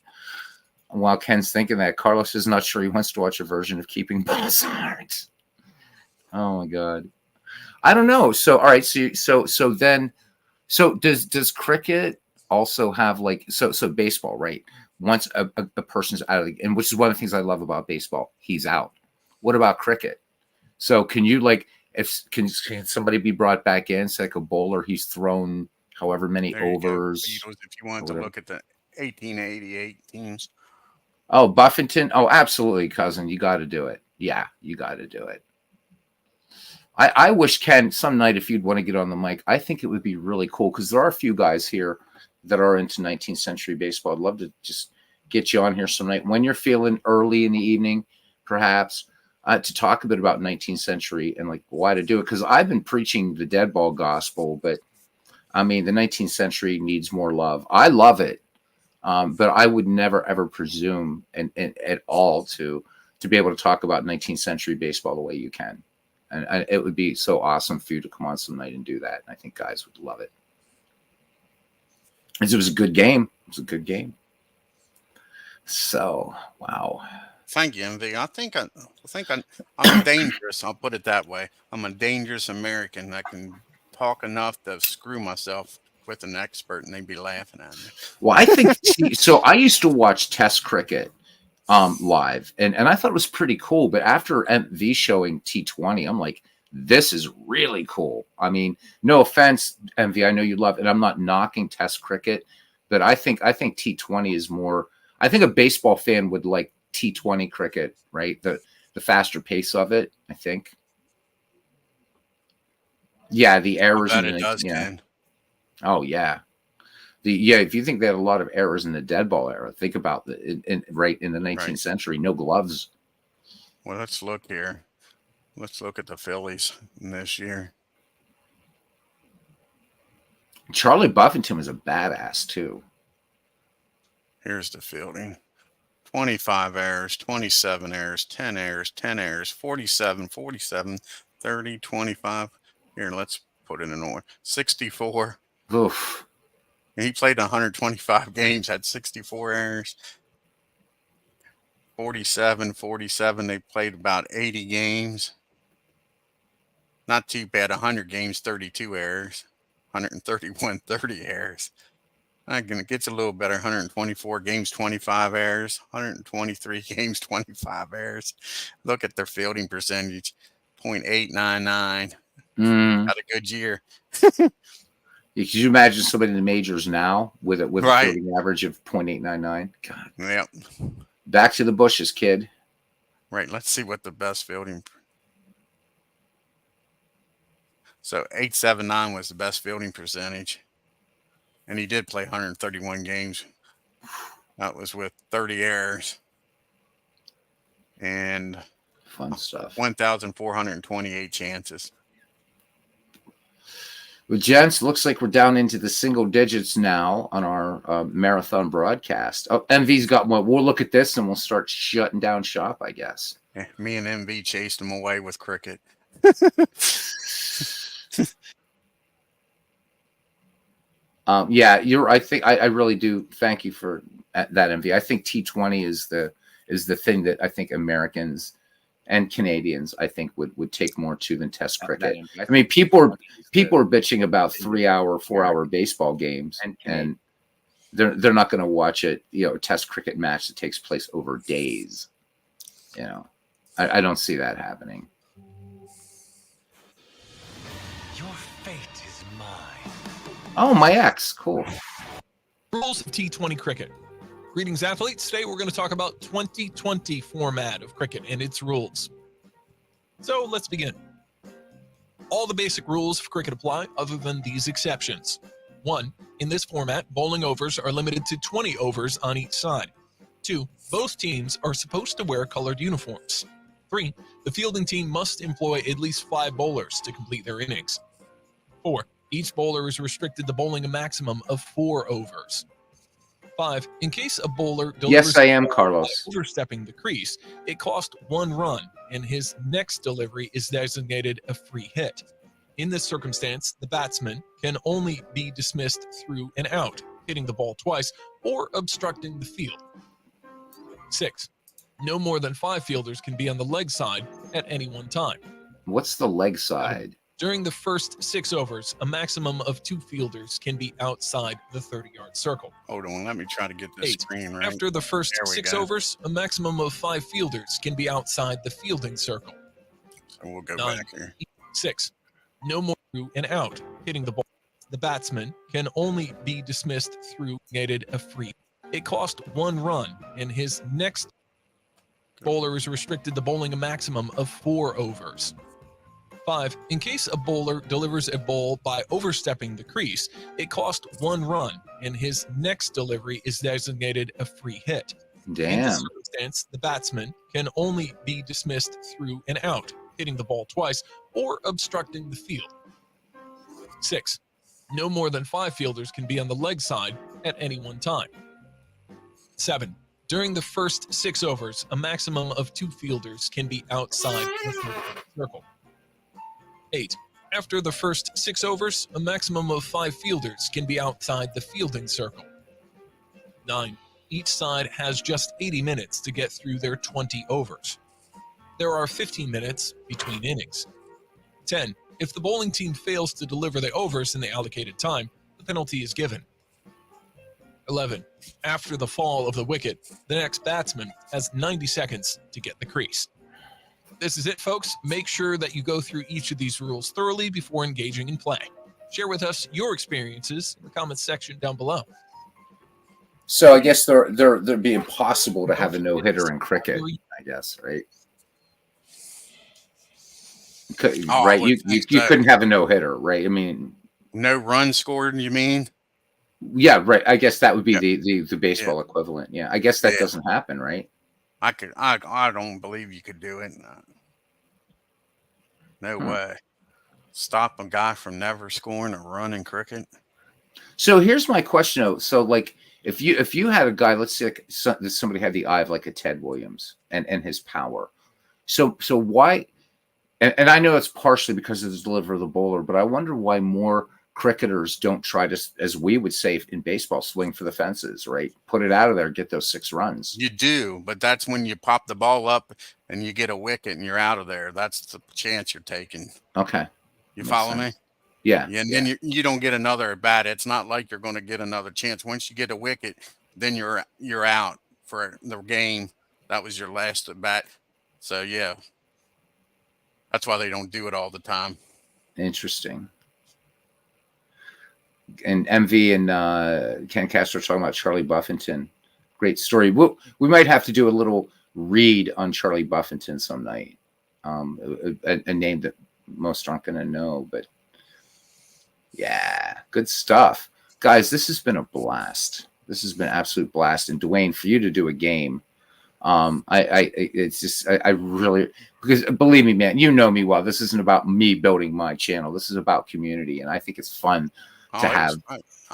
While Ken's thinking that, Carlos is not sure he wants to watch a version of Keeping Balls Hearts. Oh my God, I don't know. So all right, so then does cricket also have like so baseball, right? Once a person's out of the, and which is one of the things I love about baseball, he's out. What about cricket? So can you like Can somebody be brought back in? It's like a bowler. He's thrown however many There you go. overs. Beatles, if you want to look at the 1888 teams. Oh, Buffington. Oh, absolutely, cousin. You got to do it. Yeah, you got to do it. I wish, Ken, some night, if you'd want to get on the mic, I think it would be really cool because there are a few guys here that are into 19th century baseball. I'd love to just get you on here some night when you're feeling early in the evening, perhaps, to talk a bit about 19th century and like why to do it. Because I've been preaching the dead ball gospel, but I mean, the 19th century needs more love. I love it, but I would never, ever presume at all to be able to talk about 19th century baseball the way you can. And it would be so awesome for you to come on some night and do that. And I think guys would love it. It was a good game. It was a good game. So, wow. Thank you, MV. I think I'm dangerous. I'll put it that way. I'm a dangerous American that can talk enough to screw myself with an expert, and they'd be laughing at me. Well, I think so. I used to watch Test cricket live, and I thought it was pretty cool. But after MV showing T20, I'm like, this is really cool. I mean, no offense, MV, I know you love it, and I'm not knocking Test cricket, but I think T20 is more. I think a baseball fan would like T20 cricket, right? The faster pace of it, I think. Yeah, the errors in it does, yeah. Ken. Oh yeah. If you think they had a lot of errors in the dead ball era, think about right in the 19th century, no gloves. Well, let's look here. Let's look at the Phillies in this year. Charlie Buffington was a badass too. Here's the fielding. 25 errors, 27 errors, 10 errors, 10 errors, 47, 47, 30, 25. Here, let's put it in order. 64. Oof. He played 125 games, had 64 errors. 47. They played about 80 games. Not too bad. 100 games, 32 errors. 131, 30 errors. It gets a little better. 124 games, 25 errors. 123 games, 25 errors. Look at their fielding percentage, .899. Had a good year. Could you imagine somebody in the majors now with a fielding average of .899? God. Yep. Back to the bushes, kid. Right. Let's see what the best fielding. So 879 was the best fielding percentage. And he did play 131 games. That was with 30 errors. And fun stuff. 1,428 chances. Well, gents, looks like we're down into the single digits now on our marathon broadcast. Oh, MV's got one. We'll look at this and we'll start shutting down shop, I guess. Yeah, me and MV chased him away with cricket. Yeah, I think I really do. Thank you for that, MV. I think T20 is the thing that I think Americans and Canadians, I think, would take more to than Test cricket. I mean, people are bitching about 3-hour, 4-hour baseball games, and they're not going to watch it. A Test cricket match that takes place over days. I don't see that happening. Your fate is mine. Oh, my ex, cool. Rules of T20 cricket. Greetings, athletes. Today we're going to talk about 2020 format of cricket and its rules. So let's begin. All the basic rules of cricket apply other than these exceptions. 1. In this format, bowling overs are limited to 20 overs on each side. 2. Both teams are supposed to wear colored uniforms. 3. The fielding team must employ at least 5 bowlers to complete their innings. 4. Each bowler is restricted to bowling a maximum of 4 overs. 5. In case a bowler delivers yes, I am, Carlos. Overstepping the crease, it costs 1 run, and his next delivery is designated a free hit. In this circumstance, the batsman can only be dismissed through and out, hitting the ball twice, or obstructing the field. 6. No more than 5 fielders can be on the leg side at any one time. What's the leg side? During the first 6 overs, a maximum of 2 fielders can be outside the 30-yard circle. Hold on, let me try to get this 8. screen right. After the first There we 6 go. overs, a maximum of 5 fielders can be outside the fielding circle. So we'll go 9. back here. 6. No more through and out, hitting the ball. The batsman can only be dismissed through negated a free. It cost 1 run, and his next bowler is restricted to bowling a maximum of 4 overs. 5. In case a bowler delivers a ball by overstepping the crease, it cost 1 run, and his next delivery is designated a free hit. In this Damn. circumstance, the batsman can only be dismissed through and out, hitting the ball twice, or obstructing the field. 6. No more than 5 fielders can be on the leg side at any one time. 7. During the first 6 overs, a maximum of 2 fielders can be outside the circle. 8. After the first 6 overs, a maximum of 5 fielders can be outside the fielding circle. 9. Each side has just 80 minutes to get through their 20 overs. There are 15 minutes between innings. 10. If the bowling team fails to deliver the overs in the allocated time, the penalty is given. 11. After the fall of the wicket, the next batsman has 90 seconds to get the crease. This is it, folks. Make sure that you go through each of these rules thoroughly before engaging in play. Share with us your experiences in the comments section down below. So I guess there'd be impossible to have a no-hitter in cricket, I guess, right? Right, you couldn't have a no-hitter, right? I mean, no run scored, you mean? Yeah, right. I guess that would be the baseball equivalent. Yeah, I guess that doesn't happen, right? I don't believe you could do it. No way. Stop a guy from never scoring a run in cricket. So here's my question though. So like if you had a guy, let's say like somebody had the eye of like a Ted Williams and his power. So why and I know it's partially because of the delivery of the bowler, but I wonder why more cricketers don't try to, as we would say in baseball, swing for the fences, right? Put it out of there, get those 6 runs. You do, but that's when you pop the ball up and you get a wicket and you're out of there. That's the chance you're taking. Okay. You follow me? Yeah. And then you don't get another at bat. It's not like you're going to get another chance. Once you get a wicket, then you're out for the game. That was your last at bat. So yeah. That's why they don't do it all the time. Interesting. And MV and Ken Castro talking about Charlie Buffington. Great story. We might have to do a little read on Charlie Buffington some night. A name that most aren't going to know, but yeah, good stuff. Guys, this has been a blast. This has been an absolute blast. And Dwayne, for you to do a game, it's just I really, because believe me, man, you know me well. This isn't about me building my channel. This is about community, and I think it's fun to have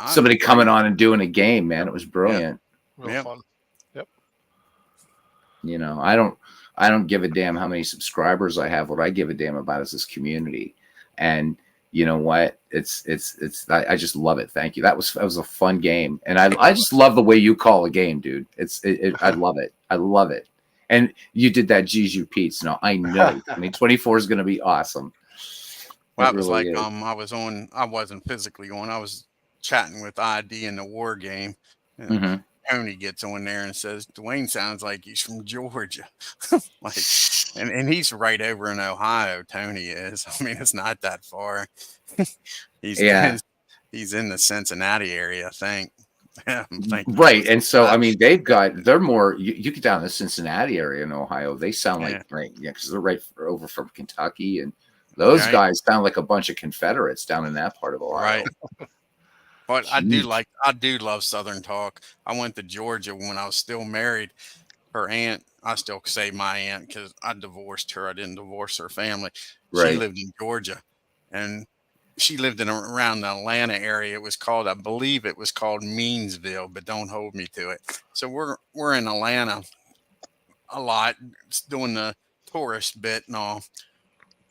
somebody coming on and doing a game, man. It was brilliant. Real fun. Yep. You know, I don't give a damn how many subscribers I have. What I give a damn about is this community. And you know what? I just love it. Thank you. That was a fun game. And I just love the way you call a game, dude. I love it. I love it. And you did that Jiju Pete's. No, I know. I mean, 24 is going to be awesome. Well, that was really like, I wasn't physically on. I was chatting with ID in the war game. And Tony gets on there and says, Dwayne sounds like he's from Georgia. And he's right over in Ohio. Tony is. I mean, it's not that far. He's in the Cincinnati area, I think. Right. And so, I mean, they're more, you get down to the Cincinnati area in Ohio, they sound like, right. Yeah. Cause they're right over from Kentucky, and those guys sound like a bunch of Confederates down in that part of Ohio. Right. But I do love Southern talk. I went to Georgia when I was still married. Her aunt, I still say my aunt because I divorced her. I didn't divorce her family. Right. She lived in Georgia, and she lived around the Atlanta area. I believe it was called Meansville, but don't hold me to it. So we're in Atlanta a lot, doing the tourist bit and all.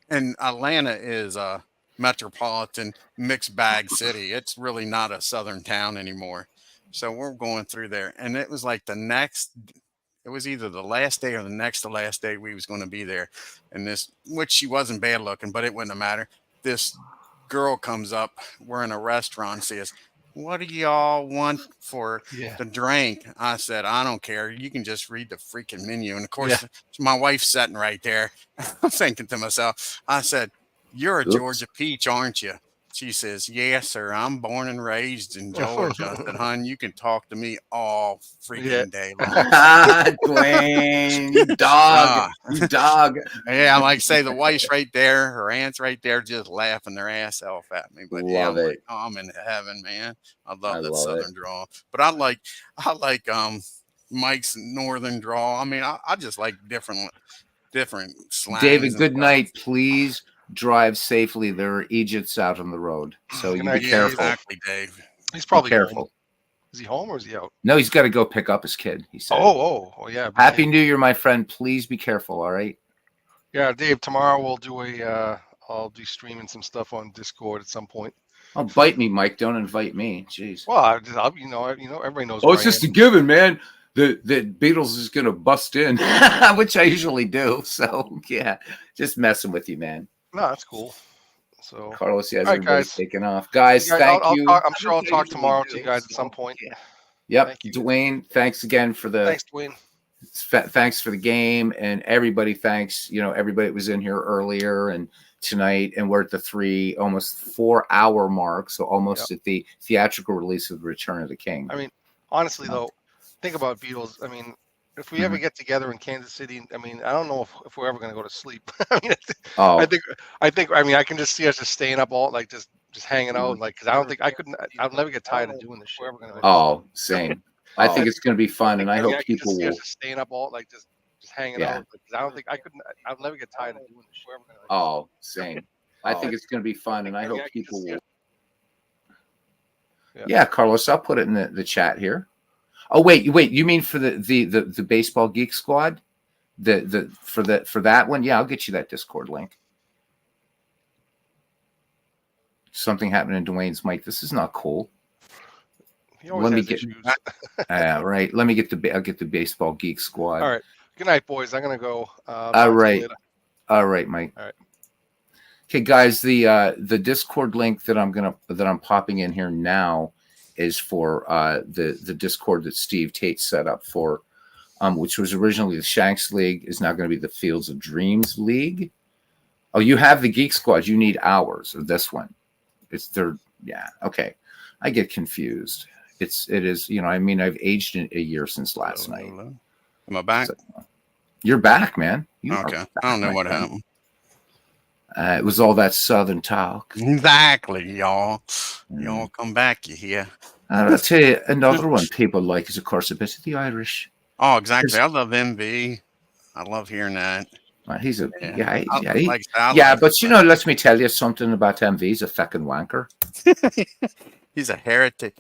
And Atlanta is a metropolitan mixed bag city. It's really not a southern town anymore. So we're going through there, and it was like it was either the last day or the next to last day we was going to be there. And which she wasn't bad looking, but it wouldn't matter. This girl comes up, we're in a restaurant, says, what do y'all want for the drink? I said, I don't care. You can just read the freaking menu. And of course, my wife's sitting right there. I'm thinking to myself, I said, you're a Oops. Georgia peach, aren't you? She says, yes, sir. I'm born and raised in Georgia. I said, hon, you can talk to me all freaking day long. Dwayne, you dog. You dog. Yeah, like say the wife's right there, her aunt's right there, just laughing their ass off at me. But yeah, Love I'm it. like, oh, I'm in heaven, man. I love I that love southern it. drawl. But I like Mike's northern drawl. I mean, I just like different slangs. David, and good stuff. night. Please drive safely. There are Egypts out on the road, so you be Yeah, careful. exactly, Dave. He's probably Be careful. home. Is he home or is he out? No, he's got to go pick up his kid. He said. Oh, yeah. Happy New Year, my friend. Please be careful. All right. Yeah, Dave. Tomorrow we'll do I'll be streaming some stuff on Discord at some point. Oh, bite me, Mike. Don't invite me. Jeez. Well, I'll everybody knows. Oh, where it's I just am. a given, man. The Beatles is gonna bust in, which I usually do. So yeah, just messing with you, man. No, that's cool. So Carlos, yes, all right, everybody's guys. taking off. Guys, thank you. I'm sure I'll talk tomorrow to you guys at some point. Yep, Dwayne. Thanks again for the. Thanks, Dwayne. Thanks for the game, and everybody. Thanks, everybody that was in here earlier and tonight, and we're at the almost 4 hour mark, so almost at the theatrical release of Return of the King. I mean, honestly though, think about Beatles. I mean, if we ever get together in Kansas City, I mean, I don't know if we're ever going to go to sleep. I mean, I mean, I can just see us just staying up all like just hanging out, like because I don't think I'll never get tired of doing this shit. Oh, same. I think it's going to be fun, and I hope can people just see will. us just staying up all like just hanging out. Because I don't think I'll never get tired of doing this shit. Oh, same. I think it's going to be fun, and I hope people will. Yeah, Carlos, I'll put it in the chat here. Oh, wait, you mean for the Baseball Geek Squad? For that one? Yeah, I'll get you that Discord link. Something happened in Dwayne's mic. This is not cool. Let me get right. Let me get I'll get the Baseball Geek Squad. All right. Good night, boys. I'm gonna go. All right, Mike. All right. Okay, guys. The Discord link that I'm popping in here now is for the Discord that Steve Tate set up for, which was originally the Shanks League, is now going to be the Fields of Dreams League. Oh, you have the Geek Squad. You need ours of this one. Yeah. Okay. I get confused. It is. I mean, I've aged in a year since last night. Am I back? So, you're back, man. Okay. I don't know what happened. It was all that Southern talk. Exactly, y'all. Y'all come back, you hear? I'll tell you another one people like is, of course, a bit of the Irish. Oh, exactly. I love MV. I love hearing that. He's a Yeah, but let me tell you something about MV. He's a fucking wanker. He's a heretic.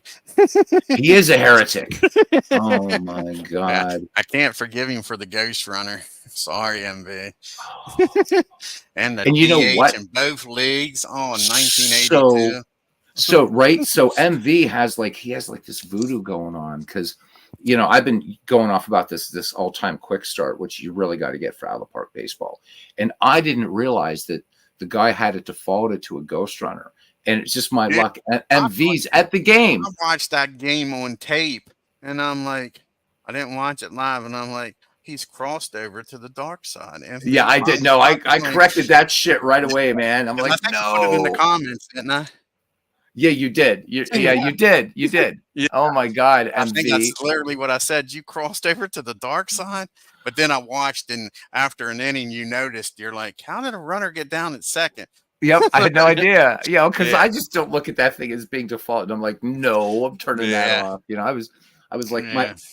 He is a heretic. Oh my god! Yeah, I can't forgive him for the Ghost Runner. Sorry, MV. And the you know DH what? in both leagues. Oh, 1982. So MV has this voodoo going on because I've been going off about this all-time quick start, which you really got to get for Out of the Park baseball, and I didn't realize that the guy had it defaulted to a Ghost Runner. And it's just my luck. MV's at the game. I watched that game on tape, and I'm like, I didn't watch it live, and I'm like, he's crossed over to the dark side. Yeah, I did. No, I corrected that shit right away, man. I'm like, no. I put it in the comments, didn't I? Yeah, you did. You did. You did. Yeah. Oh my God, MV. I think that's clearly what I said. You crossed over to the dark side, but then I watched, and after an inning, you noticed. You're like, how did a runner get down at second? Yep, I had no idea. Because I just don't look at that thing as being default, and I'm like, no, I'm turning that off. I was like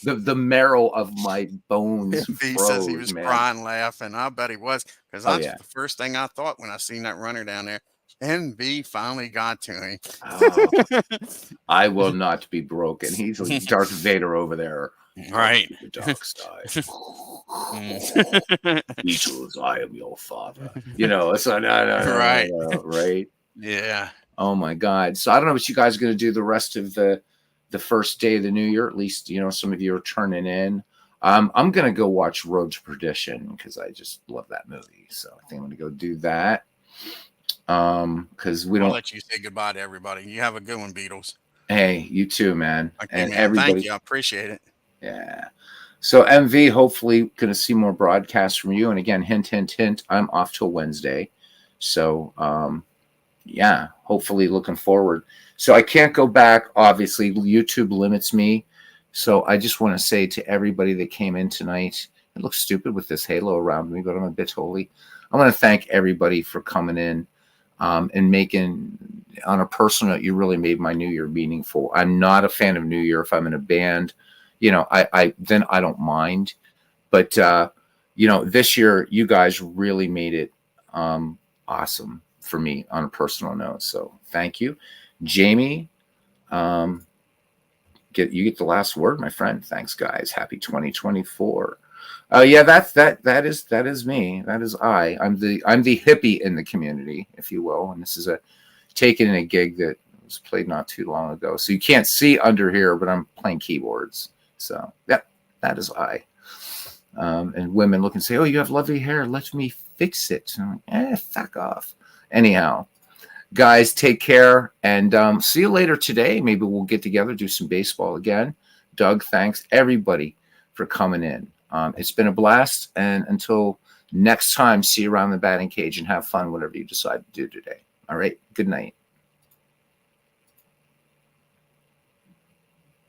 the marrow of my bones. He froze, says he was man. crying, laughing. I bet he was, because that's the first thing I thought when I seen that runner down there. MV finally got to him. I will not be broken. He's like Darth Vader over there. Right. The dark side. Beatles, I am your father. So no, right. Right. Yeah. Oh my God. So I don't know what you guys are going to do the rest of the first day of the new year. At least, some of you are turning in. I'm going to go watch Road to Perdition because I just love that movie. So I think I'm going to go do that. Because we don't. I'll let you say goodbye to everybody. You have a good one, Beatles. Hey, you too, man. Okay, and man. everybody. Thank you. I appreciate it. Yeah. So MV, hopefully going to see more broadcasts from you. And again, hint, hint, hint, I'm off till Wednesday. So, yeah, hopefully looking forward. So I can't go back. Obviously, YouTube limits me. So I just want to say to everybody that came in tonight, it looks stupid with this halo around me, but I'm a bit holy. I want to thank everybody for coming in and making, on a personal note, you really made my New Year meaningful. I'm not a fan of New Year. If I'm in a band, you know, I then I don't mind. But, you know, this year, you guys really made it awesome for me on a personal note. So thank you. Jamie, you get the last word, my friend. Thanks, guys. Happy 2024. Yeah, that is me. That is I. I'm the hippie in the community, if you will. And this is taken in a gig that was played not too long ago. So you can't see under here, but I'm playing keyboards. So that is I. And women look and say, "Oh, you have lovely hair. Let me fix it." And I'm like, fuck off. Anyhow, guys, take care and see you later today. Maybe we'll get together, do some baseball again. Doug, thanks everybody for coming in. It's been a blast. And until next time, see you around the batting cage and have fun, whatever you decide to do today. All right. Good night.